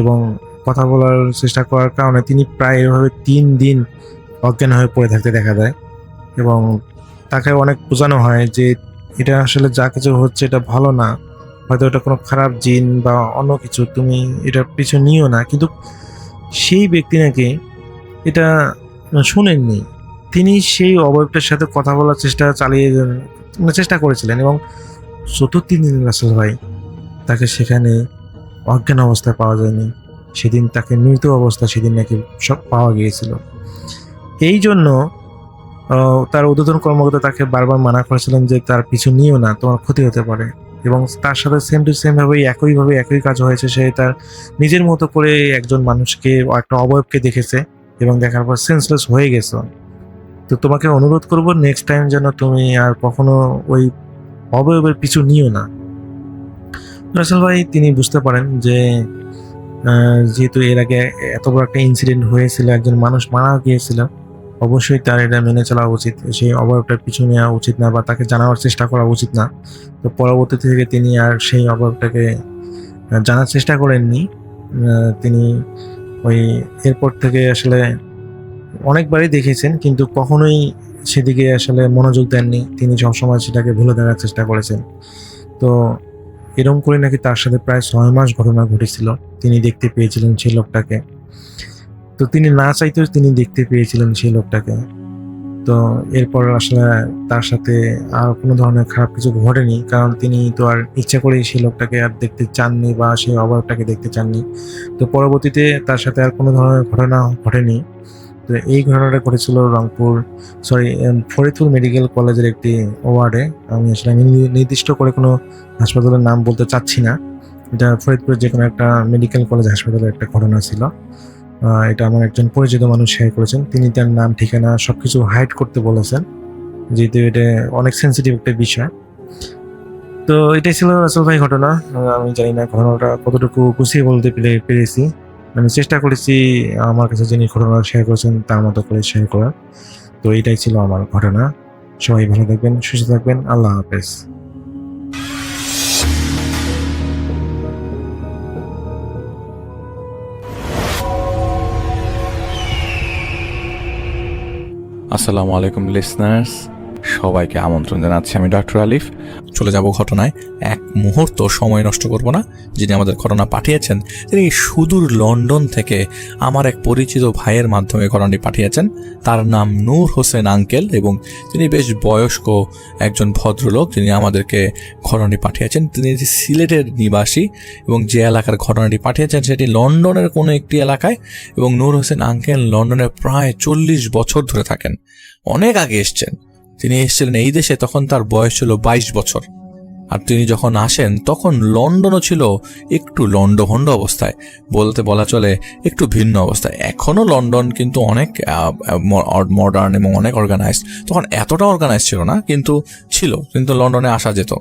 এবং কথা বলার চেষ্টা করার কারণে তিনি প্রায় এভাবে 3 দিন অজ্ঞান হয়ে পড়ে থাকতে দেখা যায় এবং তাকে অনেক বোঝানো হয় যে এটা আসলে যা কিছু হচ্ছে এটা ভালো না, হয়তো এটা কোনো খারাপ জিন বা অন্য কিছু, তুমি এটার পিছু নিও না। কিন্তু সেই ব্যক্তি নাকি এটা শুনেননি, তিনি সেই অবয়বটার সাথে কথা বলার চেষ্টা করেছিলেন এবং চতুর্থ দিন রাসেল ভাই তাকে সেখানে অজ্ঞান অবস্থায় পাওয়া যায়নি, সেদিন তাকে মৃত অবস্থা সেদিন নাকি সব পাওয়া গিয়েছিল। এই জন্য তার ঊর্ধ্বতন কর্মকর্তা তাকে বারবার মানা করেছিলেন যে তার পিছু নিও না, তোমার ক্ষতি হতে পারে। এবং তার সাথে সেম টু সেম ভাবে একই কাজ হয়েছে, সে তার নিজের মতো করে একজন মানুষকে একটা অবয়বকে দেখেছে এবং দেখার পর সেন্সলেস হয়ে গেছে। তো তোমাকে অনুরোধ করবো নেক্সট টাইম যেন তুমি আর কখনো ওই অবয়বের পিছু নিও না। রাসেল ভাই তিনি বুঝতে পারেন যে যেহেতু এর আগে এত বড় একটা ইনসিডেন্ট হয়েছিল, একজন মানুষ মারা গিয়েছিল, অবশ্যই তার এটা মেনে চলা উচিত, সেই অবয়বটার পিছু নেওয়া উচিত না বা তাকে জানার চেষ্টা করা উচিত না। তো পরবর্তী থেকে তিনি আর সেই অবয়বটাকে জানার চেষ্টা করেননি। তিনি ওই এরপর থেকে আসলে অনেকবারই দেখেছেন কিন্তু কখনোই সেদিকে আসলে মনোযোগ দেননি, তিনি সবসময় সেটাকে ভুলে দেওয়ার চেষ্টা করেছেন। তো এরকম করে নাকি তার সাথে প্রায় 6 মাস ঘটনা ঘটেছিল, তিনি দেখতে পেয়েছিলেন সেই লোকটাকে। তো তিনি না চাইতেও তিনি দেখতে পেয়েছিলেন সেই লোকটাকে। তো এরপর আসলে তার সাথে আর কোনো ধরনের খারাপ কিছু ঘটেনি, কারণ তিনি তো আর ইচ্ছা করেই সেই লোকটাকে আর দেখতে চাননি বা সেই অভাবটাকে দেখতে চাননি। তো পরবর্তীতে তার সাথে আর কোনো ধরনের ঘটনা ঘটেনি। তো এই ঘটনাটা ঘটেছিল ফরিদপুর মেডিকেল কলেজের একটি ওয়ার্ডে। আমি আসলে নির্দিষ্ট করে কোনো হাসপাতালের নাম বলতে চাচ্ছি না। এটা ফরিদপুরের যে কোনো একটা মেডিকেল কলেজ হাসপাতালের একটা ঘটনা ছিল। এটা আমার একজন পরিচিত মানুষ শেয়ার করেছেন। তিনি তার নাম, ঠিকানা সবকিছু হাইড করতে বলেছেন, যেহেতু এটা অনেক সেন্সিটিভ একটা বিষয়। তো এটাই ছিল রাসেল ভাই ঘটনা। আমি জানি না ঘটনাটা কতটুকু গুছিয়ে বলতে পেরেছি। আমি চেষ্টা করেছি আমার কাছে যিনি ঘটনা শেয়ার করেছেন তার মতো করে শেয়ার করার। তো এটাই ছিল আমার ঘটনা। সবাই ভালো থাকবেন, সুস্থ থাকবেন। আল্লাহ হাফেজ। আসসালামু আলাইকুম লিসনার্স, সবাইকে আমন্ত্রণ জানাচ্ছি আমি ডক্টর আলিফ। চলে যাব ঘটনায়। এক মুহূর্ত সময় নষ্ট করব না। যিনি আমাদের ঘটনা পাঠিয়েছেন তিনি সুদূর লন্ডন থেকে আমার এক পরিচিত ভাইয়ের মাধ্যমে ঘটনাটি পাঠিয়েছেন। তার নাম নূর হোসেন আঙ্কেল এবং তিনি বেশ বয়স্ক একজন ভদ্রলোক যিনি আমাদেরকে ঘটনাটি পাঠিয়েছেন। তিনি সিলেটের নিবাসী এবং যে এলাকার ঘটনাটি পাঠিয়েছেন সেটি লন্ডনের কোনো একটি এলাকায়, এবং নূর হোসেন আঙ্কেল লন্ডনে প্রায় 40 বছর ধরে থাকেন। অনেক আগে এসছেন। তিনি এসেছিলেন এই দেশে, তখন তার বয়স ছিল 22 বছর। আর তিনি যখন আসেন তখন লন্ডনও ছিল একটু লন্ডভন্ড অবস্থায়, বলা চলে একটু ভিন্ন অবস্থায়। এখনও লন্ডন কিন্তু অনেক মডার্ন এবং অনেক অর্গানাইজড। তখন এতটা অর্গানাইজ ছিল না, কিন্তু লন্ডনে আসা যেত।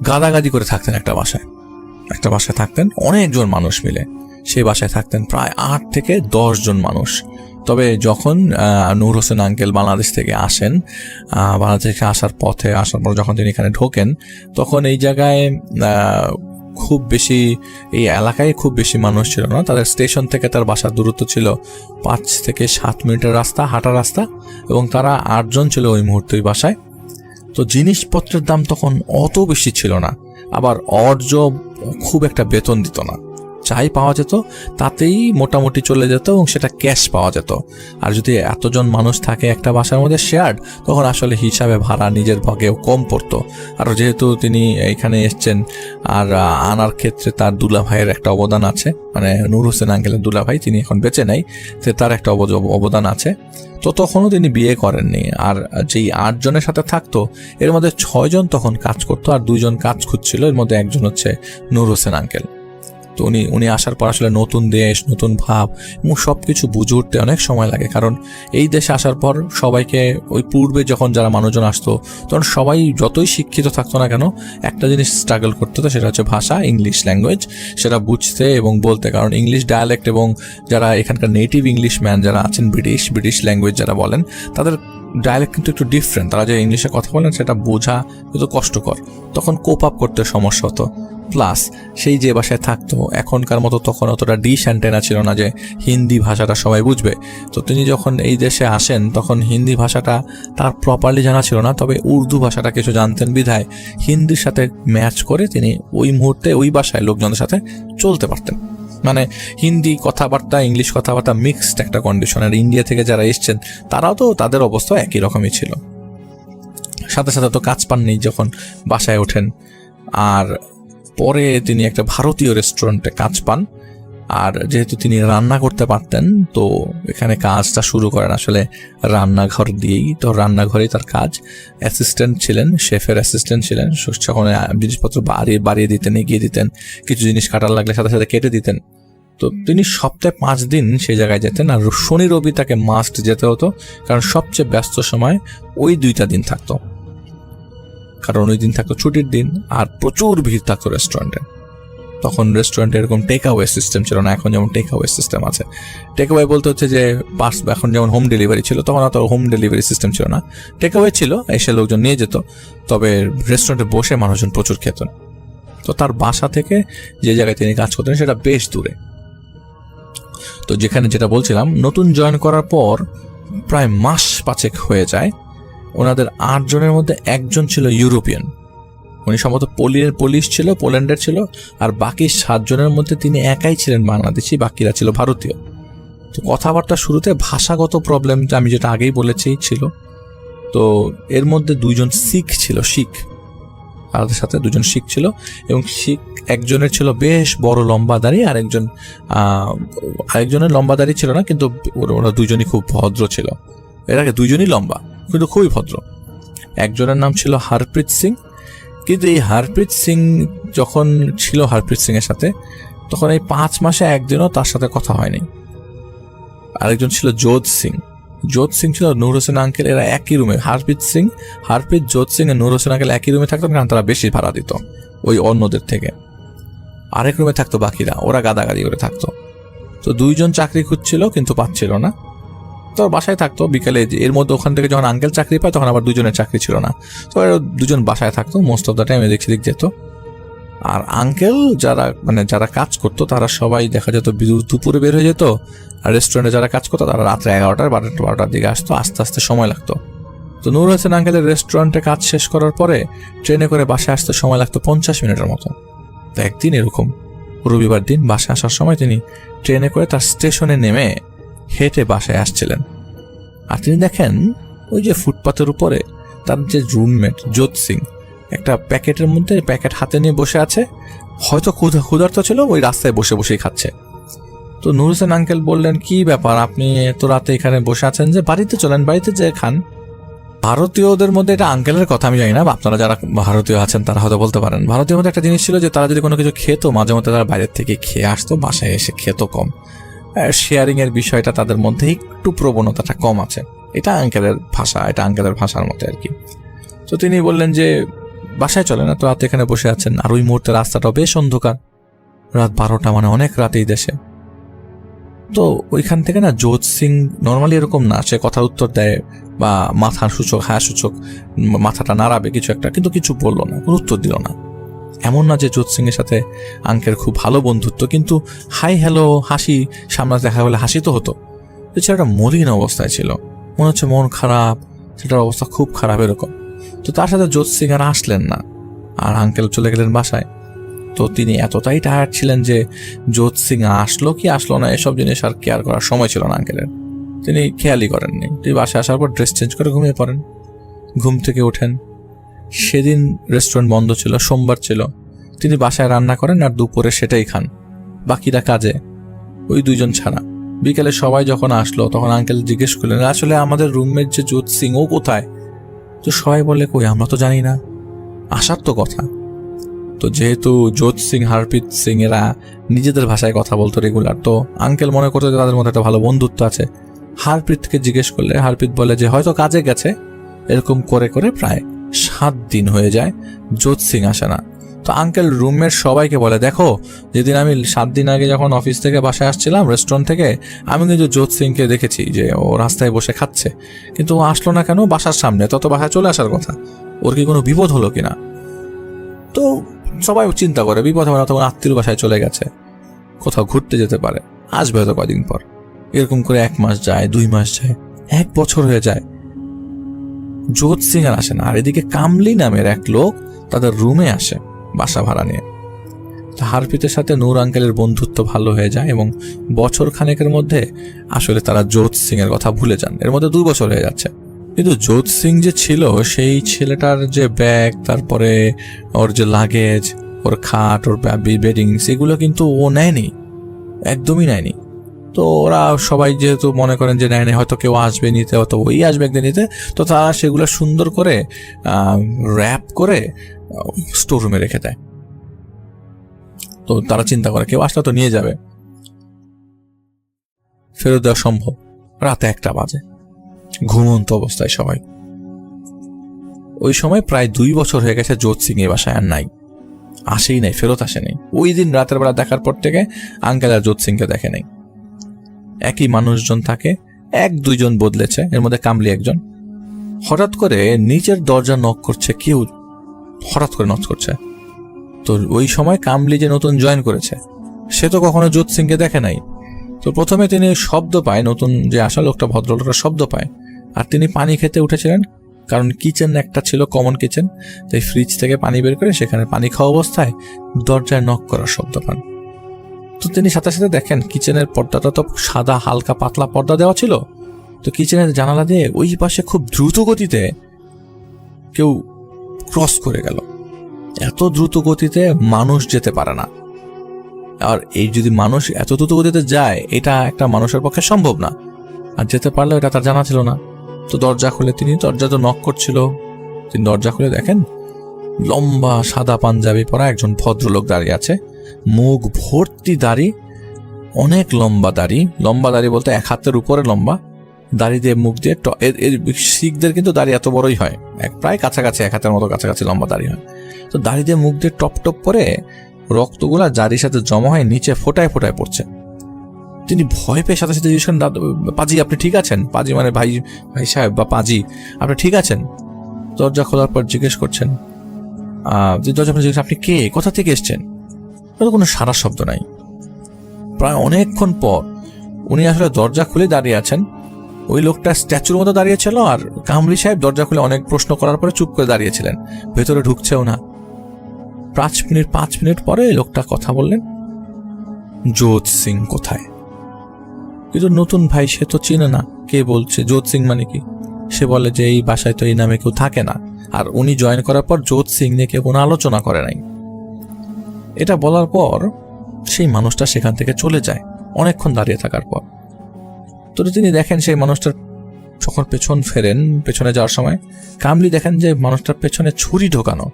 গাদাগাদি করে থাকতেন একটা বাসায় থাকতেন অনেকজন মানুষ মিলে। সেই বাসায় থাকতেন প্রায় 8 থেকে 10 জন মানুষ। তবে যখন নূর হোসেন আঙ্কেল বাংলাদেশ থেকে আসেন, বাংলাদেশ থেকে আসার পর যখন তিনি এখানে ঢোকেন, তখন এই জায়গায় এই এলাকায় খুব বেশি মানুষ ছিল না। তাদের স্টেশন থেকে তার বাসার দূরত্ব ছিল 5 থেকে 7 মিনিটের হাঁটা রাস্তা, এবং তারা 8 জন ছিল ওই মুহূর্তে ওই বাসায়। তো জিনিসপত্রের দাম তখন অত বেশি ছিল না, আবার অর্জ খুব একটা বেতন দিত না। যাই পাওয়া যেত তাতেই মোটামুটি চলে যেত, এবং সেটা ক্যাশ পাওয়া যেত। আর যদি এতজন মানুষ থাকে একটা বাসার মধ্যে শেয়ার্ড, তখন আসলে হিসাবে ভাড়া নিজের ভাগেও কম পড়তো। আর যেহেতু তিনি এখানে এসছেন, আর আনার ক্ষেত্রে তার দুলাভাইয়ের একটা অবদান আছে, মানে নূর হোসেন আঙ্কেলের দুলাভাই, তিনি এখন বেঁচে নাই, তার একটা অবদান আছে। তো তখনও তিনি বিয়ে করেননি। আর যেই 8 জনের সাথে থাকতো, এর মধ্যে 6 জন তখন কাজ করতো আর 2 জন কাজ খুঁজছিল। এর মধ্যে একজন হচ্ছে নূর হোসেন আঙ্কেল। তো উনি আসার পর আসলে নতুন দেশ, নতুন ভাব এবং সবকিছু বুঝে উঠতে অনেক সময় লাগে। কারণ এই দেশে আসার পর সবাইকে, ওই পূর্বে যখন যারা মানুষজন আসতো, তখন সবাই যতই শিক্ষিত থাকতো না কেন, একটা জিনিস স্ট্রাগল করতে হতো, সেটা হচ্ছে ভাষা, ইংলিশ ল্যাঙ্গুয়েজ, সেটা বুঝতে এবং বলতে। কারণ ইংলিশ ডায়ালেক্ট এবং যারা এখানকার নেটিভ ইংলিশ ম্যান যারা আছেন, ব্রিটিশ ল্যাঙ্গুয়েজ যারা বলেন, তাদের ডায়ালেক্ট কিন্তু একটু ডিফারেন্ট। তারা যে ইংলিশে কথা বলেন সেটা বোঝা কিন্তু কষ্টকর, তখন কোপ আপ করতে সমস্যা হতো। প্লাস সেই যে বাসায় থাকতো, এখনকার মতো তখন অতটা ডিশ অ্যান্টেনা ছিল না যে হিন্দি ভাষাটা সবাই বুঝবে। তো তিনি যখন এই দেশে আসেন, তখন হিন্দি ভাষাটা তার প্রপারলি জানা ছিল না, তবে উর্দু ভাষাটা কিছু জানতেন বিধায় হিন্দির সাথে ম্যাচ করে তিনি ওই মুহূর্তে ওই বাসায় লোকজনের সাথে চলতে পারতেন। মানে হিন্দি কথাবার্তা, ইংলিশ কথাবার্তা মিক্সড একটা কন্ডিশন। আর ইন্ডিয়া থেকে যারা এসছেন তারাও তো তাদের অবস্থা একই রকমই ছিল। সাথে সাথে তো কাজ পাননি যখন বাসায় ওঠেন। আর পরে তিনি একটা ভারতীয় রেস্টুরেন্টে কাজ পান। আর যেহেতু তিনি রান্না করতে পারতেন, তো এখানে কাজটা শুরু করেন আসলে রান্নাঘর দিয়েই। তো রান্নাঘরেই তার কাজ। অ্যাসিস্ট্যান্ট ছিলেন, শেফের অ্যাসিস্ট্যান্ট ছিলেন। যখন জিনিসপত্র বাড়িয়ে দিতেন, এগিয়ে দিতেন, কিছু জিনিস কাটার লাগলে সাথে সাথে কেটে দিতেন। তো তিনি সপ্তাহে 5 দিন সেই জায়গায় যেতেন। আর শনি রবি তাকে মাস্ট যেতে হতো, কারণ সবচেয়ে ব্যস্ত সময় ওই 2টা দিন থাকতো। কারণ ওই দিন থাকতো ছুটির দিন, আর প্রচুর ভিড় থাকতো রেস্টুরেন্টে। তখন রেস্টুরেন্টে এরকম টেক অ্যাওয়ে সিস্টেম ছিল না, এখন যেমন টেক অ্যাওয়ে সিস্টেম আছে। টেক অ্যাওয়ে বলতে হচ্ছে যে এখন যেমন হোম ডেলিভারি ছিল, তখন অত হোম ডেলিভারি সিস্টেম ছিল না। টেক অ্যাওয়ে ছিল, এসে লোকজন নিয়ে যেত। তবে রেস্টুরেন্টে বসে মানুষজন প্রচুর খেতেন। তো তার বাসা থেকে যে জায়গায় তিনি কাজ করতেন সেটা বেশ দূরে। তো যেখানে যেটা বলছিলাম, নতুন জয়েন করার পর প্রায় মাস 5 হয়ে যায়। ওনাদের 8 জনের মধ্যে একজন ছিল ইউরোপিয়ান। উনি সম্ভবত পোলিশ ছিল, পোল্যান্ডের ছিল। আর বাকি 7 জনের মধ্যে তিনি একাই ছিলেন বাংলাদেশি, বাকিরা ছিল ভারতীয়। তো কথাবার্তা শুরুতে ভাষাগত প্রবলেম আমি যেটা আগেই বলেছি ছিল। তো এর মধ্যে দুইজন শিখ ছিল, শিখ তাদের সাথে দুজন শিখ ছিল, এবং শিখ একজনের ছিল বেশ বড় লম্বা দাড়ি, আরেকজনের লম্বা দাড়ি ছিল না, কিন্তু ওরা দুজনই খুব ভদ্র ছিল। এর আগে দুজনই লম্বা কিন্তু খুবই ভদ্র। একজনের নাম ছিল হরপ্রীত সিং, কিন্তু এই হরপ্রীত সিং যখন ছিল হরপ্রীত সিং এর সাথে, তখন এই 5 মাসে একদিনও তার সাথে কথা হয়নি। আরেকজন ছিল যোধ সিং, যোধ সিং ছিল নূর হোসেন আঙ্কেল, এরা একই রুমে, হরপ্রীত, যোধ সিং আর নূর হোসেন আঙ্কেল একই রুমে থাকতো, কারণ তারা বেশি ভাড়া দিত ওই অন্যদের থেকে। আরেক রুমে থাকতো বাকিরা, ওরা গাদাগাদি করে থাকতো। তো দুইজন চাকরি খুঁজছিল কিন্তু পাচ্ছিল না, তো বাসায় থাকতো বিকালে। এর মধ্যে ওখান থেকে যখন আঙ্কেল চাকরি পায় তখন আবার দুজনের চাকরি ছিল না, তো দুজন বাসায় থাকতো মোস্ট অফ দ্য টাইম, এদিক সেদিক যেত। আর আঙ্কেল যারা কাজ করতো তারা সবাই দেখা যেত দুপুরে বের হয়ে যেত, আর রেস্টুরেন্টে যারা কাজ করতো তারা রাত্রে 11টা 12টার দিকে আসতো, আস্তে আস্তে সময় লাগতো। তো নূর হোসেন আঙ্কেলের রেস্টুরেন্টে কাজ শেষ করার পরে ট্রেনে করে বাসায় আসতে সময় লাগতো 50 মিনিটের মতো। তো একদিন এরকম রবিবার দিন বাসায় আসার সময় তিনি ট্রেনে করে তার স্টেশনে নেমে হেঁটে বাসায় আসছিলেন। আর তিনি দেখেন ওই যে ফুটপাতের উপরে তার যে রুমমেট যোধ সিং একটা প্যাকেটের মধ্যে প্যাকেট হাতে নিয়ে বসে আছে, হয়তো ক্ষুধার্ত ছিল, ওই রাস্তায় বসে বসেই খাচ্ছে। তো নূর হোসেন আঙ্কেল বললেন, কি ব্যাপার, আপনি এত রাতে এখানে বসে আছেন যে, বাড়িতে চলেন, বাড়িতে যে খান। ভারতীয়দের মধ্যে, এটা আঙ্কেলের কথা আমি জানি না, আপনারা যারা ভারতীয় আছেন তারা হয়তো বলতে পারেন, ভারতীয় মধ্যে একটা জিনিস ছিল যে তারা যদি কোনো কিছু খেত মাঝে মধ্যে তারা বাইরের থেকে খেয়ে আসতো, বাসায় এসে খেত কম। শেয়ারিং এর বিষয়টা তাদের মধ্যে একটু প্রবণতাটা কম আছে, এটা আঙ্কেলের ভাষা, এটা আঙ্কেলের ভাষার মতো আর কি। তো তিনি বললেন যে বাসায় চলে না, তো রাতে এখানে বসে আছেন। আর ওই মুহূর্তে রাস্তাটাও বেশ অন্ধকার, রাত 12টা, মানে অনেক রাতেই দেশে। তো ওইখান থেকে না যোধ সিং নর্মালি এরকম না, সে কথার উত্তর দেয় বা মাথার সূচক হ্যাঁ সূচক মাথাটা নাড়াবে কিছু একটা, কিন্তু কিছু বললো না, কোনো উত্তর দিল না। এমন না যে যোধ সিং এর সাথে আঙ্কেল খুব ভালো বন্ধুত্ব, কিন্তু হাই হ্যালো হাসি সামনে দেখা হলে হাসি তো হতো। ছেলেটা মলিন অবস্থায় ছিল, মনে হচ্ছে মন খারাপ, সেটার অবস্থা খুব খারাপ এরকম। তো তার সাথে যোধ সিং আর আসলেন না, আর আঙ্কেল চলে গেলেন বাসায়। তো তিনি এতটাই টায়ার্ড ছিলেন যে যোধ সিং আসলো কি আসলো না এসব জিনিস আর কেয়ার করার সময় ছিল না আঙ্কেলের, তিনি খেয়ালই করেননি। তিনি বাসায় আসার পর ড্রেস চেঞ্জ করে ঘুমিয়ে পড়েন। ঘুম থেকে ওঠেন, সেদিন রেস্টুরেন্ট বন্ধ ছিল, সোমবার ছিল। তিনি বাসায় রান্না করেন আর দুপুরে সেটাই খান, বাকিরা কাজে, ওই দুইজন ছাড়া। বিকেলে সবাই যখন আসলো তখন আঙ্কেল জিজ্ঞেস করলেন, আসলে আমাদের রুমমেট যে যোধ সিং ও কোথায়? তো সবাই বলে, কই আমরা তো জানি না, আসার তো কথা। তো যেহেতু যোধ সিং হরপ্রীত সিং এরা নিজেদের ভাষায় কথা বলতো রেগুলার, তো আঙ্কেল মনে করতো যে তাদের মধ্যে একটা ভালো বন্ধুত্ব আছে। হরপ্রীতকে জিজ্ঞেস করলে হরপ্রীত বলে যে হয়তো কাজে গেছে। এরকম করে করে প্রায় 7 দিন হয়ে যায়, যোধ সিং আসে না। তো আঙ্কেল রুমমেট সবাইকে বলে, দেখো যেদিন আমি 7 দিন আগে যখন অফিস থেকে বাসায় আসছিলাম রেস্টুরেন্ট থেকে, আমি কিন্তু যোধ সিংকে দেখেছি যে ও রাস্তায় বসে খাচ্ছে, কিন্তু ও আসলো না কেন? বাসার সামনে, তত বাসায় চলে আসার কথা, ওর কি কোনো বিপদ হলো কিনা? তো সবাই চিন্তা করে বিপদ হবে না, তখন আত্মীয় বাসায় চলে গেছে, কোথাও ঘুরতে যেতে পারে, আসবে হয়তো কয়দিন পর। এরকম করে 1 মাস যায়, 2 মাস যায়, 1 বছর হয়ে যায়, যোধ সিং আর আসে না। আর এদিকে কামলি নামের এক লোক তাদের রুমে আসে বাসা ভাড়া নিয়ে। হরপ্রীতের সাথে নূর আঙ্কেলের বন্ধুত্ব ভালো হয়ে যায় এবং বছর খানেকের মধ্যে আসলে তারা যোধ সিং এর কথা ভুলে যান। এর মধ্যে 2 বছর হয়ে যাচ্ছে, কিন্তু যোধ সিং যে ছিল সেই ছেলেটার যে ব্যাগ, তারপরে ওর যে লাগেজ, ওর খাট, ওর বেডিং, সেগুলো কিন্তু ও নেয়নি, একদমই নেয়নি। তো ওরা সবাই যেহেতু মনে করেন যে নেয়নি, হয়তো কেউ আসবে নিতে, হয়তো ওই আসবে একদিন নিতে, তো তারা সেগুলো সুন্দর করে র্যাপ করে স্টোর রুমে রেখে দেয়। তো তারা চিন্তা করে কেউ আসলে তো নিয়ে যাবে, ফেরত দেওয়া সম্ভব। রাতে 1টা বাজে, ঘুমন্ত অবস্থায় সবাই। ওই সময় প্রায় 2 বছর হয়ে গেছে যোধ সিং এ বাসায় আর নাই, আসেই নাই, ফেরত আসেনি। ওই দিন রাতের বেলা দেখার পর থেকে আঙ্কেল আর যোধ সিংকে দেখে নেই। একই মানুষজন থাকে, 1-2 জন বদলেছে, এর মধ্যে কামলি একজন। হঠাৎ করে নিচের দরজা নক করছে কেউ, হঠাৎ করে নক করছে। তো ওই সময় কামলি যে নতুন জয়েন করেছে সে তো কখনো যোধ সিংকে দেখে নাই। তো প্রথমে তিনি শব্দ পায়, নতুন যে আসা লোকটা, ভদ্রলোকটা শব্দ পায়, আর তিনি পানি খেতে উঠেছিলেন, কারণ কিচেন একটা ছিল, কমন কিচেন, তাই ফ্রিজ থেকে পানি বের করে সেখানে পানি খাওয়া অবস্থায় দরজায় নক করার শব্দ পান। তো তিনি সাথে সাথে দেখেন কিচেনের পর্দাটা তো সাদা হালকা পাতলা পর্দা দেওয়া ছিল। তো কিচেনের জানালা দিয়ে ওই পাশে খুব দ্রুত গতিতে কেউ ক্রস করে গেল। এত দ্রুত গতিতে মানুষ যেতে পারে না, আর এই যদি মানুষ এত দ্রুত গতিতে যায় এটা একটা মানুষের পক্ষে সম্ভব না, আর যেতে পারলেও এটা তার জানা ছিল না। তো দরজা খুলে তিনি, দরজা তো নক করছিল, তিনি দরজা খুলে দেখেন লম্বা সাদা পাঞ্জাবি পরা একজন ভদ্রলোক দাঁড়িয়ে আছে, মুখ ভর্তি দাড়ি, অনেক লম্বা দাড়ি। লম্বা দাড়ি বলতে 1 হাতের উপরে লম্বা দাড়ি দিয়ে মুখ দিয়ে, শিখদের কিন্তু দাড়ি এত বড়ই হয়, প্রায় কাছাকাছি 1 হাতের মতো কাছাকাছি লম্বা দাড়ি হয়। তো দাড়ি দিয়ে মুখ দিয়ে টপ টপ করে রক্তগুলা দাড়ির সাথে জমা হয়ে নিচে ফোটায় ফোটায় পড়ছে। তিনি ভয় পেয়ে সাথে সাথে জিজ্ঞেস করেন, পাজি আপনি ঠিক আছেন? পাজি মানে ভাই, ভাই সাহেব বা পাজি, আপনি ঠিক আছেন? দরজা খোলার পর জিজ্ঞেস করছেন, দরজা জিজ্ঞেস আপনি কে, কোথা থেকে এসছেন? কোনো সারা শব্দ নাই। প্রায় অনেকক্ষণ পর উনি আসলে দরজা খুলে দাঁড়িয়ে আছেন। ওই লোকটা স্ট্যাচুর মতো দাঁড়িয়েছিল, আর কামলি সাহেব দরজা খুলে অনেক প্রশ্ন করার পরে চুপ করে দাঁড়িয়েছিলেন, ভেতরে ঢুকছেও না। 5 মিনিট পরে লোকটা কথা বললেন, যোধ সিং কোথায়? কিন্তু নতুন ভাই, সে তো চিনে না কে বলছে, যোধ সিং মানে কি। সে বলে যে এই বাসায় তো এই নামে কেউ থাকে না, আর উনি জয়েন করার পর যোধ সিং নিয়ে কেউ কোনো আলোচনা করে নাই। এটা বলার পর সেই মানুষটা সেখান থেকে চলে যায় অনেকক্ষণ দাঁড়িয়ে থাকার পর। তো তিনি দেখেন সেই মানুষটার যখন পেছন ফেরেন, পেছনে যাওয়ার সময় কামলি দেখেন যে মানুষটার পেছনে ছুরি ঢোকানো।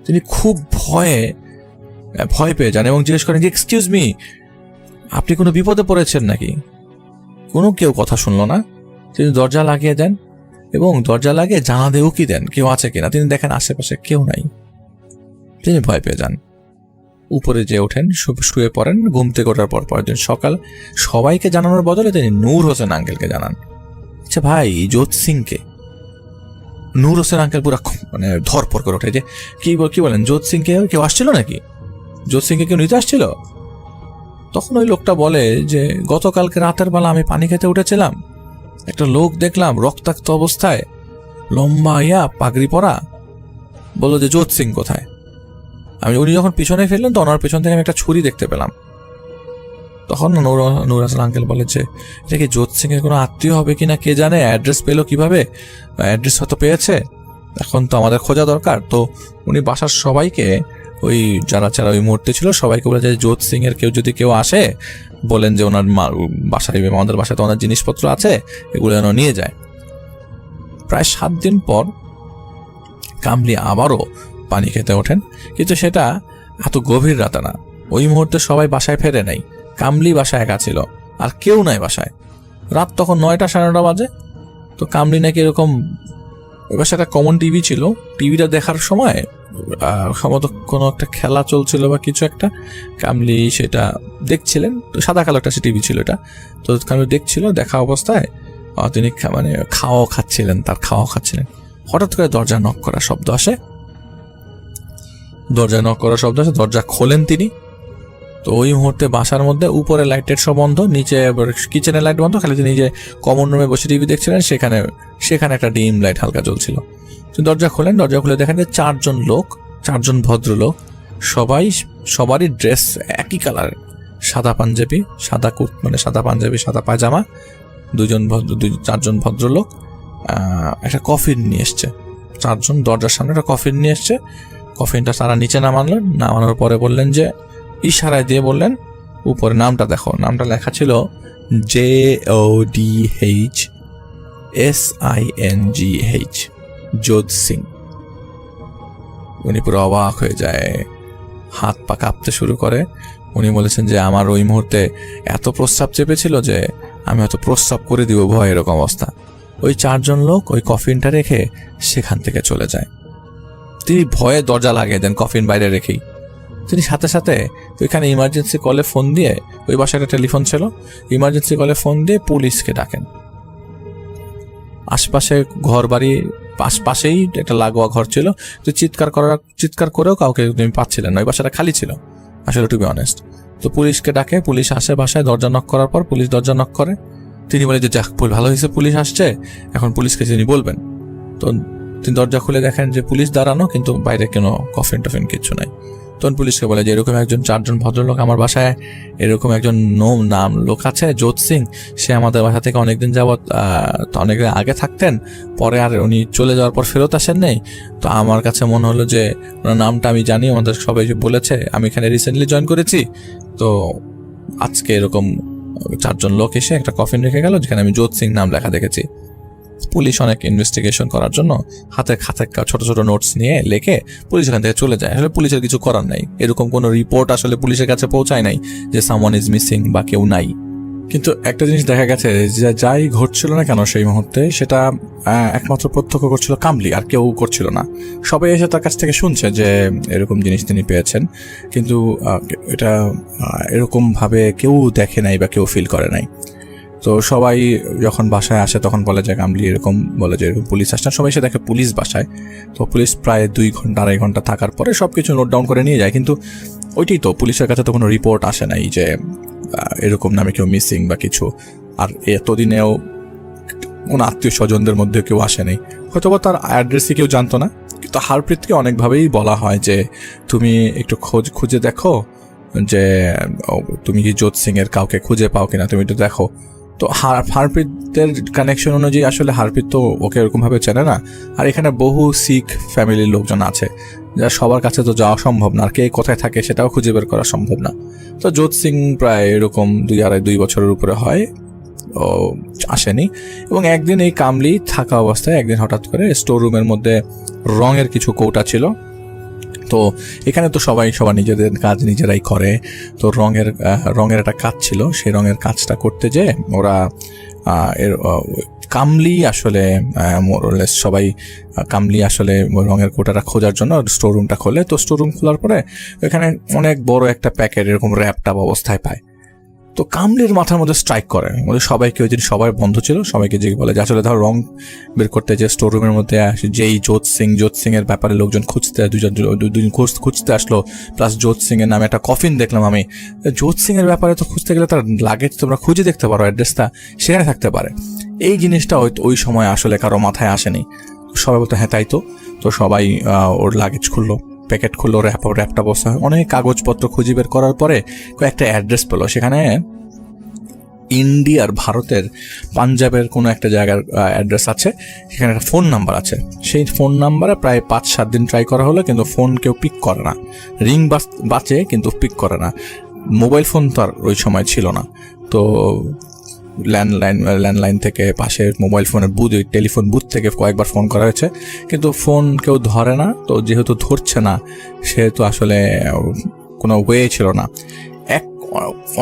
তিনি খুব ভয় পেয়ে যান এবং জিজ্ঞেস করেন যে এক্সকিউজ মি, আপনি কোনো বিপদে পড়েছেন নাকি? কেউ কথা শুনলো না। তিনি দরজা লাগিয়ে দেন এবং দরজা লাগিয়ে জানালা দিয়ে উকি দেন কেউ আছে কিনা। তিনি দেখেন আশেপাশে কেউ নাই। তিনি ভয় পেয়ে যান, উপরে যে ওঠেন, শুয়ে পড়েন। ঘুম থেকে ওঠার পর পরের দিন সকাল সবাইকে জানানোর বদলে তিনি নূর হোসেন আঙ্কেলকে জানান। আচ্ছা ভাই, যোধ সিংকে? নূর হোসেন আঙ্কেল পুরো মানে ধরপড় করে ওঠে যে কি বলেন, যোধ সিংকে কেউ আসছিল নাকি? যোধ সিংকে কেউ নিতে আসছিল? তখন ওই লোকটা বলে যে গতকালকে রাতের বেলা আমি পানি খেতে উঠেছিলাম, একটা লোক দেখলাম রক্তাক্ত অবস্থায়, লম্বা পাগড়ি পরা, বললো যে যোধ সিং কোথায়? উনি যখন পিছনে ফেললেন তো ওনার পেছন থেকে আমি একটা ছুরি দেখতে পেলাম। তখন নূর হাসান আঙ্কেল বলে যে এটা কি যোধ সিং এর কোনো আত্মীয় হবে কিনা কে জানে, অ্যাড্রেস পেলো কিভাবে? অ্যাড্রেস হয়তো পেয়েছে, এখন তো আমাদের খোঁজা দরকার। তো উনি বাসার সবাইকে, ওই যারা ওই মুহূর্তে ছিল সবাইকে বলে যে যোধ সিং এর যদি কেউ আসে বলেন যে ওনার বাসায়, আমাদের বাসায় তো ওনার জিনিসপত্র আছে, এগুলো যেন নিয়ে যায়। প্রায় 7 দিন পর কামলি আবারও পানি খেতে ওঠেন, কিন্তু সেটা এত গভীর রাতে না। ওই মুহূর্তে সবাই বাসায় ফেরে নাই, কামলি বাসায় একা ছিল, আর কেউ নাই বাসায়। রাত তখন 9টা 9:30 বাজে। তো কামলি নাকি এরকম, ওই বাসায় একটা কমন টিভি ছিল, টিভিটা দেখার সময় সম্ভবত কোনো একটা খেলা চলছিল বা কিছু একটা, কামলি সেটা দেখছিলেন। তো সাদা কালো একটা টিভি ছিল এটা। তো কামলি দেখছিল, দেখা অবস্থায় তিনি মানে খাওয়া খাচ্ছিলেন। হঠাৎ করে দরজা নক করার শব্দ আসে। দরজা খোলেন তিনি। তো ওই মুহূর্তে বাসার মধ্যে উপরে লাইটের সব বন্ধ, নিচে কিচেনের লাইট বন্ধ, খালি তিনি যে কমন রুমে বসে টিভি দেখছিলেন সেখানে একটা ডিম লাইট হালকা জ্বলছিল। তিনি দরজা খুলে দেখেন যে 4জন ভদ্রলোক, সবারই ড্রেস একই কালার, সাদা পাঞ্জাবি, সাদা পাঞ্জাবি, সাদা পায়জামা। 4জন ভদ্রলোক একটা কফিন নিয়ে এসছে। 4জন দরজার সামনে একটা কফিন নিয়ে এসছে। কফিনটা তারা নিচে নামানোর পরে বললেন যে, ইশারায় দিয়ে বললেন উপরে নামটা দেখো। নামটা লেখা ছিল JODHSINGH, যোধ সিং। উনি পুরো অবাক হয়ে যায়, হাত পা কাঁপতে শুরু করে। উনি বলেছেন যে আমার ওই মুহূর্তে এত প্রস্রাব চেপেছিল যে আমি হয়তো প্রস্রাব করে দিব, ভয় এরকম অবস্থা। ওই 4জন লোক ওই কফিনটা রেখে সেখান থেকে চলে যায়। তিনি ভয়ে দরজা লাগিয়ে দেন কফিন বাইরে রেখেই। তিনি সাথে সাথে ওইখানে ইমার্জেন্সি কলে ফোন দিয়ে, ওই বাসায় একটা টেলিফোন ছিল, ইমার্জেন্সি কলে ফোন দিয়ে পুলিশকে ডাকেন। আশপাশে ঘর বাড়ি, পাশেই একটা লাগোয়া ঘর ছিল। তো চিৎকার করেও কাউকে তুমি পাচ্ছিলেন না, ওই বাসাটা খালি ছিল আসলে, টু বি অনেস্ট। তো পুলিশকে ডাকে, পুলিশ আসে বাসায়। দরজা নক করার পর পুলিশ দরজা নক করে। তিনি বলে যে যাক, ভালো হয়েছে পুলিশ আসছে, এখন পুলিশকে তিনি বলবেন। তো তিনি দরজা খুলে দেখেন যে পুলিশ দাঁড়ানো, কিন্তু বাইরে কোনো কফিন টফিন কিচ্ছু নাই। তখন পুলিশকে বলে যে এরকম একজন 4জন ভদ্রলোক আমার বাসায়, এরকম একজন নাম লোক আছে জোত সিং, সে আমাদের বাসা থেকে অনেকদিন যাবৎ অনেকদিন আগে থাকতেন, পরে আর উনি চলে যাওয়ার পর ফেরত আসেন নেই। তো আমার কাছে মনে হলো যে ওনার নামটা আমি জানি, আমাদের সবাই বলেছে, আমি এখানে রিসেন্টলি জয়েন করেছি, তো আজকে এরকম 4জন লোক এসে একটা কফিন রেখে গেল যেখানে আমি জোত সিং নাম লেখা দেখেছি। পুলিশ অনেক ইনভেস্টিগেশন করার জন্য হাতে ছোট ছোট নোটস নিয়ে লেখে পুলিশ এখান থেকে চলে যায়। আসলে পুলিশের কিছু করার নাই, এরকম কোনো রিপোর্ট আসলে পুলিশের কাছে পৌঁছায় নাই যে সামওয়ান ইজ মিসিং বা কেউ নাই। কিন্তু একটা জিনিস দেখা গেছে যে যাই ঘটছিল না কেন সেই মুহূর্তে, সেটা একমাত্র প্রত্যক্ষ করছিল কামলি, আর কেউ করছিল না। সবাই এসে তার কাছ থেকে শুনছে যে এরকম জিনিস তিনি পেয়েছেন, কিন্তু এটা এরকম ভাবে কেউ দেখে নাই বা কেউ ফিল করে নাই। তো সবাই যখন বাসায় আসে তখন বলে যে কামলি এরকম বলে যে এরকম পুলিশ আসছে, সবাই এসে দেখে পুলিশ বাসায়। তো পুলিশ প্রায় 2 ঘন্টা 2.5 ঘন্টা থাকার পরে সবকিছু নোট ডাউন করে নিয়ে যায়, কিন্তু ওইটাই তো পুলিশের কাছে তো কোনো রিপোর্ট আসে নাই যে এরকম নামে কেউ মিসিং বা কিছু। আর এতদিনেও কোনো আত্মীয় স্বজনদের মধ্যে কেউ আসে নাই, হয়তোবা তার অ্যাড্রেসই কেউ জানতো না। কিন্তু হারপ্রীতকে অনেকভাবেই বলা হয় যে তুমি একটু খুঁজে দেখো যে তুমি কি জোত সিং এর কাউকে খুঁজে পাও কিনা, তুমি একটু দেখো। তো হারপ্রীতের কানেকশন অনুযায়ী আসলে হারপ্রীত তো ওকে এরকম ভাবে চেনে না, আর এখানে বহু শিখ ফ্যামিলির লোকজন আছে, যা সবার কাছে তো যাওয়া সম্ভব না, আর কে কোথায় থাকে সেটাও খুঁজে বের করা সম্ভব না। তো জোত সিং প্রায় এরকম 2 বছরের উপরে হয় ও আসেনি। এবং একদিন এই কামলি থাকা অবস্থায় একদিন হঠাৎ করে স্টোর রুমের মধ্যে রঙের কিছু কৌটা ছিল। তো এখানে তো সবাই সবার নিজেদের কাজ নিজেরাই করে। তো রঙের একটা কাজ ছিল, সেই রঙের কাজটা করতে যে ওরা কামলি আসলে সবাই কামলি আসলে রঙের কোটাটা খোঁজার জন্য স্টোর রুমটা খোলে। তো স্টোর রুম খোলার পরে এখানে অনেক বড় একটা প্যাকেট এরকম র্যাপটাপ অবস্থায় পায়। তো কামলির মাথার মধ্যে স্ট্রাইক করে, ওদের সবাইকে, ওই দিন সবাই বন্ধ ছিল, সবাইকে যে বলে যে আসলে ধর রং বের করতে যে স্টোর রুমের মধ্যে যেই জোত সিং এর ব্যাপারে লোকজন খুঁজতে আসলো, প্লাস জোত সিং এর নামে একটা কফিন দেখলাম আমি। জোত সিং এর ব্যাপারে তো খুঁজতে গেলে তার লাগেজ তোমরা খুঁজে দেখতে পারো, অ্যাড্রেসটা সেখানে থাকতে পারে। এই জিনিসটা ওই সময় আসলে কারো মাথায় আসেনি। সবাই বলতো হ্যাঁ তাই তো। তো সবাই ওর লাগেজ খুললো, প্যাকেট খুললো, র্যাপটা বসা, অনেক কাগজপত্র খুঁজে বের করার পরে কয়েকটা অ্যাড্রেস পেলো। সেখানে ইন্ডিয়ার, ভারতের পাঞ্জাবের কোনো একটা জায়গার অ্যাড্রেস আছে, সেখানে একটা ফোন নাম্বার আছে। সেই ফোন নাম্বারে প্রায় 5-7 দিন ট্রাই করা হলো, কিন্তু ফোন কেউ পিক করে না। রিং বাজে কিন্তু পিক করে না। মোবাইল ফোন তো আর ওই সময় ছিল না। তো ল্যান্ডলাইন থেকে পাশের মোবাইল ফোনের টেলিফোন বুথ থেকে কয়েকবার ফোন করা হয়েছে, কিন্তু ফোন কেউ ধরে না। তো যেহেতু ধরছে না, সেহেতু আসলে কোনো ওয়ে ছিল না।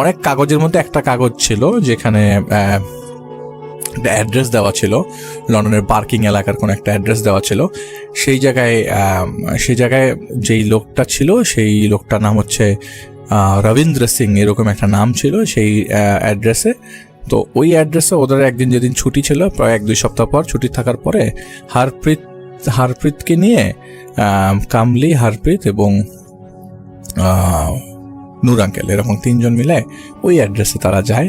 অনেক কাগজের মধ্যে একটা কাগজ ছিল যেখানে একটা অ্যাড্রেস দেওয়া ছিল, লন্ডনের বার্কিং এলাকার কোনো একটা অ্যাড্রেস দেওয়া ছিল। সেই জায়গায় যেই লোকটা ছিল, সেই লোকটার নাম হচ্ছে রবীন্দ্র সিং, এরকম একটা নাম ছিল সেই অ্যাড্রেসে। তো ওই অ্যাড্রেসে ওদের একদিন যেদিন ছুটি ছিল, প্রায় 1-2 সপ্তাহ পর ছুটি থাকার পরে হারপ্রীতকে নিয়ে কামলি, হারপ্রীত এবং নূর আঙ্কেল এরকম 3 জন মিলে ওই অ্যাড্রেসে তারা যায়।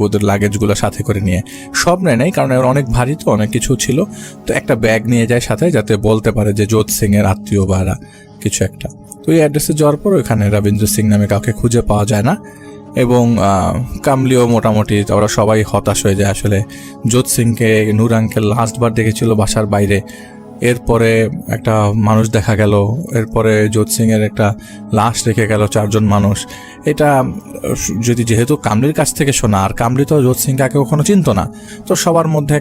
ওদের লাগেজগুলো সাথে করে নিয়ে, সব নেয় নাই কারণ এর অনেক ভারী, তো অনেক কিছু ছিল। তো একটা ব্যাগ নিয়ে যায় সাথে, যাতে বলতে পারে যে জোত সিং এর আত্মীয় বা কিছু একটা। তো ওই অ্যাড্রেসে যাওয়ার পর ওখানে রবীন্দ্র সিং নামে কাউকে খুঁজে পাওয়া যায় না। এবং কামলিও মোটামুটি, ওরা সবাই হতাশ হয়ে যায়। আসলে জোত সিংকে নূর আঙ্কেল লাস্টবার দেখেছিল বাসার বাইরে, এরপরে একটা মানুষ দেখা গেল, এরপরে জোত সিং এর একটা লাশ রেখে গেল 4 জন মানুষ। এটা যেহেতু কামলির কাছ থেকে শোনা, আর কামলি তো জোত সিংকে আগে কখনো চিনতো না, তো সবার মধ্যে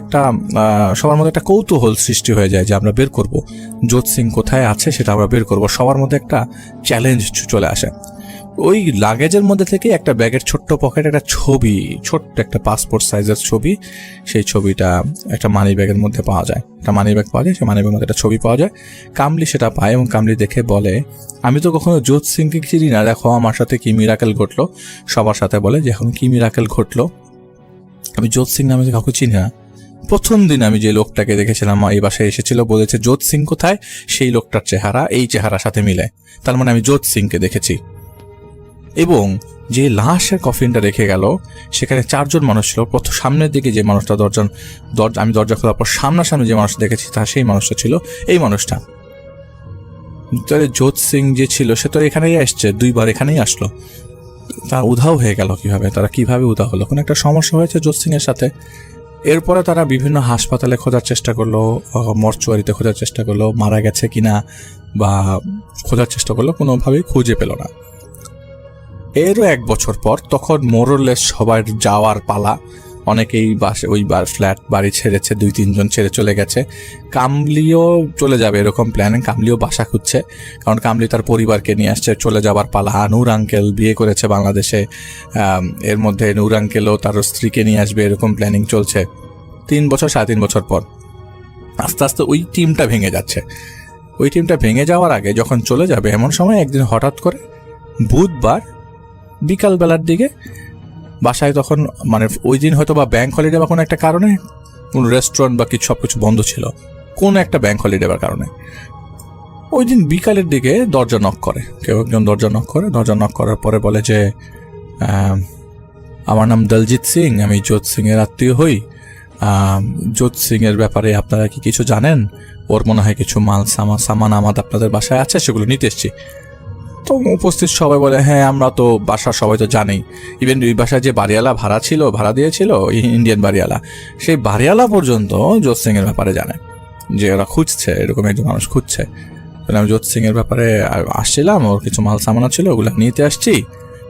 একটা কৌতূহল সৃষ্টি হয়ে যায় যে আমরা বের করব জোত সিং কোথায় আছে, সেটা আমরা বের করব। সবার মধ্যে একটা চ্যালেঞ্জ চলে আসে। ওই লাগেজের মধ্যে থেকে একটা ব্যাগের ছোট্ট পকেটে একটা ছবি, ছোট্ট একটা পাসপোর্ট সাইজের ছবি, সেই ছবিটা একটা মানি ব্যাগের মধ্যে পাওয়া যায়। একটা মানি ব্যাগ পাওয়া যায়, সেই মানি ব্যাগের মধ্যে একটা ছবি পাওয়া যায়। কামলি সেটা পায় এবং কামলি দেখে বলে, আমি তো কখনো জোত সিংকে চিনি না, দেখো আমার সাথে কি মিরাকেল ঘটলো। সবার সাথে বলে যে এখন কি মিরাকেল ঘটলো, আমি জোত সিং নামে কাউকে চিনি না। প্রথম দিন আমি যে লোকটাকে দেখেছিলাম এই বাসায় এসেছিল, বলেছে জোত সিং কোথায়, সেই লোকটার চেহারা এই চেহারার সাথে মিলে, তার মানে আমি জোত সিংকে দেখেছি। এবং যে লাশের কফিনটা রেখে গেল, সেখানে 4 জন মানুষ ছিল। প্রথম সামনের দিকে যে মানুষটা, আমি দরজা খোলার পর সামনাসামনি যে মানুষটা দেখেছি, সেই মানুষটা ছিল এই মানুষটা। তাহলে জোত সিং যে ছিল সে তো এখানেই আসছে, 2বার এখানেই আসলো, তার উধাও হয়ে গেল কিভাবে? তারা কিভাবে উধাও হলো? কোনো একটা সমস্যা হয়েছে জোত সিং এর সাথে। এরপরে তারা বিভিন্ন হাসপাতালে খোঁজার চেষ্টা করলো, মর্চুয়ারিতে খোঁজার চেষ্টা করলো, মারা গেছে কিনা বা খোঁজার চেষ্টা করলো, কোনোভাবেই খুঁজে পেল না। এরও 1 বছর পর তখন মোরলেস সবার যাওয়ার পালা, অনেকেই ওই ফ্ল্যাট বাড়ি ছেড়েছে, 2-3 জন ছেড়ে চলে গেছে। কামলিও চলে যাবে এরকম প্ল্যানিং, কামলিও বাসা খুঁজছে, কারণ কামলি তার পরিবারকে নিয়ে আসছে, চলে যাবার পালা। নূর আঙ্কেল বিয়ে করেছে বাংলাদেশে, এর মধ্যে নূর আঙ্কেলও তার স্ত্রীকে নিয়ে আসবে, এরকম প্ল্যানিং চলছে। 3 বছর 3.5 বছর পর আস্তে আস্তে ওই টিমটা ভেঙে যাচ্ছে। ওই টিমটা ভেঙে যাওয়ার আগে যখন চলে যাবে, এমন সময় একদিন হঠাৎ করে বুধবার বিকালবেলার দিকে বাসায়, তখন মানে ওই দিন হয়তো বা ব্যাংক হলিডে বা কোনো একটা কারণে কোনো রেস্টুরেন্ট বা কিছু সবকিছু বন্ধ ছিল, কোনো একটা ব্যাংক হলিডে বা কারণে ওই দিন বিকালের দিকে দরজা নক করে কেউ একজন। দরজা নক করার পরে বলে যে আমার নাম দলজিৎ সিং, আমি জোত সিং এর আত্মীয় হই। জোত সিং এর ব্যাপারে আপনারা কি কিছু জানেন? ওর মনে হয় কিছু মাল সামান আমাদের আপনাদের বাসায় আছে, সেগুলো নিতে এসছি। তো উপস্থিত সবাই বলে হ্যাঁ আমরা তো বাসার সবাই তো জানি। ইভেন ওই বাসায় যে বাড়িওয়ালা ভাড়া দিয়েছিল, ইন্ডিয়ান বাড়িওয়ালা, সেই বাড়িওয়ালা পর্যন্ত জোত সিং এর ব্যাপারে জানে যে ওরা খুঁজছে, এরকম একজন মানুষ খুঁজছে। আমি জোত সিং এর ব্যাপারে আসছিলাম, ওর কিছু মাল সামানা ছিল, ওগুলো নিতে আসছি।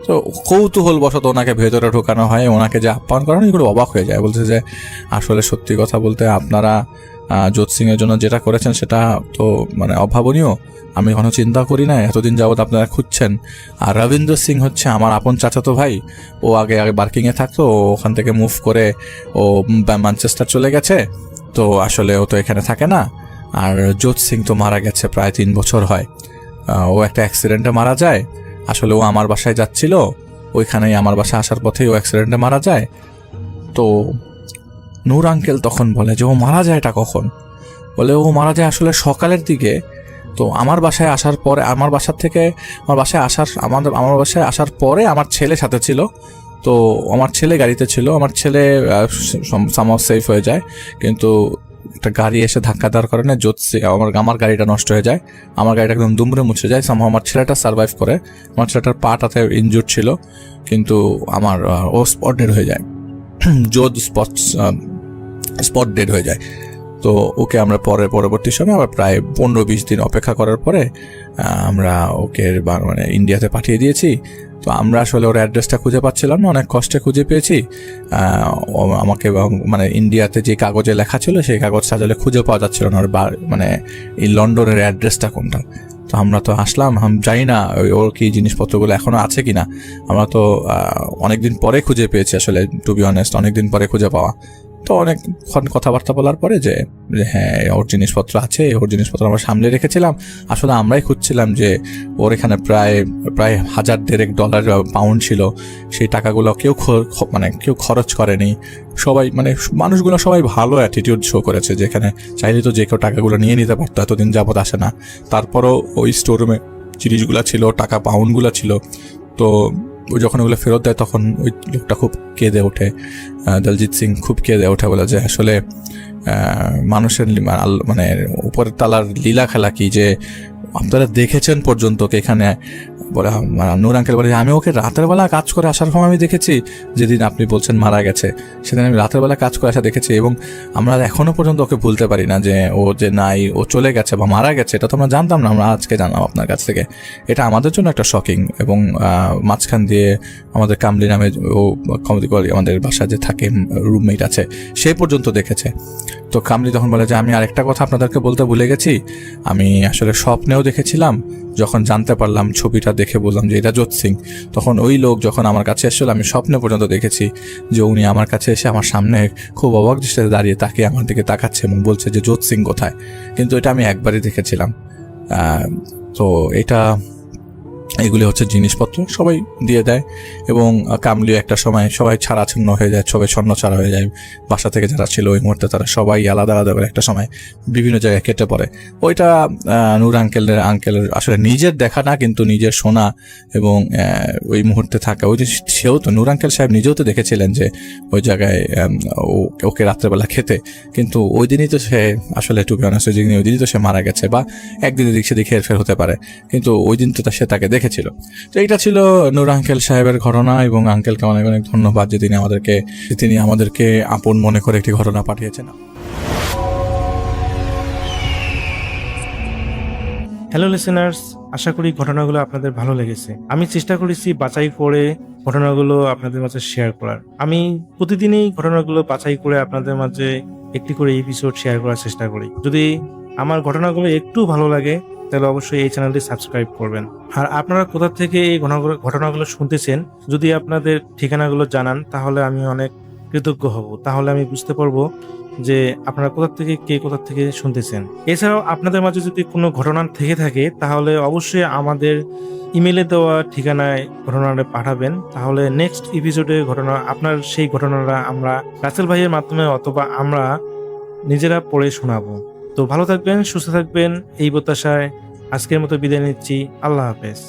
তো কৌতূহল বশত ওনাকে ভেতরে ঢোকানো হয়, ওনাকে যে আপ্যায়ন করানো, এগুলো অবাক হয়ে যায়। বলছে যে আসলে সত্যি কথা বলতে আপনারা জোত সিং এর জন্য যেটা করেছেন সেটা তো মানে অভাবনীয়, আমি কোনো চিন্তা করি না, এতদিন যাবৎ আপনারা খুঁজছেন। আর রবীন্দ্র সিং হচ্ছে আমার আপন চাচাতো ভাই, ও আগে বার্কিংয়ে থাকতো, ওখান থেকে মুভ করে ও ম্যানচেস্টার চলে গেছে, তো আসলে ও তো এখানে থাকে না। আর জোত সিং তো মারা গেছে প্রায় 3 বছর হয়, ও একটা অ্যাক্সিডেন্টে মারা যায়। আসলে ও আমার বাসায় যাচ্ছিল, ওইখানেই আমার বাসায় আসার পথেই ও অ্যাক্সিডেন্টে মারা যায়। তো নূর আঙ্কেল তখন বলে যে ও মারা যায় এটা কখন? বলে ও মারা যায় আসলে সকালের দিকে। তো আমার বাসায় আসার পরে, আমার বাসায় আসার পরে আমার ছেলে সাথে ছিল, তো আমার ছেলে গাড়িতে ছিল, আমার ছেলে সামহাও সেফ হয়ে যায়, কিন্তু একটা গাড়ি এসে ধাক্কা দেওয়ার কারণে আমার গাড়িটা নষ্ট হয়ে যায়, আমার গাড়িটা একদম দুমড়ে মুছে যায়। সামহাও আমার ছেলেটা সার্ভাইভ করে, আমার ছেলেটার পাটাতে ইনজুর্ড ছিল, কিন্তু আমার ও স্পট ডেড হয়ে যায়, স্পট ডেড হয়ে যায়। তো ওকে আমরা পরবর্তী সময় আবার প্রায় 15-20 দিন অপেক্ষা করার পরে আমরা ওকে মানে ইন্ডিয়াতে পাঠিয়ে দিয়েছি। তো আমরা আসলে ওর অ্যাড্রেসটা খুঁজে পাচ্ছিলাম না, অনেক কষ্টে খুঁজে পেয়েছি। আমাকে মানে ইন্ডিয়াতে যে কাগজে লেখা ছিল সেই কাগজ সাজালে খুঁজে পাওয়া যাচ্ছিল না ওর মানে এই লন্ডনের অ্যাড্রেসটা কোনটা। তো আমরা তো আসলাম, জানি না ওর কি জিনিসপত্রগুলো এখনো আছে কিনা। আমরা তো অনেকদিন পরে খুঁজে পেয়েছি আসলে, টু বি অনেস্ট, অনেকদিন পরে খুঁজে পাওয়া। তো অনেকক্ষণ কথাবার্তা বলার পরে যে হ্যাঁ ওর জিনিসপত্র আছে, ওর জিনিসপত্র আমরা সামলে রেখেছিলাম। আসলে আমরাই খুঁজছিলাম যে ওর এখানে প্রায় $1,500 পাউন্ড ছিল, সেই টাকাগুলো কেউ খরচ করেনি। সবাই মানে মানুষগুলো সবাই ভালো অ্যাটিটিউড শো করেছে, যেখানে চাইলে তো যে কেউ টাকাগুলো নিয়ে নিতে পারতো, এতদিন যাবত আসে না। তারপরও ওই স্টোরুমে জিনিসগুলো ছিল, টাকা পাউন্ডগুলো ছিল। তো ও যখন ওগুলো ফেরত দেয় তখন ওই লোকটা খুব কেঁদে ওঠে, দলজিৎ সিং খুব কেঁদে ওঠে, বলে যে আসলে মানুষের মানে উপরের তালার লীলা খেলা কি যে আপনারা দেখেছেন পর্যন্ত এখানে। বলে নূর আঙ্কেল বলে আমি ওকে রাতের বেলা কাজ করে আসার সময় আমি দেখেছি, যেদিন আপনি বলছেন মারা গেছে সেদিন আমি রাতের বেলা কাজ করে আসা দেখেছি, এবং আমরা এখনো পর্যন্ত ওকে ভুলতে পারি না যে ও যে নাই, ও চলে গেছে বা মারা গেছে, এটা তো আমরা জানতাম না, আমরা আজকে জানলাম আপনার কাছ থেকে। এটা আমাদের জন্য একটা শকিং। এবং মাঝখান দিয়ে আমাদের কামলি নামে ও আমাদের বাসায় যে থাকে রুমমেট আছে, সে পর্যন্ত দেখেছে। তো কামলি তখন বলে যে আমি আরেকটা কথা আপনাদেরকে বলতে ভুলে গেছি, আমি আসলে স্বপ্নেও দেখেছিলাম, যখন জানতে পারলাম ছবিটা দেখে বললাম যে এটা জোত সিং, তখন ওই লোক যখন আমার কাছে এসেছিল আমি স্বপ্নে পর্যন্ত দেখেছি যে উনি আমার কাছে এসে আমার সামনে খুব অবাক দৃষ্টিতে দাঁড়িয়ে তাকে আমার দিকে তাকাচ্ছে এবং বলছে যে জোত সিং কোথায়। কিন্তু এটা আমি একবারই দেখেছিলাম। তো এটা এগুলি হচ্ছে জিনিসপত্র সবাই দিয়ে দেয় এবং কামলিও একটা সময় সবাই ছাড়াছন্ন হয়ে যায়, সবাই ছন্ন ছাড়া হয়ে যায়। বাসা থেকে যারা ছিল ওই মুহূর্তে তারা সবাই আলাদা আলাদা করে একটা সময় বিভিন্ন জায়গায় কেটে পড়ে। ওইটা নূর আঙ্কেলের আসলে নিজের দেখা না, কিন্তু নিজের শোনা এবং ওই মুহূর্তে থাকা। ওই যে সেও তো নূর আঙ্কেল সাহেব নিজেও তো দেখেছিলেন যে ওই জায়গায় ওকে রাত্রেবেলা খেতে, কিন্তু ওই দিনই তো সে আসলে টু বি অনেস্ট ওই দিনই তো সে মারা গেছে, বা একদিন এদিক সেদিকে হেরফের হতে পারে, কিন্তু ওই দিন তো সে তাকে দেখেছিল। তো এইটা ছিল নূর আঙ্কেল সাহেবের ঘটনা এবং আঙ্কেলকে অনেক অনেক ধন্যবাদ যে তিনি আমাদেরকে আপন মনে করে একটি ঘটনা পাঠিয়েছেন। হ্যালো লিসেনার্স, আশা করি ঘটনাগুলো আপনাদের ভালো লেগেছে। আমি চেষ্টা করেছি বাছাই করে ঘটনাগুলো আপনাদের মাঝে শেয়ার করার। আমি প্রতিদিনই ঘটনাগুলো বাছাই করে আপনাদের মাঝে একটি করে এপিসোড শেয়ার করার চেষ্টা করি। যদি আমার ঘটনাগুলো একটু ভালো লাগে তাহলে অবশ্যই এই চ্যানেলটি সাবস্ক্রাইব করবেন। আর আপনারা কোথা থেকে এই ঘটনাগুলো শুনতেছেন, যদি আপনাদের ঠিকানাগুলো জানান তাহলে আমি অনেক কৃতজ্ঞ হব। তাহলে আমি বুঝতে পারবো যে আপনারা কোথা থেকে শুনতেছেন। এছাড়াও আপনাদের মাঝে যদি কোনো ঘটনা থেকে থাকে তাহলে অবশ্যই আমাদের ইমেলে দেওয়া ঠিকানায় ঘটনাটা পাঠাবেন। তাহলে নেক্সট এপিসোডে আপনার সেই ঘটনাটা আমরা রাসেল ভাইয়ের মাধ্যমে অথবা আমরা নিজেরা পড়ে শোনাবো। তো ভালো থাকবেন, সুস্থ থাকবেন, এই প্রত্যাশায় আজকের মতো বিদায় নিচ্ছি। আল্লাহ হাফেজ।